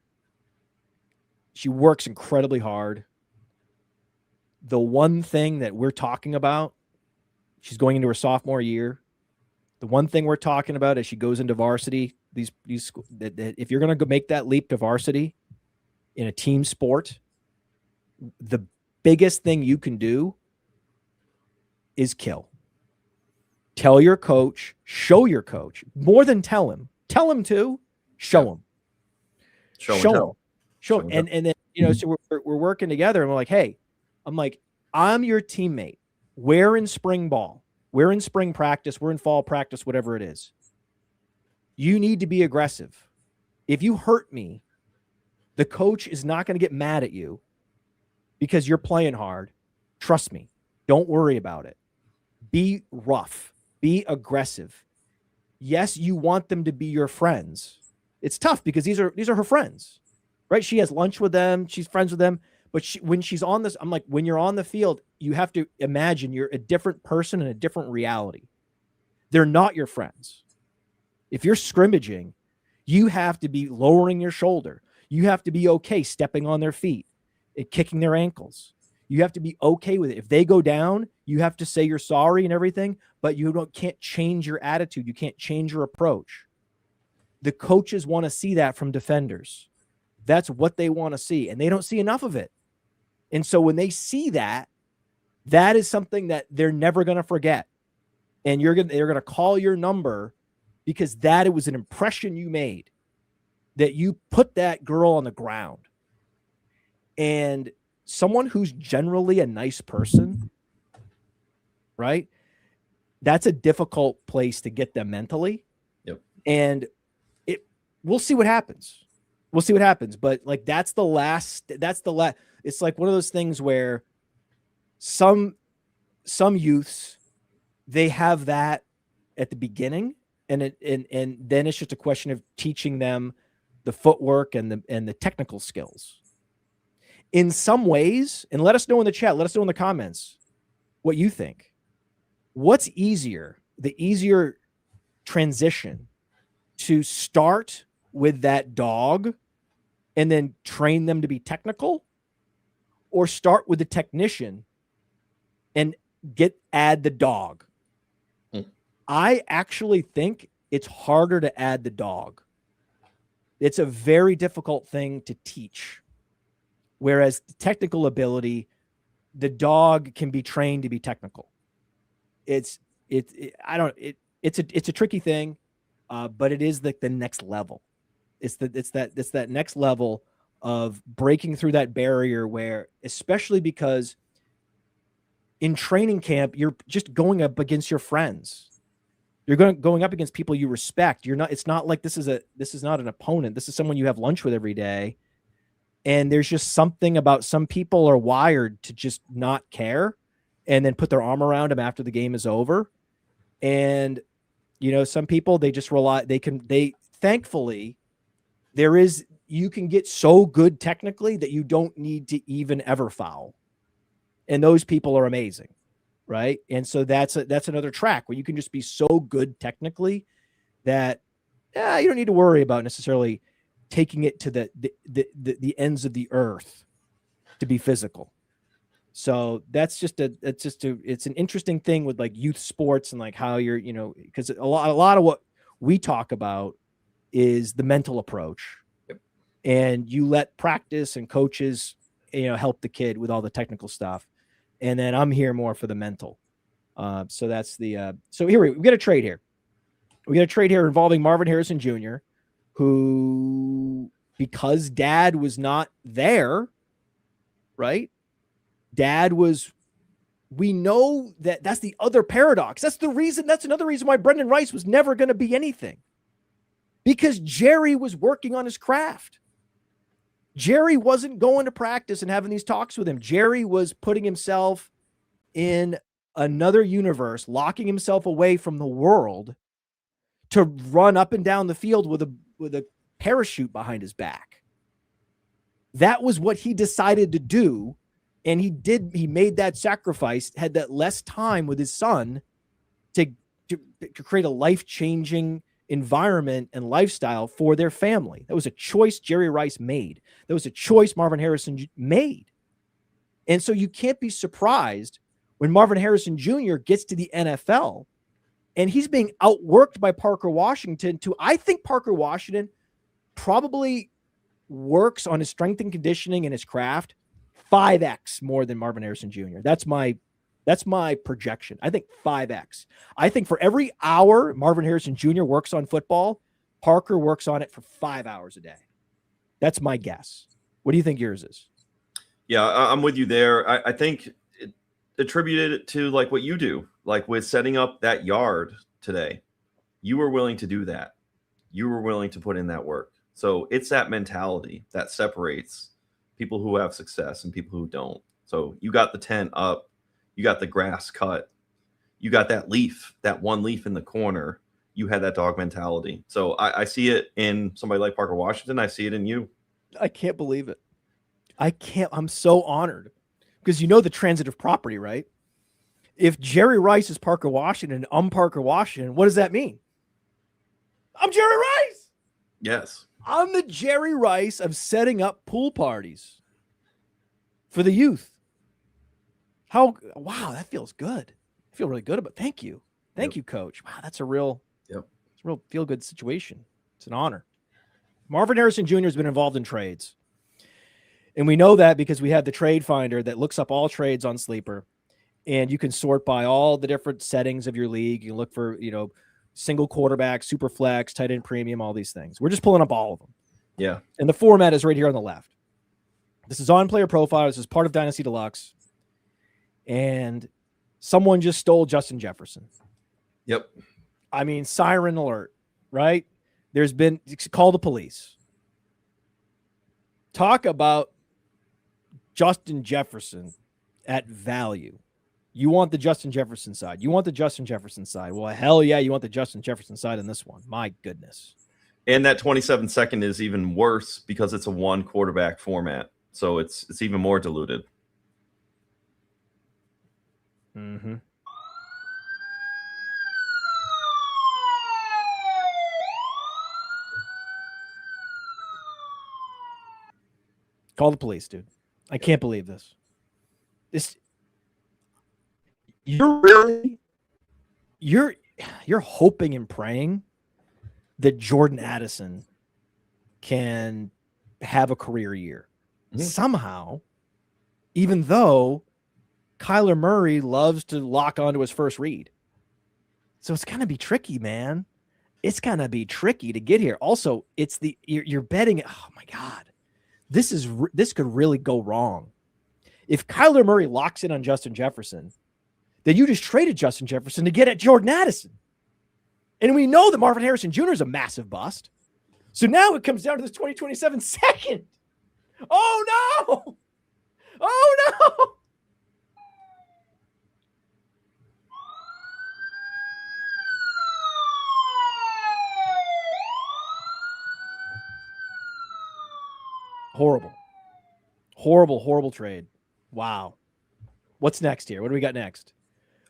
She works incredibly hard. The one thing that we're talking about, she's going into her sophomore year. The one thing we're talking about as she goes into varsity, that if you're going to make that leap to varsity in a team sport, the biggest thing you can do is kill. Tell your coach, show your coach, more than tell him. Tell him to, show him. Show him. And then, so we're working together and we're like, hey, I'm your teammate. We're in spring ball. We're in spring practice. We're in fall practice, whatever it is. You need to be aggressive. If you hurt me, the coach is not going to get mad at you because you're playing hard. Trust me. Don't worry about it. Be rough. Be aggressive. Yes, you want them to be your friends. It's tough because these are her friends, right? She has lunch with them. She's friends with them. But when she's on this, I'm like, when you're on the field, you have to imagine you're a different person in a different reality. They're not your friends. If you're scrimmaging, you have to be lowering your shoulder. You have to be okay stepping on their feet and kicking their ankles. You have to be okay with it. If they go down, you have to say you're sorry and everything, but you can't change your attitude. You can't change your approach. The coaches want to see that from defenders. That's what they want to see, and they don't see enough of it. And so when they see that, that is something that they're never going to forget. And they're going to call your number because it was an impression you made, that you put that girl on the ground. And someone who's generally a nice person, right? That's a difficult place to get them mentally. Yep. And we'll see what happens. We'll see what happens. But that's the last. It's like one of those things where some youths, they have that at the beginning, and then it's just a question of teaching them the footwork and the technical skills. In some ways, and let us know in the chat, let us know in the comments what you think. What's easier? The easier transition to start with that dog and then train them to be technical, or start with the technician and add the dog? I actually think it's harder to add the dog. It's a very difficult thing to teach. Whereas the technical ability, the dog can be trained to be technical. It's a tricky thing, but it is the next level. It's that next level of breaking through that barrier where, especially because in training camp, you're just going up against your friends. You're going up against people you respect. It's not like this is not an opponent. This is someone you have lunch with every day. And there's just something about some people are wired to just not care and then put their arm around them after the game is over. And, some people, they just rely, thankfully, you can get so good technically that you don't need to even ever foul. And those people are amazing. Right. And so that's another track where you can just be so good technically that you don't need to worry about necessarily taking it to the ends of the earth to be physical. So it's an interesting thing with youth sports and how you're, because a lot of what we talk about is the mental approach. Yep. And you let practice and coaches, help the kid with all the technical stuff. And then I'm here more for the mental. So that's so here we get a trade here. We got a trade here involving Marvin Harrison Jr., who, because dad was not there, right? we know that's the other paradox. That's another reason why Brendan Rice was never going to be anything. Because Jerry was working on his craft. Jerry wasn't going to practice and having these talks with him. Jerry was putting himself in another universe, locking himself away from the world to run up and down the field with a parachute behind his back. That was what he decided to do. And he made that sacrifice, had that less time with his son to create a life-changing environment and lifestyle for their family. That was a choice Jerry Rice made. That was a choice Marvin Harrison made. And so you can't be surprised when Marvin Harrison Jr. gets to the NFL and he's being outworked by Parker Washington I think Parker Washington probably works on his strength and conditioning and his craft 5x more than Marvin Harrison Jr. That's my projection. I think 5x. I think for every hour Marvin Harrison Jr. works on football, Parker works on it for 5 hours a day. That's my guess. What do you think yours is? Yeah, I'm with you there. I think it attributed it to like what you do, like with setting up that yard today. You were willing to do that. You were willing to put in that work. So it's that mentality that separates people who have success and people who don't. So you got the tent up, you got the grass cut, you got that one leaf in the corner. You had that dog mentality. So I see it in somebody like Parker Washington. I see it in you. I can't believe it. I'm so honored because you know the transitive property, right? If Jerry Rice is Parker Washington and I'm Parker Washington, what does that mean? I'm Jerry Rice. Yes. I'm the Jerry Rice of setting up pool parties for the youth. Wow, that feels good. I feel really good about it. Thank you. Thank you, Coach. Wow, that's a real feel-good situation. It's an honor. Marvin Harrison Jr. has been involved in trades. And we know that because we have the trade finder that looks up all trades on Sleeper. And you can sort by all the different settings of your league. You can look for, single quarterback, super flex, tight end premium, all these things. We're just pulling up all of them. Yeah. And the format is right here on the left. This is on Player Profile. This is part of Dynasty Deluxe. And someone just stole Justin Jefferson. Yep. I mean, siren alert, right? Call the police. Talk about Justin Jefferson at value. You want the Justin Jefferson side. You want the Justin Jefferson side. Well, hell yeah, you want the Justin Jefferson side in this one. My goodness. And that 27-second is even worse because it's a one quarterback format. So it's even more diluted. Mm-hmm. Call the police, dude. I can't believe this. You're hoping and praying that Jordan Addison can have a career year. Mm-hmm. Somehow, even though Kyler Murray loves to lock onto his first read. So it's going to be tricky, man. It's going to be tricky to get here. Also, you're betting. Oh my God. This could really go wrong. If Kyler Murray locks in on Justin Jefferson, then you just traded Justin Jefferson to get at Jordan Addison. And we know that Marvin Harrison Jr. is a massive bust. So now it comes down to this 2027 second. Oh no. Oh no. Horrible trade. Wow. What's next here? What do we got next?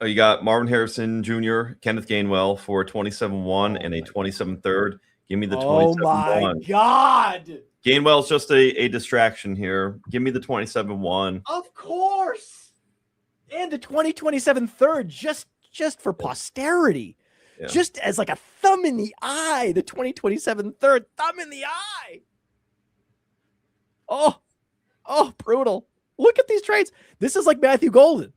Oh, you got Marvin Harrison Jr., Kenneth Gainwell for 27-1 and a 27-3. Give me the 27-1. Oh my God. Gainwell's just a distraction here. Give me the 27-1. Of course. And the 2027 third just for posterity. Yeah. Just as like a thumb in the eye, the 2027 third, thumb in the eye. Oh, brutal. Look at these trades. This is like Matthew Golden.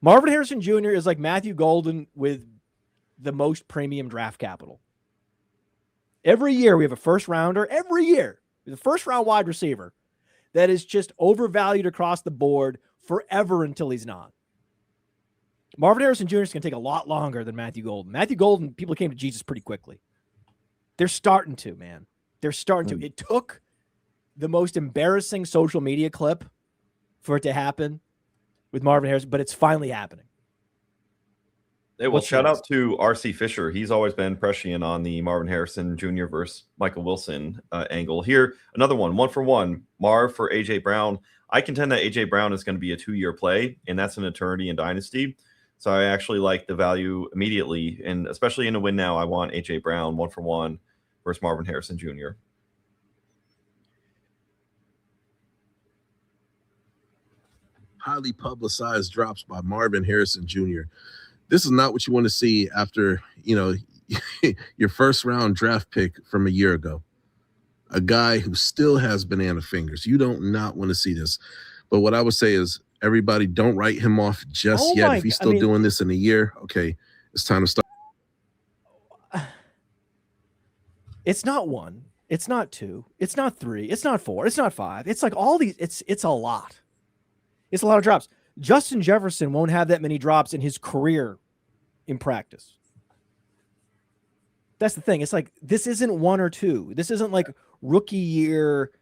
Marvin Harrison Jr. is like Matthew Golden with the most premium draft capital. Every year we have a first rounder. Every year, the first round wide receiver that is just overvalued across the board forever until he's not. Marvin Harrison Jr. is going to take a lot longer than Matthew Golden. Matthew Golden, people came to Jesus pretty quickly. They're starting to, man. They're starting to. It took the most embarrassing social media clip for it to happen with Marvin Harrison, but it's finally happening. Hey, well, shout out to RC Fisher. He's always been prescient on the Marvin Harrison Jr. versus Michael Wilson angle. Here, another one for one. Marv for AJ Brown. I contend that AJ Brown is going to be a 2-year play, and that's an eternity in Dynasty. So I actually like the value immediately, and especially in a win now, I want AJ Brown 1 for 1 versus Marvin Harrison Jr. Highly publicized drops by Marvin Harrison Jr. This is not what you want to see after, your first round draft pick from a year ago. A guy who still has banana fingers. You don't not want to see this. But what I would say is everybody don't write him off just yet. If he's still doing this in a year, okay, it's time to start. It's not 1. It's not 2. It's not 3. It's not 4. It's not 5. It's like all these. It's a lot. It's a lot of drops. Justin Jefferson won't have that many drops in his career in practice. That's the thing. It's like, this isn't 1 or 2. This isn't like rookie year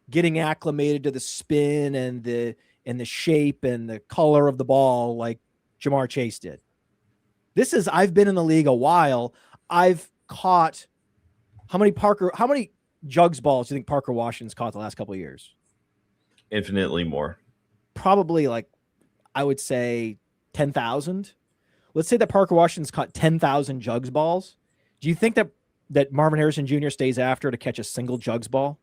getting acclimated to the spin and the shape and the color of the ball like Jamar Chase did. This is, I've been in the league a while. I've caught how many jugs balls do you think Parker Washington's caught the last couple of years? Infinitely more. Probably like, I would say 10,000. Let's say that Parker Washington's caught 10,000 jugs balls. Do you think that Marvin Harrison Jr. stays after to catch a single jugs ball?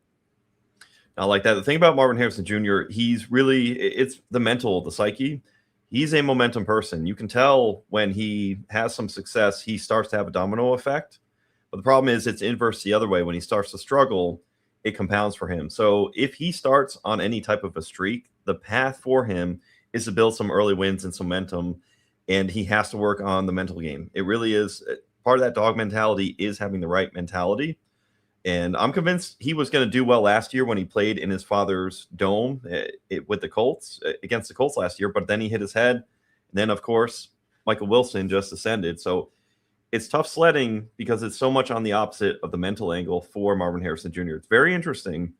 Not like that. The thing about Marvin Harrison Jr., it's the mental, the psyche. He's a momentum person. You can tell when he has some success, he starts to have a domino effect. But the problem is it's inverse the other way. When he starts to struggle, it compounds for him. So if he starts on any type of a streak, the path for him is to build some early wins and some momentum, and he has to work on the mental game. It really is. Part of that dog mentality is having the right mentality. And I'm convinced he was going to do well last year when he played in his father's dome with the Colts, against the Colts last year, but then he hit his head. And then, of course, Michael Wilson just ascended. So it's tough sledding because it's so much on the opposite of the mental angle for Marvin Harrison Jr. It's very interesting.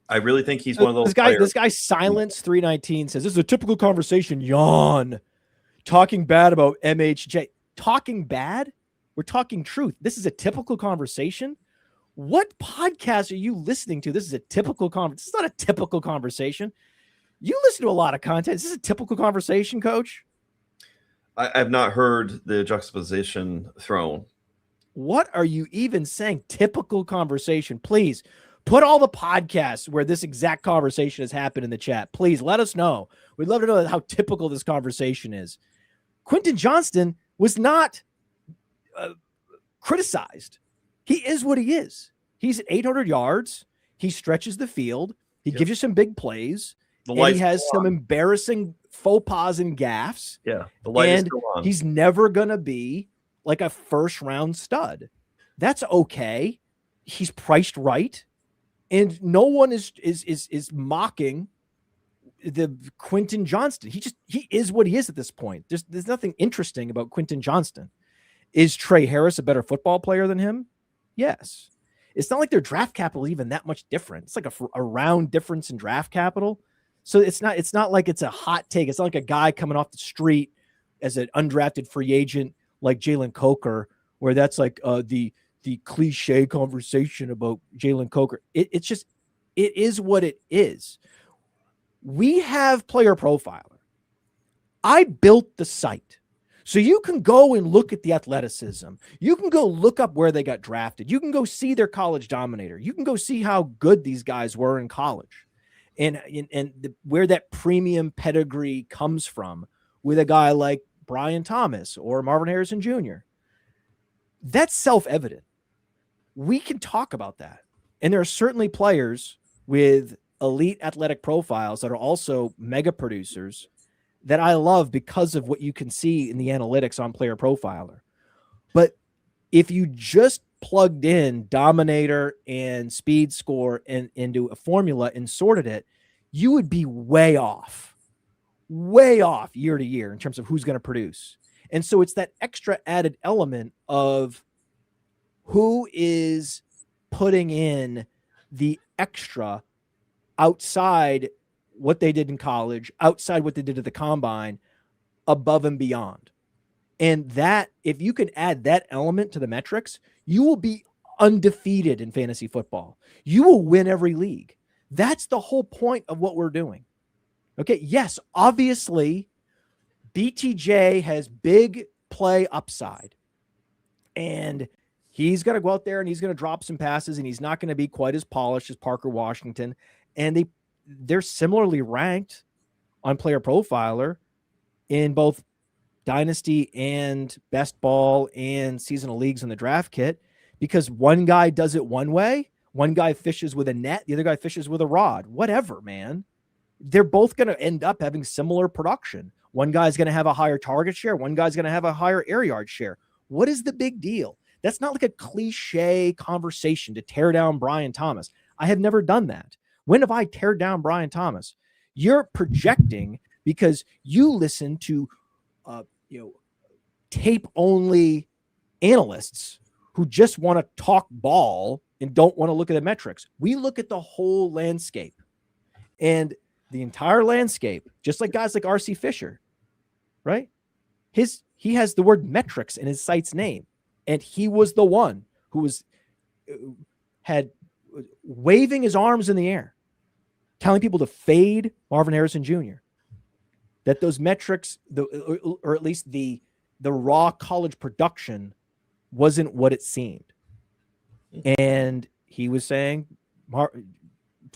I really think he's one of those players. This guy Silence 319 says, this is a typical conversation, yawn. Talking bad about MHJ. Talking bad? We're talking truth. This is a typical conversation. What podcast are you listening to? This is a typical conversation. This is not a typical conversation. You listen to a lot of content. Is this a typical conversation, Coach? I've not heard the juxtaposition thrown. What are you even saying? Typical conversation. Please put all the podcasts where this exact conversation has happened in the chat. Please let us know. We'd love to know how typical this conversation is. Quentin Johnston was not criticized. He is what he is. He's at 800 yards. He stretches the field. He gives you some big plays. And he has some embarrassing faux pas and gaffes. Yeah, the light is still on. He's never going to be like a first-round stud. That's okay. He's priced right. And no one is mocking the Quentin Johnston. He is what he is at this point. There's nothing interesting about Quentin Johnston. Is Trey Harris a better football player than him? Yes. It's not like their draft capital even that much different. It's like a round difference in draft capital. So it's not like it's a hot take. It's not like a guy coming off the street as an undrafted free agent like Jalen Coker, where that's like the cliche conversation about Jalen Coker. It is what it is. We have Player Profiler. I built the site. So you can go and look at the athleticism. You can go look up where they got drafted. You can go see their college dominator. You can go see how good these guys were in college and where that premium pedigree comes from with a guy like Brian Thomas or Marvin Harrison Jr. That's self-evident. We can talk about that. And there are certainly players with elite athletic profiles that are also mega producers that I love because of what you can see in the analytics on Player Profiler. But if you just plugged in Dominator and Speed Score and into a formula and sorted it, you would be way off year to year in terms of who's going to produce. And so it's that extra added element of who is putting in the extra outside what they did in college, outside what they did at the combine, above and beyond. And that, if you can add that element to the metrics, you will be undefeated in fantasy football. You will win every league. That's the whole point of what we're doing. Okay. Yes, obviously, BTJ has big play upside, and he's going to go out there and he's going to drop some passes, and he's not going to be quite as polished as Parker Washington. And they're similarly ranked on Player Profiler in both Dynasty and Best Ball and seasonal leagues in the draft kit, because one guy does it one way, one guy fishes with a net, the other guy fishes with a rod, whatever, man. They're both going to end up having similar production. One guy's going to have a higher target share. One guy's going to have a higher air yard share. What is the big deal? That's not like a cliche conversation to tear down Brian Thomas. I have never done that. When have I teared down Brian Thomas? You're projecting because you listen to, tape only analysts who just want to talk ball and don't want to look at the metrics. We look at the whole landscape, and the entire landscape, just like guys like RC Fisher, right? He has the word metrics in his site's name, and he was the one who had waving his arms in the air, telling people to fade Marvin Harrison Jr. That those metrics, or at least the raw college production, wasn't what it seemed. And he was saying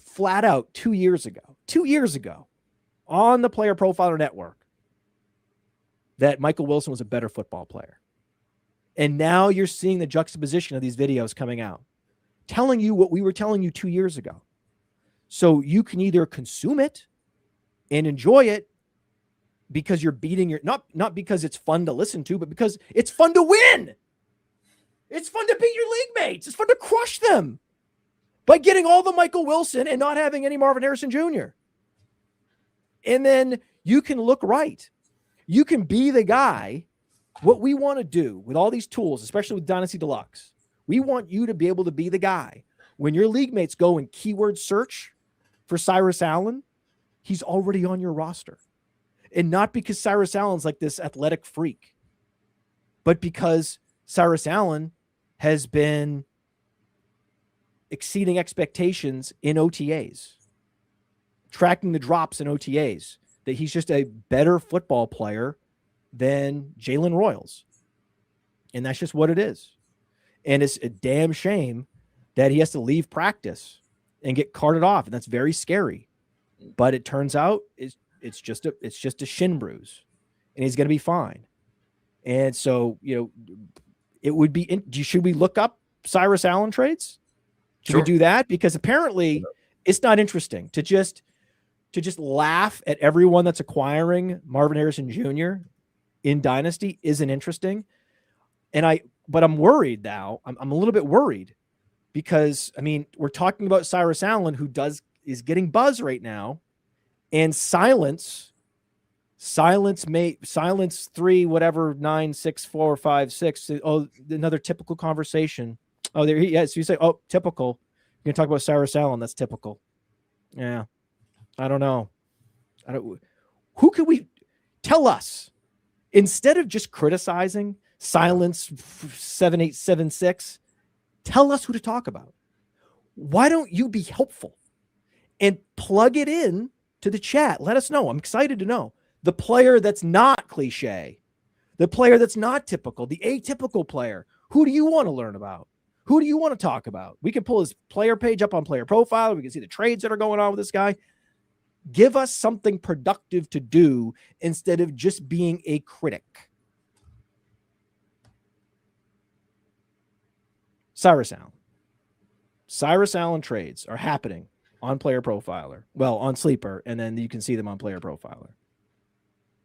flat out 2 years ago on the Player Profiler Network that Michael Wilson was a better football player. And now you're seeing the juxtaposition of these videos coming out, telling you what we were telling you 2 years ago. So you can either consume it and enjoy it because you're beating your, not because it's fun to listen to, but because it's fun to win. It's fun to beat your league mates. It's fun to crush them by getting all the Michael Wilson and not having any Marvin Harrison Jr. And then you can look right. You can be the guy. What we want to do with all these tools, especially with Dynasty Deluxe, we want you to be able to be the guy. When your league mates go and keyword search for Cyrus Allen, he's already on your roster. And not because Cyrus Allen's like this athletic freak, but because Cyrus Allen has been exceeding expectations in OTAs, tracking the drops in OTAs, that he's just a better football player than Jalen Royals. And that's just what it is. And it's a damn shame that he has to leave practice and get carted off. And that's very scary. But it turns out it's just a shin bruise, and he's going to be fine. And so, it would be, should we look up Cyrus Allen trades? Should we do that? Because apparently it's not interesting to just laugh at everyone that's acquiring Marvin Harrison Jr. in Dynasty isn't interesting. But I'm worried now. I'm a little bit worried because, we're talking about Cyrus Allen, who is getting buzz right now, and silence 3, whatever, 9, 6, 4, 5, 6. Oh, another typical conversation. Oh, there he is. So you say, oh, typical. You're going to talk about Cyrus Allen. That's typical. Yeah. I don't know. Who could we tell us, instead of just criticizing silence 7876, tell us who to talk about. Why don't you be helpful and plug it in to the chat? Let us know. I'm excited to know the player that's not cliche, the player that's not typical, the atypical player. Who do you want to learn about? Who do you want to talk about? We can pull his player page up on Player Profiler. We can see the trades that are going on with this guy. Give us something productive to do instead of just being a critic. Cyrus Allen trades are happening on Player Profiler. Well, on Sleeper, and then you can see them on Player Profiler.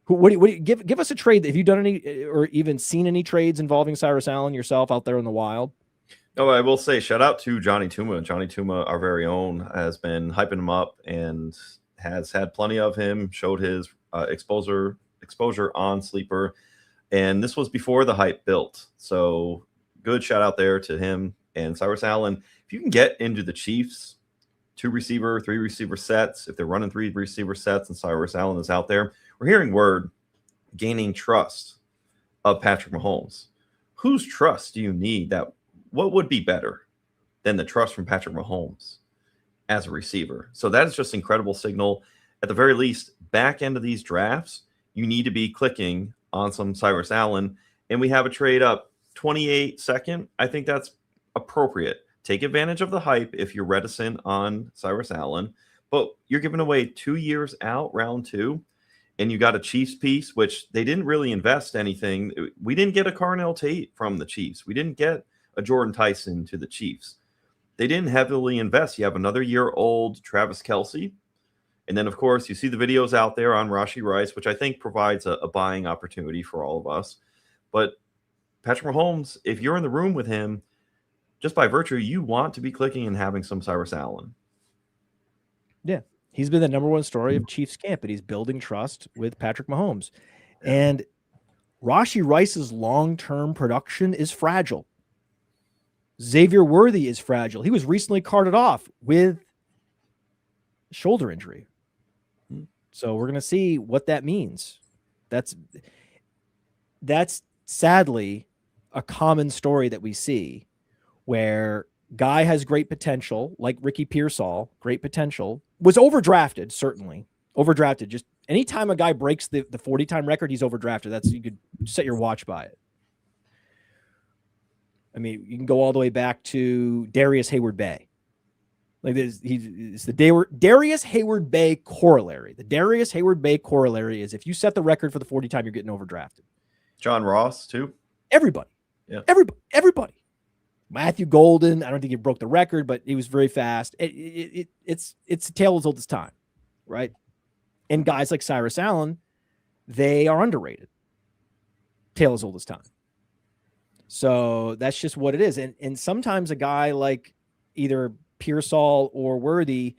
What do you give us a trade? Have you done any or even seen any trades involving Cyrus Allen yourself out there in the wild? No, I will say shout out to Johnny Tuma. Johnny Tuma, our very own, has been hyping him up and has had plenty of him, showed his exposure on Sleeper. And this was before the hype built. So good shout out there to him and Cyrus Allen. If you can get into the Chiefs 2 receiver, 3 receiver sets, if they're running 3 receiver sets and Cyrus Allen is out there, we're hearing word gaining trust of Patrick Mahomes. Whose trust do you need? What would be better than the trust from Patrick Mahomes as a receiver? So that is just incredible signal. At the very least, back end of these drafts, you need to be clicking on some Cyrus Allen, and we have a trade up 28-second. I think that's appropriate. Take advantage of the hype if you're reticent on Cyrus Allen, but you're giving away 2 years out, round 2, and you got a Chiefs piece, which they didn't really invest anything. We didn't get a Carnell Tate from the Chiefs. We didn't get a Jordan Tyson to the Chiefs. They didn't heavily invest. You have another year-old Travis Kelce. And then, of course, you see the videos out there on Rashee Rice, which I think provides a buying opportunity for all of us. But Patrick Mahomes, if you're in the room with him, just by virtue, you want to be clicking and having some Cyrus Allen. Yeah. He's been the number one story of Chiefs camp, and he's building trust with Patrick Mahomes. And Rashee Rice's long-term production is fragile. Xavier Worthy is fragile. He was recently carted off with shoulder injury. So we're going to see what that means. That's sadly a common story that we see, where guy has great potential, like Ricky Pearsall, great potential, was overdrafted, certainly. Overdrafted. Just anytime a guy breaks the 40-time record, he's overdrafted. You could set your watch by it. I mean, you can go all the way back to Darius Hayward-Bay. Like this, it's the Darius Hayward-Bay corollary. The Darius Hayward-Bay corollary is if you set the record for the 40-time, you're getting overdrafted. John Ross, too? Everybody. Yeah. Everybody. Matthew Golden, I don't think he broke the record, but he was very fast. It's a tale as old as time, right? And guys like Cyrus Allen, they are underrated. Tale as old as time. So that's just what it is. And sometimes a guy like either Pearsall or Worthy,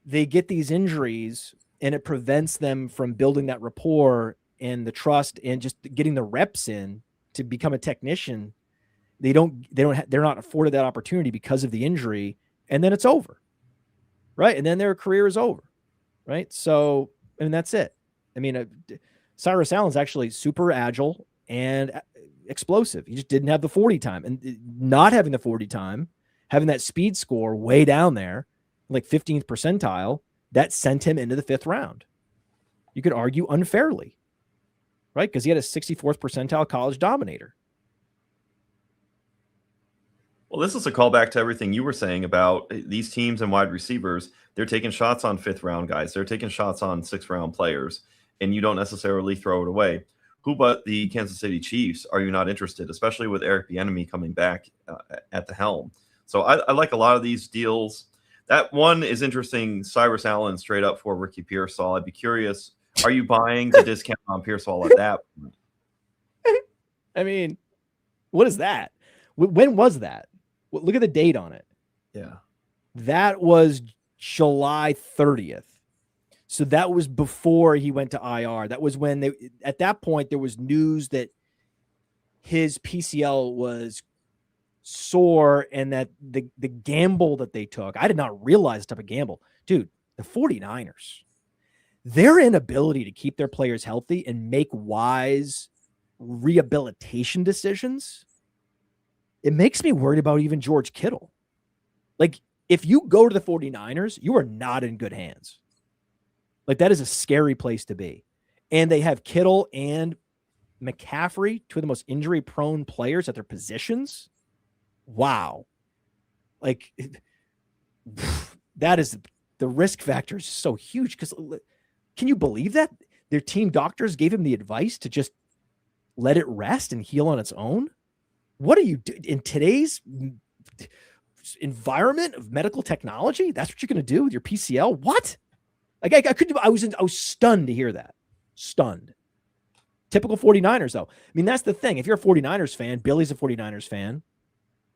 they get these injuries and it prevents them from building that rapport and the trust and just getting the reps in to become a technician. They're not afforded that opportunity because of the injury, and then it's over, right? And then their career is over, right? So, and that's it. I mean, Cyrus Allen's actually super agile and explosive. He just didn't have the 40 time, and not having the 40 time, having that speed score way down there, like 15th percentile, that sent him into the 5th round. You could argue unfairly, right? Because he had a 64th percentile college dominator. Well, this is a callback to everything you were saying about these teams and wide receivers. They're taking shots on 5th round guys. They're taking shots on 6th round players, and you don't necessarily throw it away. Who but the Kansas City Chiefs are you not interested, especially with Eric Bieniemy coming back at the helm? So I like a lot of these deals. That one is interesting. Cyrus Allen straight up for Ricky Pearsall. I'd be curious, are you buying the discount on Pearsall at that point? I mean, what is that? When was that? Look at the date on it. Yeah. That was July 30th. So that was before he went to IR. That was when at that point, there was news that his PCL was sore and that the gamble that they took, I did not realize the type of gamble. Dude, the 49ers, their inability to keep their players healthy and make wise rehabilitation decisions, it makes me worried about even George Kittle. Like, if you go to the 49ers, you are not in good hands. Like, that is a scary place to be. And they have Kittle and McCaffrey, two of the most injury-prone players at their positions. Wow. Like, that is the risk factor is so huge. Because can you believe that? Their team doctors gave him the advice to just let it rest and heal on its own? What are you doing in today's environment of medical technology? That's what you're going to do with your PCL? What? Like, I was stunned to hear that. Stunned. Typical 49ers, though. I mean, that's the thing. If you're a 49ers fan, Billy's a 49ers fan,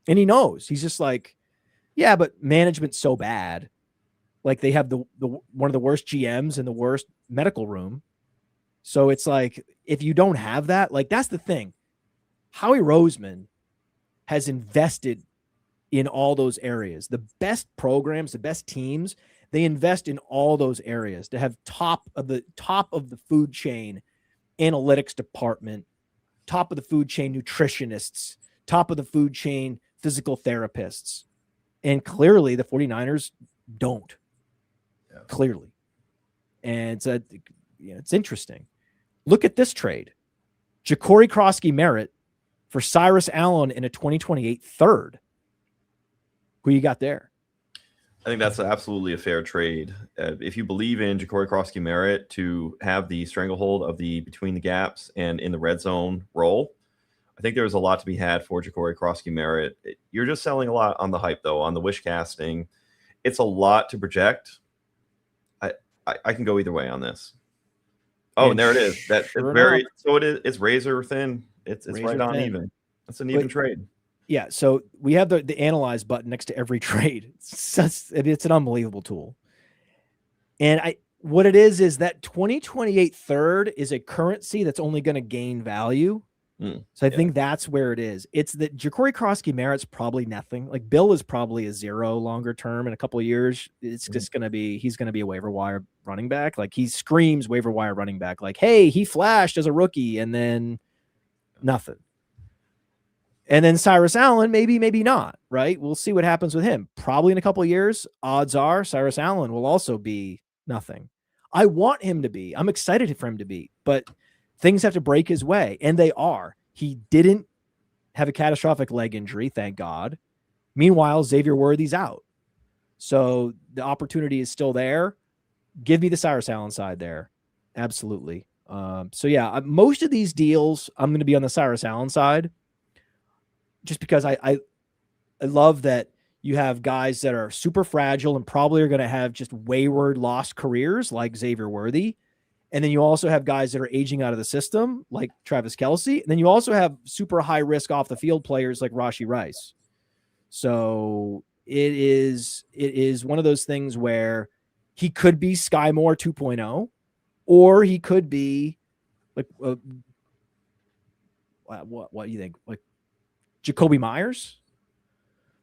and he knows. He's just like, yeah, but management's so bad. Like they have the one of the worst GMs in the worst medical room. So it's like, if you don't have that, like that's the thing. Howie Roseman has invested in all those areas. The best programs, the best teams, they invest in all those areas to have top of the food chain analytics department, top of the food chain nutritionists, top of the food chain physical therapists. And clearly the 49ers don't. Yeah. Clearly. And it's interesting. Look at this trade. Ja'Cory Krosky-Merritt for Cyrus Allen in a 2028 third. Who you got there? I think that's absolutely a fair trade. If you believe in Ja'Cory Krosky-Merritt to have the stranglehold of the between the gaps and in the red zone role, I think there's a lot to be had for Ja'Cory Krosky-Merritt. You're just selling a lot on the hype, though, on the wish casting. It's a lot to project. I can go either way on this. Oh, and there it is. That sure it's very enough. So it is. It's razor thin. It's razor right on thin. Even. It's an even trade. Yeah. So we have the analyze button next to every trade. It's an unbelievable tool. And what it is that 2028 third is a currency that's only going to gain value. So I think that's where it is. It's that Ja'Cory Krosky-Merritt's probably nothing. Like Bill is probably a zero longer term in a couple of years. It's just going to be, he's going to be a waiver wire running back. Like he screams waiver wire running back. Like, hey, he flashed as a rookie and then nothing. And then Cyrus Allen, maybe not, right? We'll see what happens with him. Probably in a couple of years, odds are Cyrus Allen will also be nothing. I want him to be. I'm excited for him to be, but things have to break his way, and they are. He didn't have a catastrophic leg injury, thank God. Meanwhile, Xavier Worthy's out. So the opportunity is still there. Give me the Cyrus Allen side there. Absolutely. So yeah, most of these deals, I'm going to be on the Cyrus Allen side just because I love that you have guys that are super fragile and probably are going to have just wayward lost careers like Xavier Worthy. And then you also have guys that are aging out of the system, like Travis Kelce. And then you also have super high risk off the field players like Rashee Rice. So it is one of those things where he could be Sky Moore 2.0, or he could be like, what do you think? Like Jacoby Myers?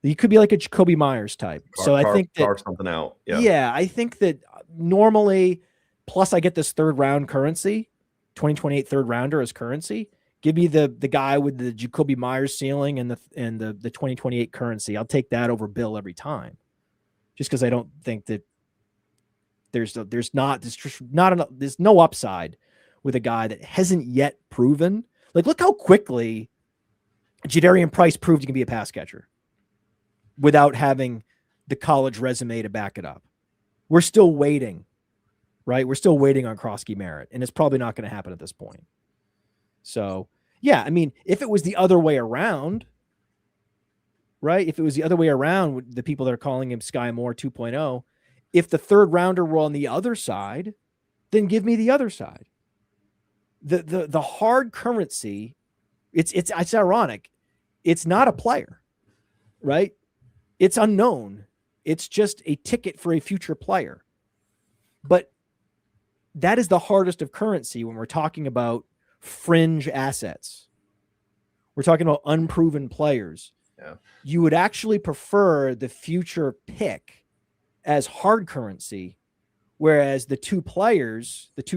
He could be like a Jacoby Myers type. I think that carve something out. Yeah, I think that normally, plus I get this third round currency, 2028 third rounder as currency. Give me the guy with the Jacoby Myers ceiling and the 2028 currency. I'll take that over Bill every time, just because I don't think that there's no upside with a guy that hasn't yet proven. Like, look how quickly Jadarian Price proved he can be a pass catcher without having the college resume to back it up. We're still waiting, right? We're still waiting on Krosky-Merritt, and it's probably not going to happen at this point. So, yeah, I mean, if it was the other way around, right? If it was the other way around, the people that are calling him Sky Moore 2.0, if the third rounder were on the other side, then give me the other side. The hard currency, it's ironic. It's not a player, right? It's unknown. It's just a ticket for a future player. But that is the hardest of currency when we're talking about fringe assets. We're talking about unproven players. Yeah. You would actually prefer the future pick as hard currency, whereas the two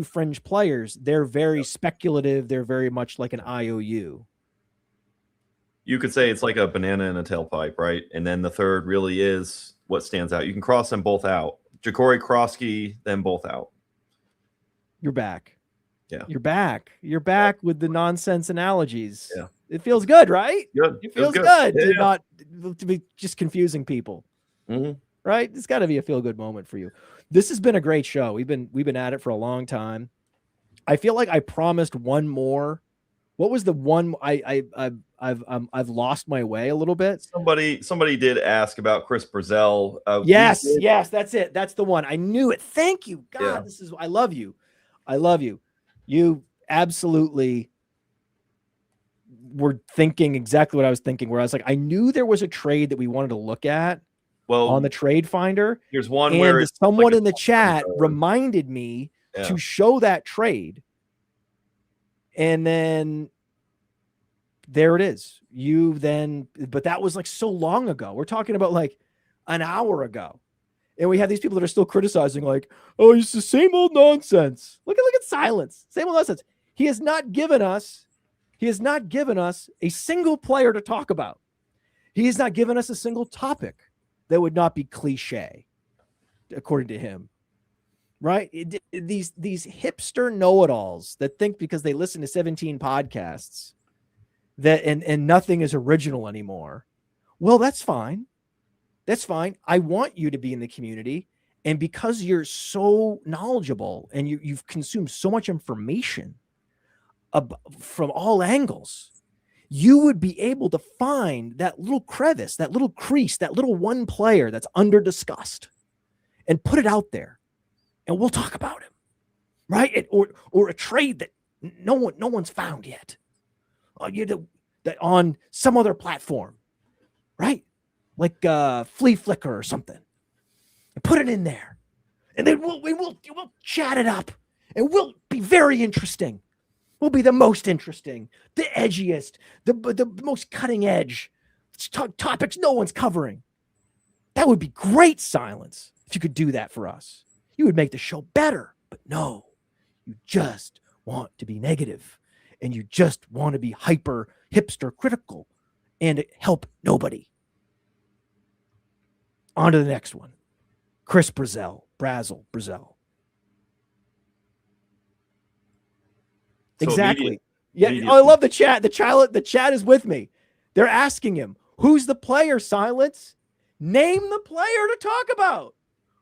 fringe players, they're very speculative. They're very much like an IOU. You could say it's like a banana in a tailpipe, right? And then the third really is what stands out. You can cross them both out. Ja'Cory Krosky, them both out. You're back. Yeah. You're back. You're back with the nonsense analogies. Yeah. It feels good, right? Good. It feels good to be just confusing people. Mm-hmm. Right? It's got to be a feel-good moment for you. This has been a great show. We've been at it for a long time. I feel like I promised one more. What was the one I've lost my way a little bit? Somebody did ask about Chris Brazell. Yes, that's it. That's the one. I knew it. Thank you. God, I love you. I love you. You absolutely were thinking exactly what I was thinking, where I was like, I knew there was a trade that we wanted to look at, Well, on the trade finder. Here's one and where someone in the chat reminded me to show that trade. And then there it is. But that was like so long ago. We're talking about like an hour ago. And we have these people that are still criticizing, like, oh, it's the same old nonsense. Look at silence. Same old nonsense. He has not given us a single player to talk about. He has not given us a single topic that would not be cliche, according to him. Right? These hipster know-it-alls that think because they listen to 17 podcasts that and nothing is original anymore. Well, that's fine. That's fine. I want you to be in the community. And because you're so knowledgeable and you've consumed so much information from all angles, you would be able to find that little crevice, that little crease, that little one player that's under discussed and put it out there. And we'll talk about him, right? Or a trade that no one's found yet. That on some other platform, right? Like Flea Flicker or something. And put it in there. And then we'll chat it up. And we'll be very interesting. We'll be the most interesting, the edgiest, the most cutting edge topics no one's covering. That would be great, Silence, if you could do that for us. You would make the show better. But no, you just want to be negative. And you just want to be hyper hipster critical and help nobody. On to the next one. Chris Brazell. Exactly. Yeah. Oh, I love the chat. The chat is with me. They're asking him, who's the player, Silence? Name the player to talk about.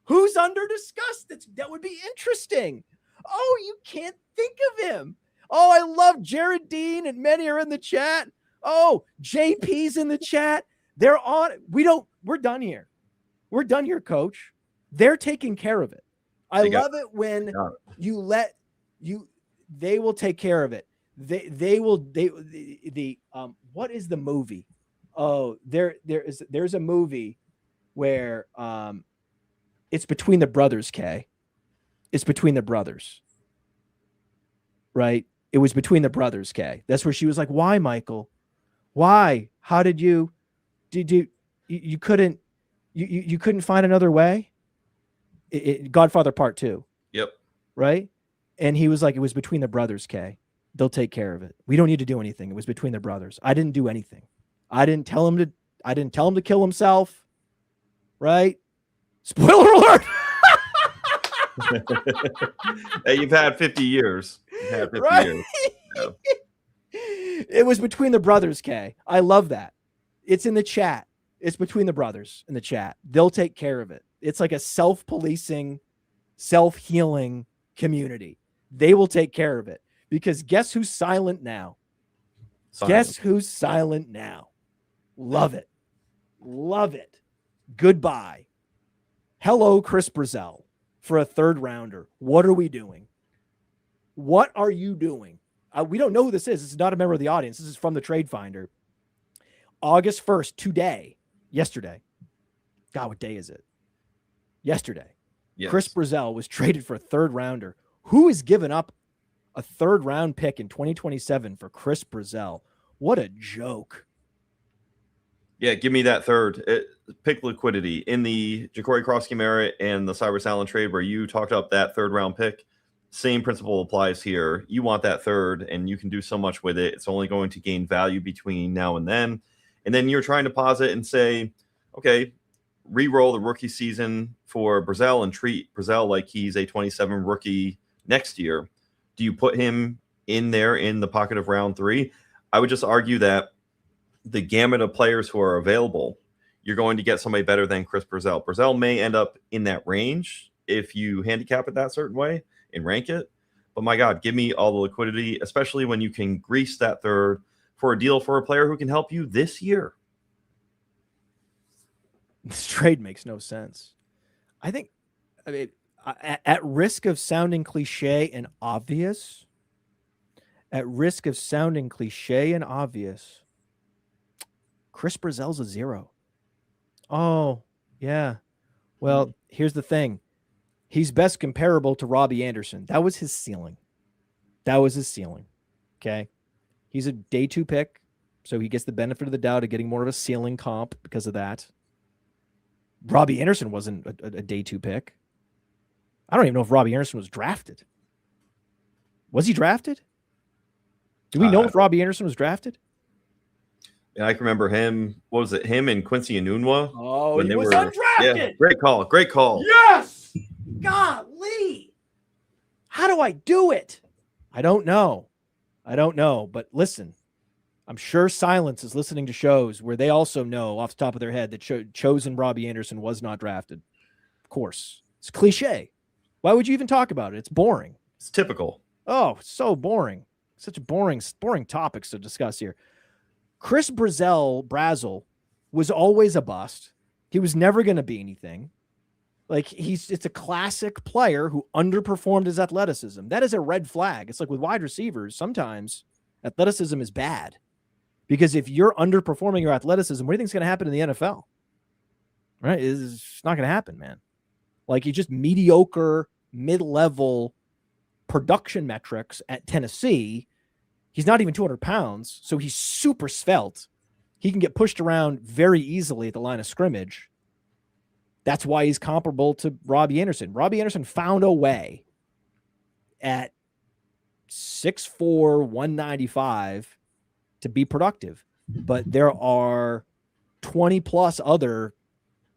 Who's under discussed? That would be interesting. Oh, you can't think of him. Oh, I love Jared Dean, and many are in the chat. Oh, JP's in the chat. They're on. We're done here. We're done here, Coach. They're taking care of it. I love it when you let you. They will take care of it. What is the movie? Oh, there's a movie where it's Between the Brothers, Kay. It's Between the Brothers. Right? It was Between the Brothers, Kay. That's where she was like, why, Michael? Why? How did you couldn't find another way? Godfather Part 2. Yep. Right? And he was like, it was Between the Brothers, Kay. They'll take care of it. We don't need to do anything. It was Between the Brothers. I didn't do anything. I didn't tell him to kill himself. Right? Spoiler alert. Hey, you've had 50 years. Right? Years. Yeah. It was Between the Brothers, Kay. I love that. It's in the chat. It's Between the Brothers in the chat. They'll take care of it. It's like a self-policing, self-healing community. They will take care of it. Because guess who's silent now? Guess who's silent now? Love it. Love it. Goodbye. Hello, Chris Brazell, for a third rounder. What are we doing? What are you doing? We don't know who this is. This is not a member of the audience. This is from the Trade Finder. August 1st, yesterday. God, what day is it? Yesterday. Yes. Chris Brazell was traded for a third rounder. Who has given up a third round pick in 2027 for Chris Brazell? What a joke. Yeah, give me that third. Pick liquidity. In the Ja'Cory Cross-Game era and the Cyrus Allen trade where you talked up that third round pick, same principle applies here. You want that third, and you can do so much with it. It's only going to gain value between now and then. And then you're trying to pause it and say, okay, re-roll the rookie season for Brazell and treat Brazell like he's a 27 rookie next year. Do you put him in there in the pocket of round 3? I would just argue that the gamut of players who are available, you're going to get somebody better than Chris Brazell. Brazell may end up in that range if you handicap it that certain way and rank it. But my God, give me all the liquidity, especially when you can grease that third for a deal for a player who can help you this year. This trade makes no sense. I mean, at risk of sounding cliche and obvious, Chris Brazell's a 0. Oh, Yeah. Well, here's the thing. He's best comparable to Robbie Anderson. That was his ceiling. Okay. He's a day 2 pick, so he gets the benefit of the doubt of getting more of a ceiling comp because of that. Robbie Anderson wasn't a day 2 pick. I don't even know if Robbie Anderson was drafted. Was he drafted? Do we know if Robbie Anderson was drafted? Yeah, I can remember him. What was it? Him and Quincy Enunwa? Oh, he was undrafted. Yeah, great call. Yes. Golly. How do I do it? I don't know. But listen, I'm sure Silence is listening to shows where they also know off the top of their head that chosen Robbie Anderson was not drafted. Of course. It's cliche. Why would you even talk about it? It's boring. It's typical. Oh, so boring. Such boring topics to discuss here. Chris Brazell was always a bust. He was never going to be anything. Like it's a classic player who underperformed his athleticism. That is a red flag. It's like with wide receivers, sometimes athleticism is bad because if you're underperforming your athleticism, what do you think is going to happen in the NFL? Right? It's not going to happen, man. Like you just mediocre, mid-level production metrics at Tennessee. He's not even 200 pounds, so he's super svelte. He can get pushed around very easily at the line of scrimmage. That's why he's comparable to Robbie Anderson. Robbie Anderson found a way at 6'4", 195 to be productive. But there are 20-plus other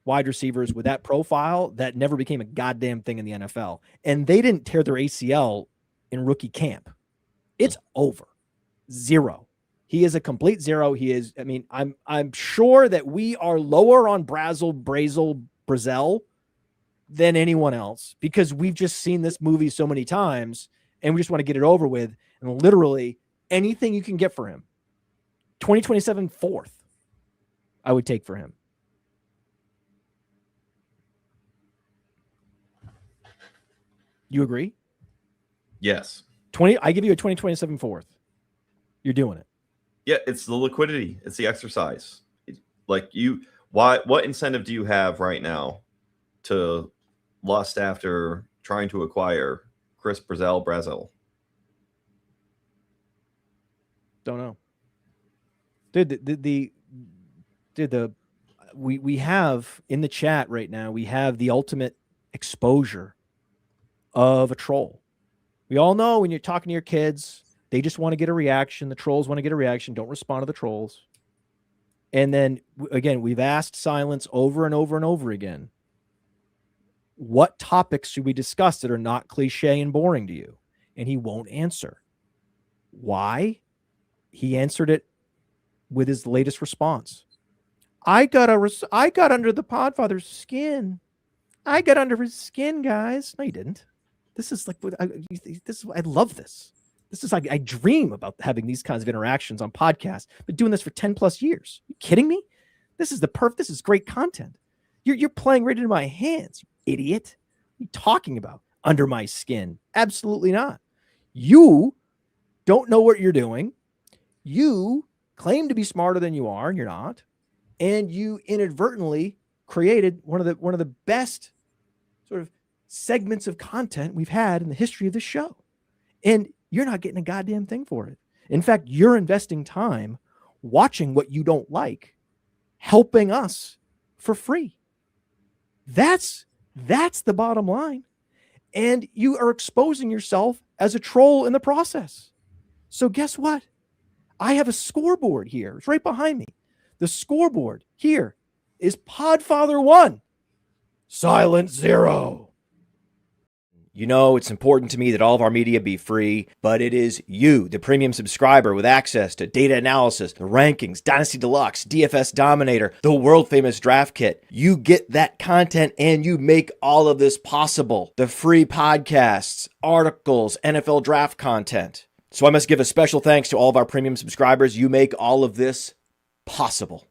wide receivers with that profile that never became a goddamn thing in the NFL. And they didn't tear their ACL in rookie camp. It's over. 0. He is a complete 0. He is, I mean, I'm sure that we are lower on Brazell than anyone else because we've just seen this movie so many times and we just want to get it over with. And literally anything you can get for him, 2027 4th, I would take for him. You agree? Yes. I give you a 2027 4th. You're doing it. Yeah, it's the liquidity. It's the exercise. What incentive do you have right now to lust after trying to acquire Chris Brazell? Don't know. We have in the chat right now, we have the ultimate exposure of a troll. We all know when you're talking to your kids, they just want to get a reaction. The trolls want to get a reaction. Don't respond to the trolls. And then, again, we've asked Silence over and over and over again, what topics should we discuss that are not cliche and boring to you? And he won't answer. Why? He answered it with his latest response. I got under the Podfather's skin. I got under his skin, guys. No, you didn't. This is like, I love this. This is like, I dream about having these kinds of interactions on podcasts. I've been doing this for 10 plus years. Are you kidding me? This is this is great content. You're playing right into my hands, you idiot. What are you talking about? Under my skin? Absolutely not. You don't know what you're doing. You claim to be smarter than you are, and you're not. And you inadvertently created one of the best sort of segments of content we've had in the history of the show. And you're not getting a goddamn thing for it. In fact, you're investing time watching what you don't like, helping us for free. That's the bottom line. And you are exposing yourself as a troll in the process. So guess what? I have a scoreboard here. It's right behind me. The scoreboard here is Podfather 1, Silent 0. You know, it's important to me that all of our media be free, but it is you, the premium subscriber, with access to data analysis, the rankings, Dynasty Deluxe, DFS Dominator, the world-famous draft kit. You get that content and you make all of this possible. The free podcasts, articles, NFL draft content. So I must give a special thanks to all of our premium subscribers. You make all of this possible.